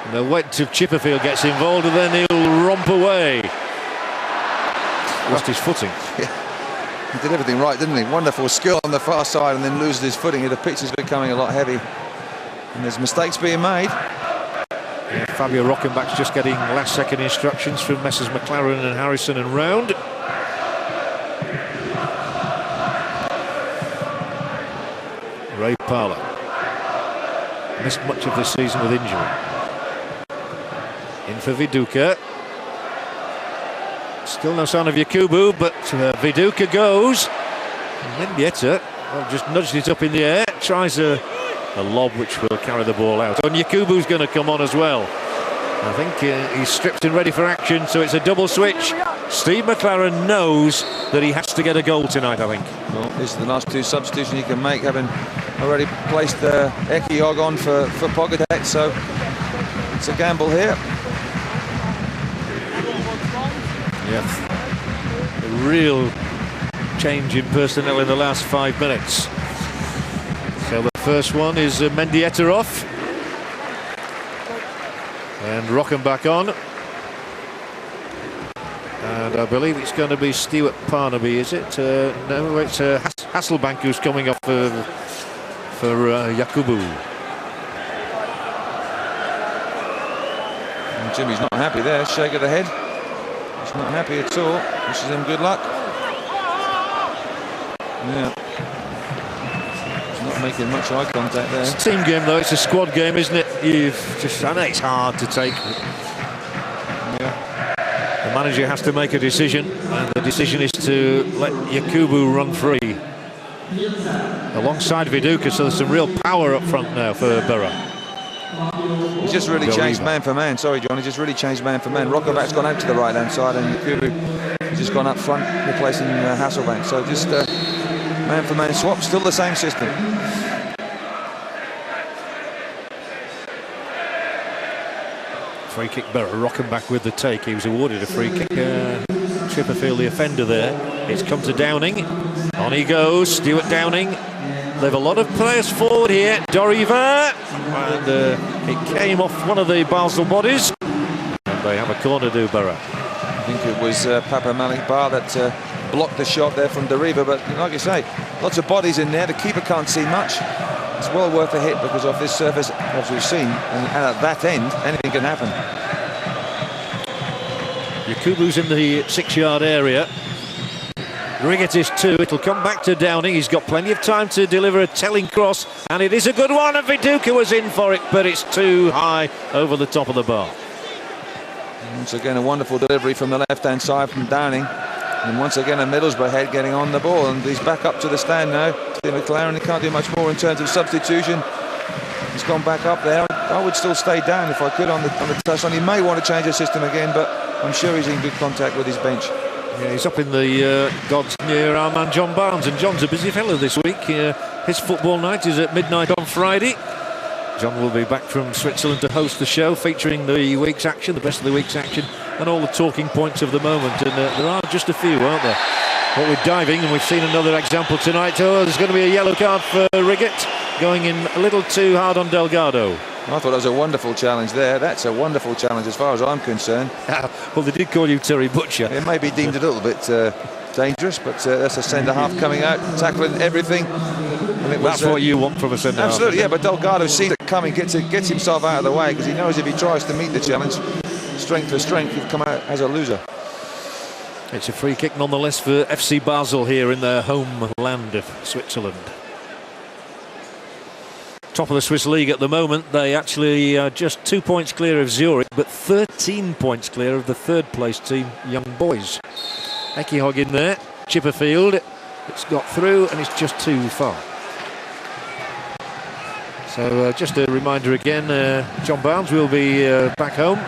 And they'll wait till Chipperfield gets involved, and then he'll romp away. Lost his footing. He did everything right, didn't he? Wonderful skill on the far side, and then loses his footing. The pitch is becoming a lot heavy, and there's mistakes being made. Yeah, Fabio Rockenbach's just getting last-second instructions from Messrs McLaren and Harrison and Round. Ray Parler missed much of this season with injury. In for Viduka. Still no sign of Yakubu, but Viduka goes. And Mendieta, well, just nudged it up in the air. Tries a lob which will carry the ball out. And Yakubu's going to come on as well. I think he's stripped and ready for action, so it's a double switch. Steve McLaren knows that he has to get a goal tonight, I think. Well, these are the last two substitutions he can make, having already placed Ekiog on for Pogadet, so it's a gamble here. Yeah, a real change in personnel in the last 5 minutes. So the first one is Mendieta off. And Rockenbach on. And I believe it's going to be Stuart Parnaby, is it? No, it's Hasselbank who's coming off for Yakubu. Jimmy's not happy there. Shake of the head. He's not happy at all. Wishes him good luck. Yeah. He's not making much eye contact there. It's a team game though. It's a squad game, isn't it? I know it's hard to take. Yeah. The manager has to make a decision, and the decision is to let Yakubu run free alongside Viduka, so there's some real power up front now for Boro. He's just really changed man for man. Sorry, John. He just really changed man for man. Rockerback's gone out to the right-hand side, and Yakubu has just gone up front, replacing Hasselbank. So just man for man swap. Still the same system. Free kick, Boro. Rockenbach with the take. He was awarded a free kick. Chipperfield, the offender there. It's come to Downing. On he goes. Stuart Downing. They have a lot of players forward here. Doriva. And it came off one of the Basel bodies. And they have a corner to Boro. I think it was Papa Malik Bar that blocked the shot there from Doriva. But like I say, lots of bodies in there. The keeper can't see much. It's well worth a hit because of this surface, as we've seen. And at that end, anything can happen. Yakubu's in the 6-yard area. Riggots is 2. It'll come back to Downing. He's got plenty of time to deliver a telling cross, and it is a good one. And Viduka was in for it, but it's too high over the top of the bar. Once again, a wonderful delivery from the left-hand side from Downing. And once again, a Middlesbrough head getting on the ball, and he's back up to the stand now. Steve McLaren, he can't do much more in terms of substitution. He's gone back up there. I would still stay down if I could on the touchline. He may want to change the system again, but I'm sure he's in good contact with his bench. Yeah, he's up in the gods near our man John Barnes, and John's a busy fellow this week. His football night is at midnight on Friday. John will be back from Switzerland to host the show, featuring the week's action, the best of the week's action, and all the talking points of the moment. And there are just a few, aren't there? But we're diving, and we've seen another example tonight. Oh, there's going to be a yellow card for Riggots, going in a little too hard on Delgado. I thought that was a wonderful challenge there. That's a wonderful challenge as far as I'm concerned. Well, they did call you Terry Butcher. It may be deemed a little bit dangerous, but that's a centre-half coming out, tackling everything. And it was, that's what you want from a centre-half. Absolutely, yeah, but Delgado sees it coming, gets himself out of the way, because he knows if he tries to meet the challenge, strength for strength, he'll come out as a loser. It's a free kick nonetheless for FC Basel here in their homeland of Switzerland. Top of the Swiss league at the moment. They actually are just 2 points clear of Zurich, but 13 points clear of the third place team, Young Boys. Ekihog in there, Chipperfield, it's got through and it's just too far. So just a reminder again, John Barnes will be back home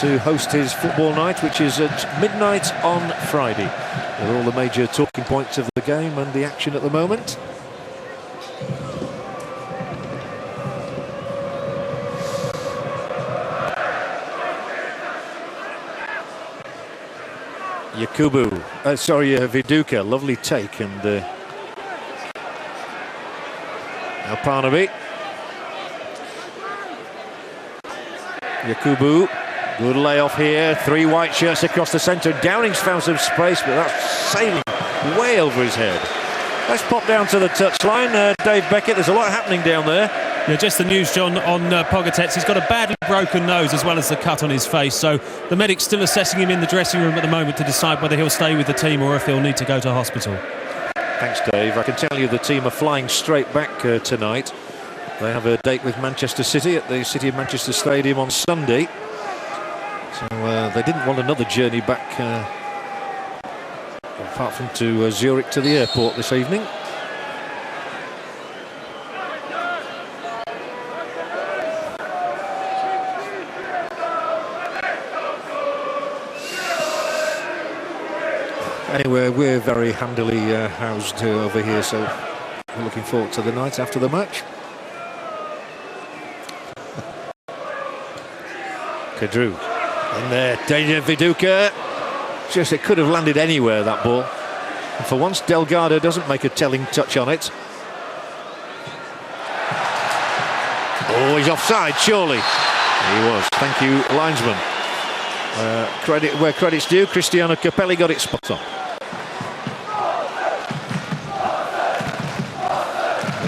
to host his football night, which is at midnight on Friday, with all the major talking points of the game and the action at the moment. Viduka, lovely take, and now Parnaby. Yakubu, good layoff here, 3 white shirts across the centre. Downing's found some space, but that's sailing way over his head. Let's pop down to the touchline. Dave Beckett, there's a lot happening down there. Yeah, just the news, John, on Pogatetz. He's got a badly broken nose as well as the cut on his face. So the medic's still assessing him in the dressing room at the moment to decide whether he'll stay with the team or if he'll need to go to hospital. Thanks, Dave. I can tell you the team are flying straight back tonight. They have a date with Manchester City at the City of Manchester Stadium on Sunday. So they didn't want another journey back, apart from to Zurich to the airport this evening. Anyway, we're very handily housed over here, so we're looking forward to the night after the match. Kadru in there, danger Viduka. Just, it could have landed anywhere, that ball. And for once, Delgado doesn't make a telling touch on it. Oh, he's offside, surely. He was. Thank you, linesman. Credit where credit's due. Cristiano Capelli got it spot on.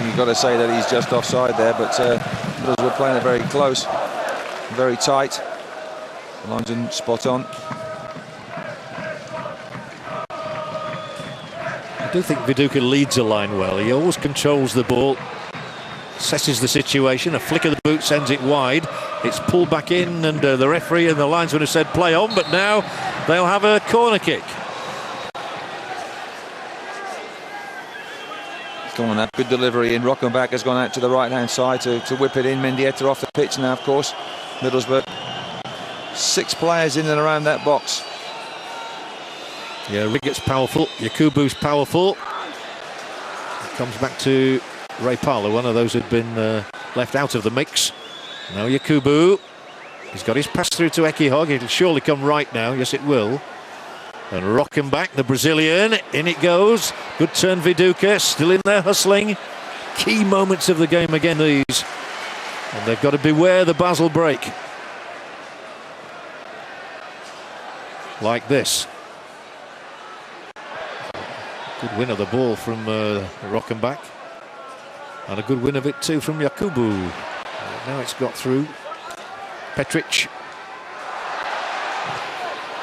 You've got to say that he's just offside there, but we're playing it very close, very tight. London spot on. I do think Viduka leads a line well. He always controls the ball, assesses the situation. A flick of the boot sends it wide. It's pulled back in, and the referee and the linesman have said play on, but now they'll have a corner kick. Come on, that good delivery in. Rockenbach has gone out to the right-hand side to whip it in. Mendieta off the pitch now, of course. Middlesbrough. 6 players in and around that box. Yeah, Riggots powerful. Yakubu's powerful. It comes back to Ray Parlour. One of those had been left out of the mix. Now Yakubu. He's got his pass through to Ekihog. It'll surely come right now. Yes, it will. And Rockenbach, the Brazilian, in it goes. Good turn, Viduka, still in there hustling. Key moments of the game again, these. And they've got to beware the Basel break. Like this. Good win of the ball from Rockenbach. And a good win of it too from Yakubu. Now it's got through. Petric.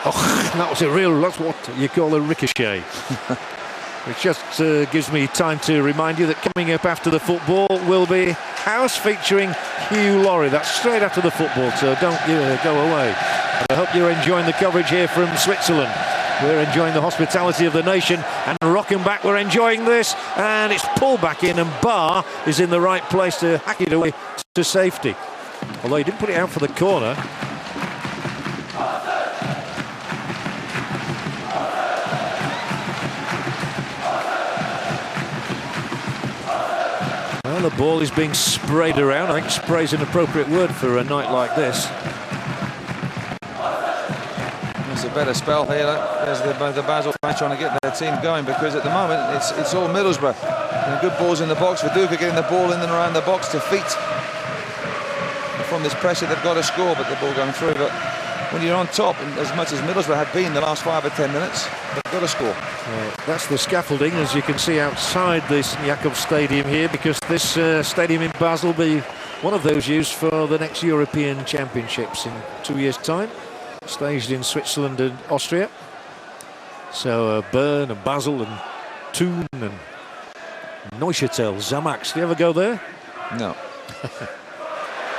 Oh, that was that's what you call a ricochet. Which just gives me time to remind you that coming up after the football will be House featuring Hugh Laurie. That's straight after the football, so don't go away. And I hope you're enjoying the coverage here from Switzerland. We're enjoying the hospitality of the nation, and Rockenbach, we're enjoying this, and it's pulled back in, and Barr is in the right place to hack it away to safety. Although he didn't put it out for the corner. Well, the ball is being sprayed around. I think spray is an appropriate word for a night like this. It's a better spell here. There's the Basel fans trying to get their team going, because at the moment it's all Middlesbrough. And good balls in the box. Viduka getting the ball in and around the box to feet. And from this pressure, they've got to score, but the ball going through. But when you're on top, and as much as Middlesbrough have been the last 5 or 10 minutes, they've got to score. That's the scaffolding, as you can see outside this Jakob Stadium here, because this stadium in Basel will be one of those used for the next European Championships in 2 years' time. Staged in Switzerland and Austria. So Bern and Basel and Thun and Neuchâtel, Zamax. Do you ever go there? No.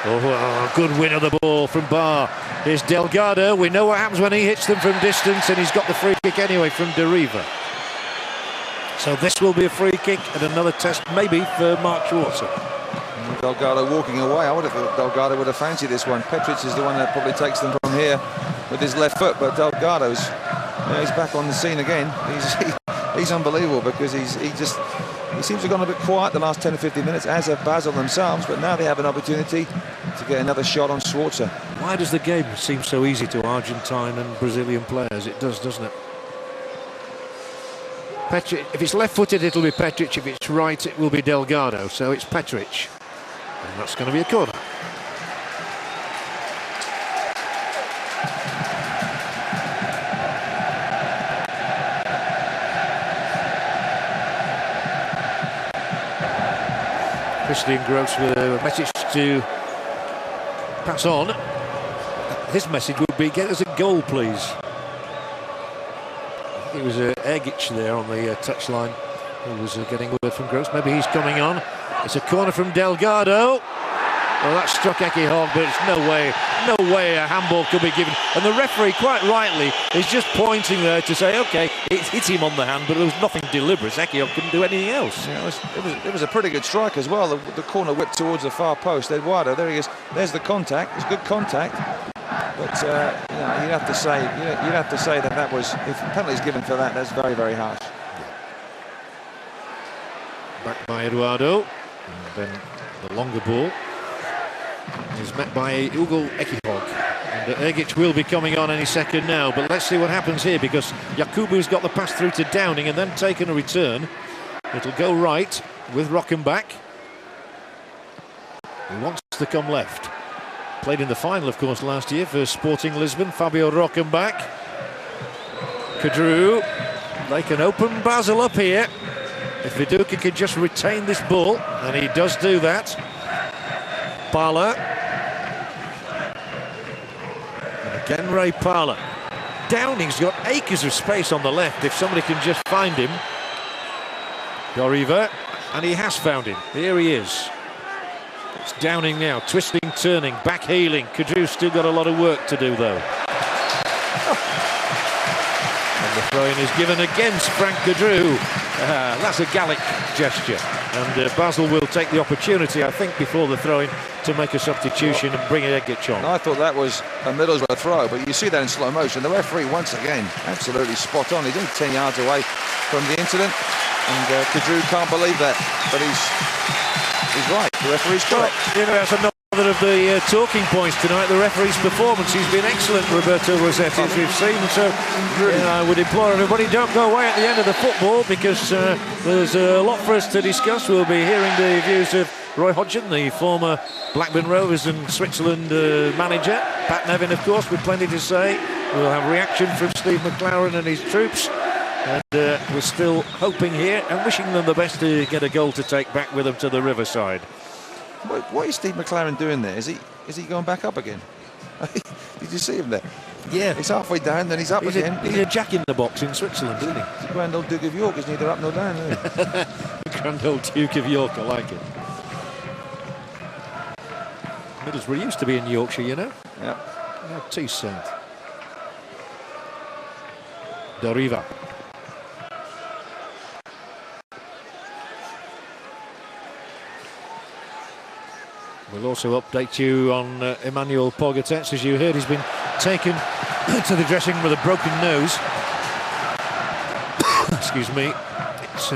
Oh, good win of the ball from Barr. Here's Delgado. We know what happens when he hits them from distance, and he's got the free kick anyway from Deriva. So this will be a free kick and another test maybe for Mark Schwarzer. Delgado walking away. I would have thought Delgado would have fancied this one. Petric is the one that probably takes them from here with his left foot, but Delgado's he's back on the scene again. He's unbelievable, because he seems to have gone a bit quiet the last 10 or 15 minutes, as have Basel themselves, but now they have an opportunity to get another shot on Schwarzer. Why does the game seem so easy to Argentine and Brazilian players? It does, doesn't it? Petric, if it's left-footed, it'll be Petric. If it's right, it will be Delgado. So it's Petric. And that's going to be a corner. Christian Gross with a message to pass on. His message would be, get us a goal, please. It was Ergic there on the touchline who was getting word from Gross. Maybe he's coming on. It's a corner from Delgado. Well, that struck Ekihog, but it's no way a handball could be given. And the referee, quite rightly, is just pointing there to say, OK, it hit him on the hand, but there was nothing deliberate. Ekihog couldn't do anything else. Yeah, it was a pretty good strike as well. The corner whipped towards the far post. Eduardo, there he is. There's the contact. It's good contact. But you'd have to say that was, if penalty's given for that, that's very, very harsh. Back by Eduardo, and then the longer ball is met by Ugo Ekihog, and Ergic will be coming on any second now, but let's see what happens here, because Yakubu's got the pass through to Downing and then taken a return. It'll go right with Rockenbach. He wants to come left. Played in the final, of course, last year for Sporting Lisbon. Fabio Rockenbach. Kadru. They can open Basel up here if Viduka can just retain this ball, and he does do that. Parlour. Again, Ray Parlour. Downing's got acres of space on the left if somebody can just find him. Doriva, and he has found him. Here he is. It's Downing now, twisting, turning, back heeling. Kadru's still got a lot of work to do though. And the throw-in is given against Frank Kadru. That's a Gallic gesture. And Basel will take the opportunity, I think, before the throw-in to make a substitution and bring Riggots on. I thought that was a Middlesbrough throw, but you see that in slow motion. The referee, once again, absolutely spot on. He's only 10 yards away from the incident, and Kadru can't believe that, but he's right. The referee's correct. You know, that's another of the talking points tonight. The referee's performance. He's been excellent, Roberto Rossetti, as we've seen. So I would implore everybody, don't go away at the end of the football, because there's a lot for us to discuss. We'll be hearing the views of Roy Hodgson, the former Blackburn Rovers and Switzerland manager. Pat Nevin, of course, with plenty to say. We'll have reaction from Steve McLaren and his troops. And we're still hoping here and wishing them the best to get a goal to take back with them to the Riverside. What is Steve McLaren doing there? Is he going back up again? Did you see him there? Yeah. He's halfway down, then he's up again. He's a jack in the box in Switzerland, isn't he? He's the Grand Old Duke of York. He's neither up nor down, is he? Grand Old Duke of York, I like it. Middlesbrough used to be in Yorkshire, you know? Yeah. Now Teesside. Doriva. We'll also update you on Emmanuel Pogatetz. As you heard, he's been taken to the dressing room with a broken nose. Excuse me. It's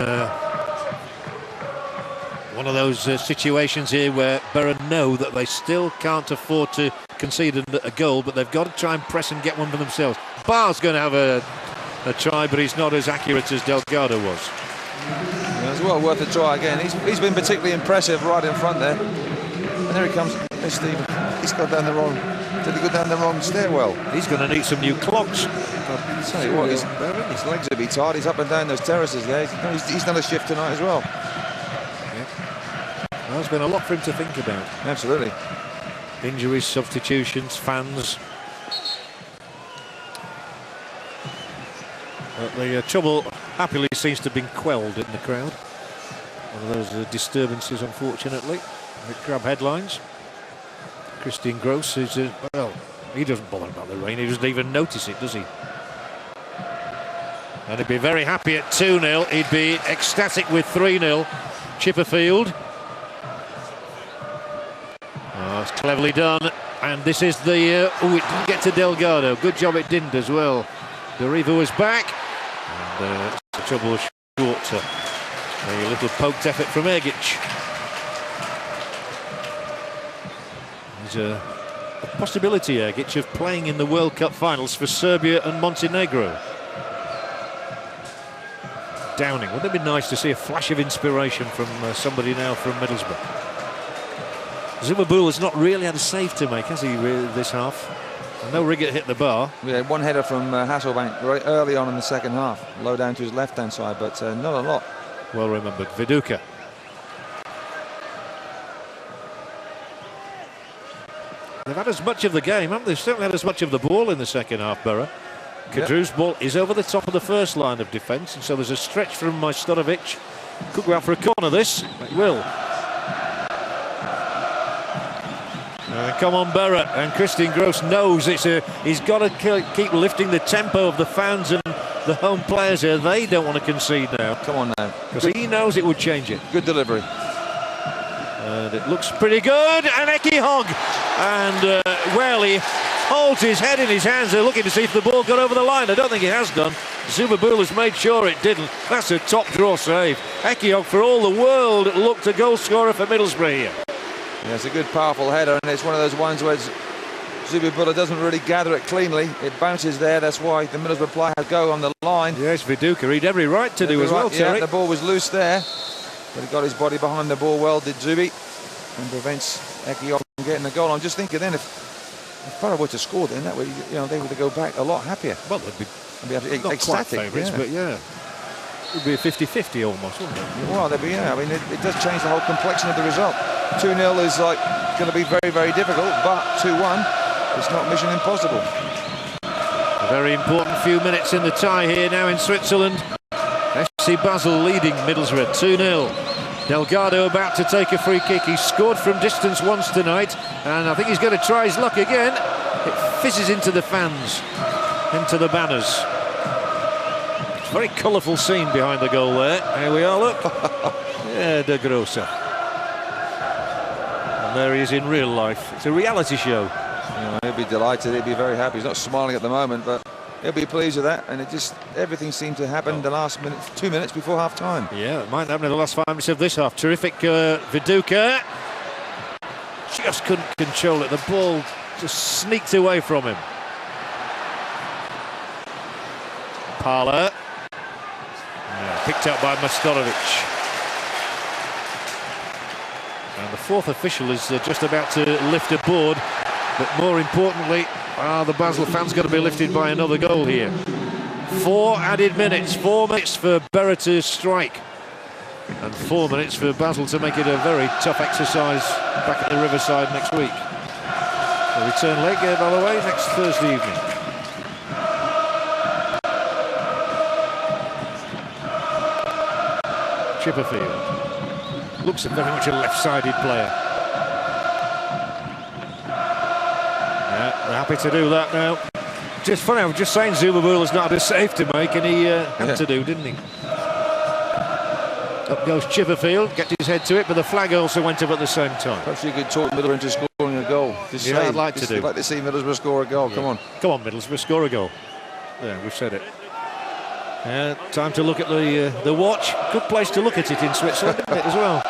one of those situations here where Boro know that they still can't afford to concede a goal, but they've got to try and press and get one for themselves. Barr's going to have a try, but he's not as accurate as Delgado was. Yeah, it's well worth a try again. He's been particularly impressive right in front there. And there he comes. There's Steve. He's got down the wrong. Did he go down the wrong stairwell? He's going to need some new clogs. Tell you what, his legs will be tired. He's up and down those terraces there. He's done a shift tonight as well. Yeah. Well, there's been a lot for him to think about. Absolutely. Injuries, substitutions, fans. But the trouble happily seems to have been quelled in the crowd. One of those disturbances, unfortunately. They grab headlines. Christian Gross is, well, he doesn't bother about the rain. He doesn't even notice it, does he? And he'd be very happy at 2-0. He'd be ecstatic with 3-0. Chipperfield. Oh, it's cleverly done. And this is the... oh, it didn't get to Delgado. Good job it didn't as well. Doriva was back. And the trouble was short. A little poked effort from Riggots. There's a possibility, Riggots, of playing in the World Cup finals for Serbia and Montenegro. Downing. Wouldn't it be nice to see a flash of inspiration from somebody now from Middlesbrough? Zubabul has not really had a save to make, has he, this half? I know Riggots hit the bar. We had one header from Hasselbank very early on in the second half, low down to his left-hand side, but not a lot. Well remembered. Viduka. They've had as much of the game, haven't they? They've certainly had as much of the ball in the second half, Boro. Kadru's ball is over the top of the first line of defence, and so there's a stretch from Majstorovic. Could go out for a corner, this. It will. Come on, Boro. And Christian Gross knows he's got to keep lifting the tempo of the fans and the home players here. They don't want to concede now. Come on now. Because he knows it would change it. Good delivery. And it looks pretty good. And Eki Hogg. And well, he holds his head in his hands. They're looking to see if the ball got over the line. I don't think it has done. Zubabul has made sure it didn't. That's a top draw save. Eki Hogg, for all the world, looked a goal scorer for Middlesbrough here. Yeah, it's a good, powerful header, and it's one of those ones where Zubabul doesn't really gather it cleanly. It bounces there. That's why the Middlesbrough player has go on the line. Yes, Viduka, he'd every right to do as well, yeah, the ball was loose there, but he got his body behind the ball well, did Zubi, and prevents Eki Hogg from getting the goal. I'm just thinking then if Boro were to score, then that way, you know, they would go back a lot happier. Well, they'd be not ecstatic, quite favourites, yeah. But yeah, it would be a 50-50 almost, wouldn't it? Well, they'd be, yeah. I mean, it does change the whole complexion of the result. 2-0 is like going to be very, very difficult, but 2-1, it's not mission impossible. A very important few minutes in the tie here now in Switzerland. FC Basel leading Middlesbrough 2-0. Delgado about to take a free kick. He's scored from distance once tonight, and I think he's going to try his luck again. It fizzes into the fans, into the banners. It's a very colourful scene behind the goal there. Here we are, look. Yeah, De Grosse. And there he is in real life. It's a reality show. Yeah, he'll be delighted, he'll be very happy. He's not smiling at the moment, but he'll be pleased with that. And it just, everything seemed to happen the last 2 minutes before half time. Yeah, it might happen in the last 5 minutes of this half. Terrific Viduka. Just couldn't control it. The ball just sneaked away from him. Parler. Yeah, picked up by Mastorovic. And the fourth official is just about to lift a board. But more importantly, the Basel fans got to be lifted by another goal here. 4 added minutes, 4 minutes for Boro to strike, and 4 minutes for Basel to make it a very tough exercise back at the Riverside next week. The return leg, by the way, next Thursday evening. Chipperfield looks very much a left-sided player. They're happy to do that now. Just funny, I was just saying Zubabula's not had a save to make, and he had to do, didn't he? Up goes Chipperfield, gets his head to it, but the flag also went up at the same time. Perhaps you could talk Middlesbrough into scoring a goal. Yeah, I'd like to do. I'd like to see Middlesbrough score a goal, come on. Come on, Middlesbrough, score a goal. Yeah, we've said it. Time to look at the watch. Good place to look at it in Switzerland, isn't it, as well?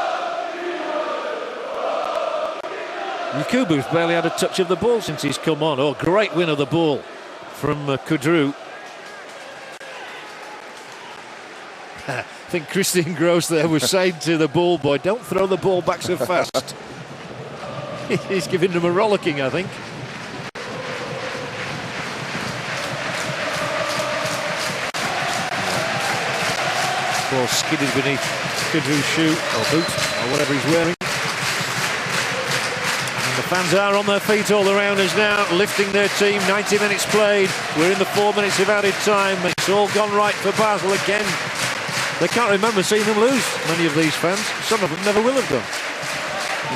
Yakubu's barely had a touch of the ball since he's come on. Oh, great win of the ball from Kudru. I think Christian Gross there was saying to the ball boy, don't throw the ball back so fast. He's giving them a rollicking, I think. Ball skidded beneath Kudru's shoe or boot or whatever he's wearing. The fans are on their feet all around us now, lifting their team. 90 minutes played. We're in the 4 minutes of added time. It's all gone right for Basel again. They can't remember seeing them lose, many of these fans. Some of them never will have done.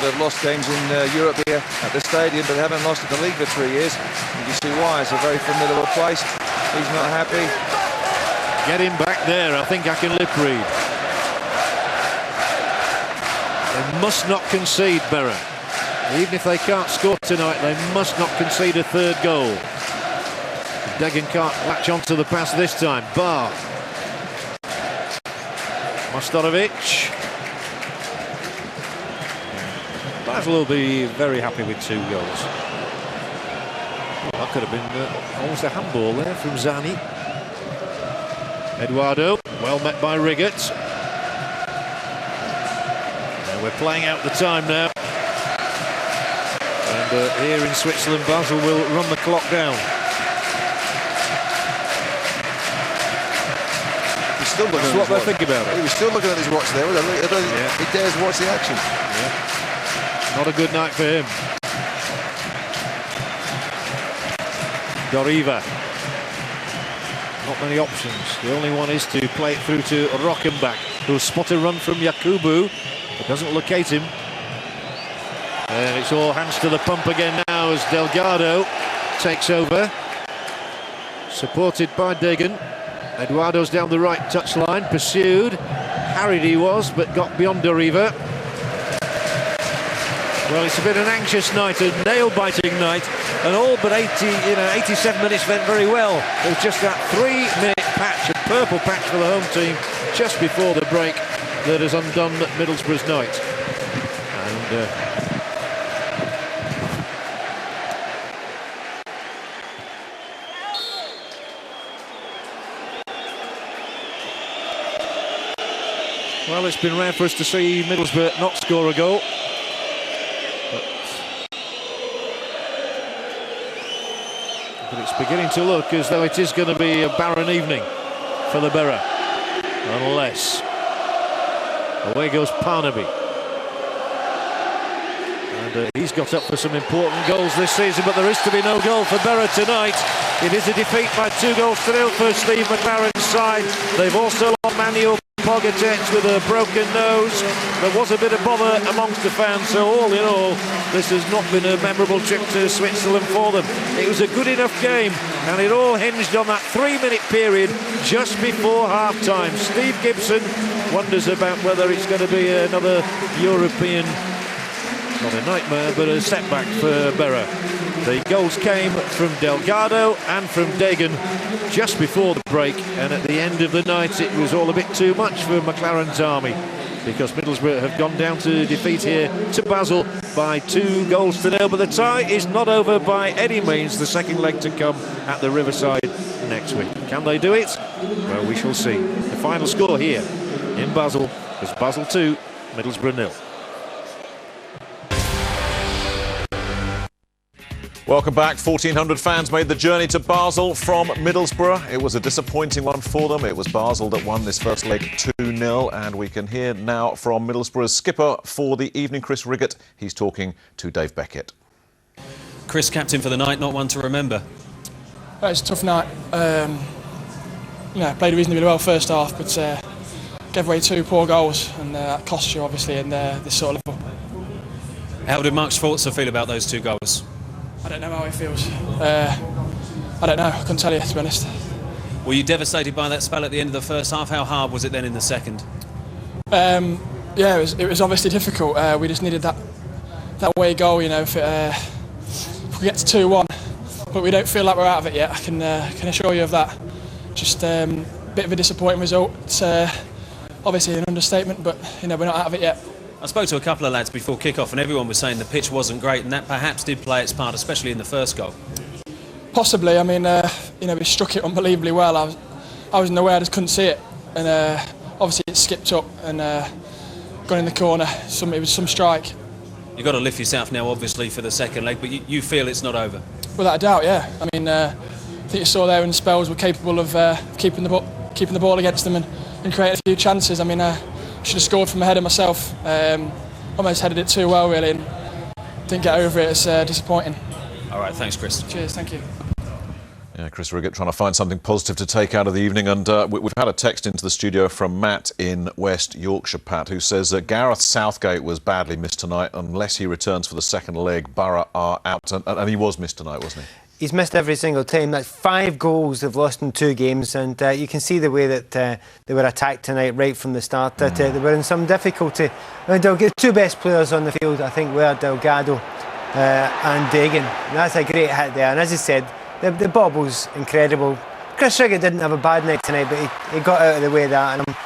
They've lost games in Europe here at the stadium, but they haven't lost at the league for 3 years. You can see why. It's a very formidable place. He's not happy. Get him back there. I think I can lip read. They must not concede, Boro. Even if they can't score tonight, they must not concede a third goal. Degen can't latch onto the pass this time. Bar. Mastorovic. Basel will be very happy with 2 goals. Well, that could have been almost a handball there from Zani. Eduardo, well met by Riggots. And we're playing out the time now. And here in Switzerland, Basel will run the clock down. He's still looking That's at what his they think about it. He was still looking at his watch there. He dares watch the action. Yeah. Not a good night for him. Doriva. Not many options. The only one is to play it through to Rockenbach, who'll spot a run from Yakubu, but doesn't locate him. And it's all hands to the pump again now as Delgado takes over. Supported by Degen. Eduardo's down the right touchline, pursued. Harried he was, but got beyond Doriva. Well, it's been an anxious night, a nail-biting night, and all but 87 minutes went very well. It was just that 3-minute patch, a purple patch for the home team, just before the break that has undone Middlesbrough's night. And well, it's been rare for us to see Middlesbrough not score a goal. But it's beginning to look as though it is going to be a barren evening for the Boro. Unless away goes Parnaby. And And he's got up for some important goals this season, but there is to be no goal for Boro tonight. It is a defeat by 2-0 for Steve McLaren's side. They've also lost Manuel Pogatetz with a broken nose. There was a bit of bother amongst the fans, so all in all, this has not been a memorable trip to Switzerland for them. It was a good enough game, and it all hinged on that 3-minute period just before half-time. Steve Gibson wonders about whether it's going to be another European, not a nightmare, but a setback for Boro. The goals came from Delgado and from Dagan just before the break, and at the end of the night it was all a bit too much for McLaren's army, because Middlesbrough have gone down to defeat here to Basel by 2-0. But the tie is not over by any means. The second leg to come at the Riverside next week. Can they do it? Well, we shall see. The final score here in Basel is Basel 2, Middlesbrough 0. Welcome back. 1,400 fans made the journey to Basel from Middlesbrough. It was a disappointing one for them. It was Basel that won this first leg 2-0, and we can hear now from Middlesbrough's skipper for the evening, Chris Riggots. He's talking to Dave Beckett. Chris, captain for the night, not one to remember. Well, it's a tough night. Played reasonably well first half, but gave away 2 poor goals, and that costs you obviously in this sort of level. How did Mark Schwarzer feel about those 2 goals? I don't know how he feels. I don't know. I couldn't tell you, to be honest. Were you devastated by that spell at the end of the first half? How hard was it then in the second? Yeah, it was obviously difficult. We just needed that away goal. If we get to 2-1, but we don't feel like we're out of it yet. I can assure you of that. Just a bit of a disappointing result. It's obviously an understatement, but we're not out of it yet. I spoke to a couple of lads before kick-off, and everyone was saying the pitch wasn't great, and that perhaps did play its part, especially in the first goal. Possibly. I mean, we struck it unbelievably well. I was in the way, I just couldn't see it, and obviously it skipped up and gone in the corner. It was some strike. You've got to lift yourself now, obviously, for the second leg, but you feel it's not over. Without a doubt, yeah. I mean, I think you saw there in spells we're capable of keeping the ball against them and creating a few chances. I mean, should have scored from ahead of myself. Almost headed it too well, really, and didn't get over it. It's disappointing. All right, thanks, Chris. Cheers, thank you. Yeah, Chris Riggots trying to find something positive to take out of the evening, and we've had a text into the studio from Matt in West Yorkshire, Pat, who says that Gareth Southgate was badly missed tonight. Unless he returns for the second leg, Boro are out, and he was missed tonight, wasn't he? He's missed every single time. That's 5 goals they've lost in 2 games, and you can see the way that they were attacked tonight right from the start. That they were in some difficulty. I mean, they'll get 2 best players on the field, I think, were Delgado and Dagan. And that's a great hit there. And as I said, the bobble's incredible. Chris Riggots didn't have a bad night tonight, but he got out of the way of that. And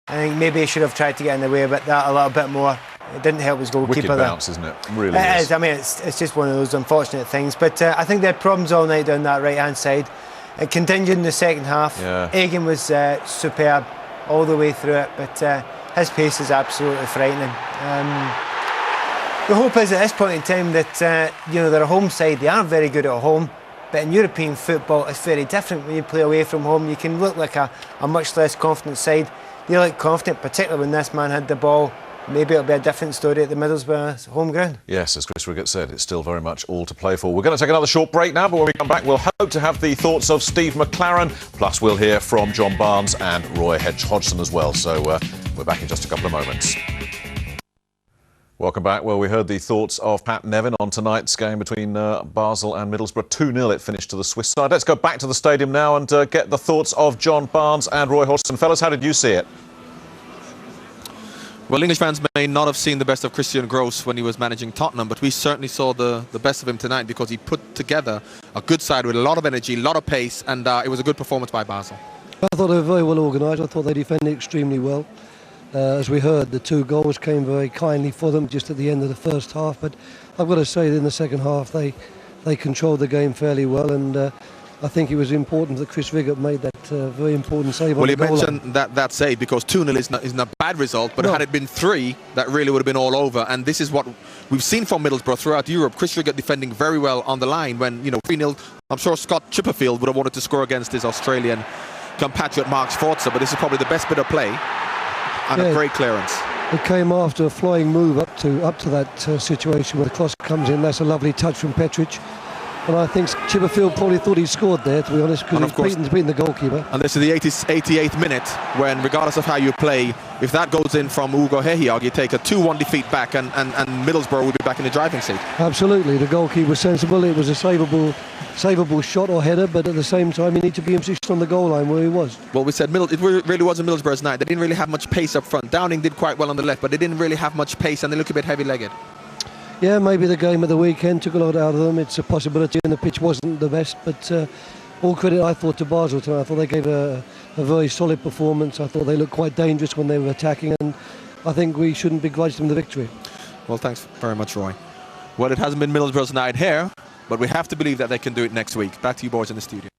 I think maybe he should have tried to get in the way of that a little bit more. It didn't help his goalkeeper. Wicked bounce, isn't it? Really it is. I mean, it's just one of those unfortunate things. But I think they had problems all night down that right-hand side. It continued in the second half. Yeah. Egan was superb all the way through it, but his pace is absolutely frightening. The hope is at this point in time that they're a home side. They aren't very good at home, but in European football it's very different when you play away from home. You can look like a much less confident side. They look confident, particularly when this man had the ball. Maybe it'll be a different story at the Middlesbrough home ground. Yes, as Chris Riggots said, it's still very much all to play for. We're going to take another short break now, but when we come back, we'll hope to have the thoughts of Steve McLaren, plus we'll hear from John Barnes and Roy Hodgson as well. So we're back in just a couple of moments. Welcome back. Well, we heard the thoughts of Pat Nevin on tonight's game between Basel and Middlesbrough. 2-0 it finished to the Swiss side. Let's go back to the stadium now and get the thoughts of John Barnes and Roy Hodgson. Fellas, how did you see it? Well, English fans may not have seen the best of Christian Gross when he was managing Tottenham, but we certainly saw the best of him tonight because he put together a good side with a lot of energy, a lot of pace, and it was a good performance by Basel. I thought they were very well organised. I thought they defended extremely well. As we heard, the 2 goals came very kindly for them just at the end of the first half, but I've got to say that in the second half they controlled the game fairly well, and I think it was important that Chris Riggots made that very important save. Well, you mentioned that save because 2-0 isn't a bad result, but had it been 3, that really would have been all over. And this is what we've seen from Middlesbrough throughout Europe. Chris Riggots defending very well on the line when 3-0. I'm sure Scott Chipperfield would have wanted to score against his Australian compatriot Mark Schwarzer, but this is probably the best bit of play and a great clearance. It came after a flying move up to that situation where the cross comes in. That's a lovely touch from Petric. And I think Chipperfield probably thought he scored there, to be honest, because he's beaten the goalkeeper. And this is the 88th minute, when regardless of how you play, if that goes in from Ugo Hehiag, you take a 2-1 defeat back, and Middlesbrough will be back in the driving seat. Absolutely, the goalkeeper was sensible. It was a savable shot or header, but at the same time, you need to be in position on the goal line where he was. Well, we said it really wasn't Middlesbrough's night. They didn't really have much pace up front. Downing did quite well on the left, but they didn't really have much pace, and they look a bit heavy-legged. Yeah, maybe the game of the weekend took a lot out of them. It's a possibility, and the pitch wasn't the best, but all credit, I thought, to Basel tonight. I thought they gave a very solid performance. I thought they looked quite dangerous when they were attacking, and I think we shouldn't begrudge them the victory. Well, thanks very much, Roy. Well, it hasn't been Middlesbrough's night here, but we have to believe that they can do it next week. Back to you boys in the studio.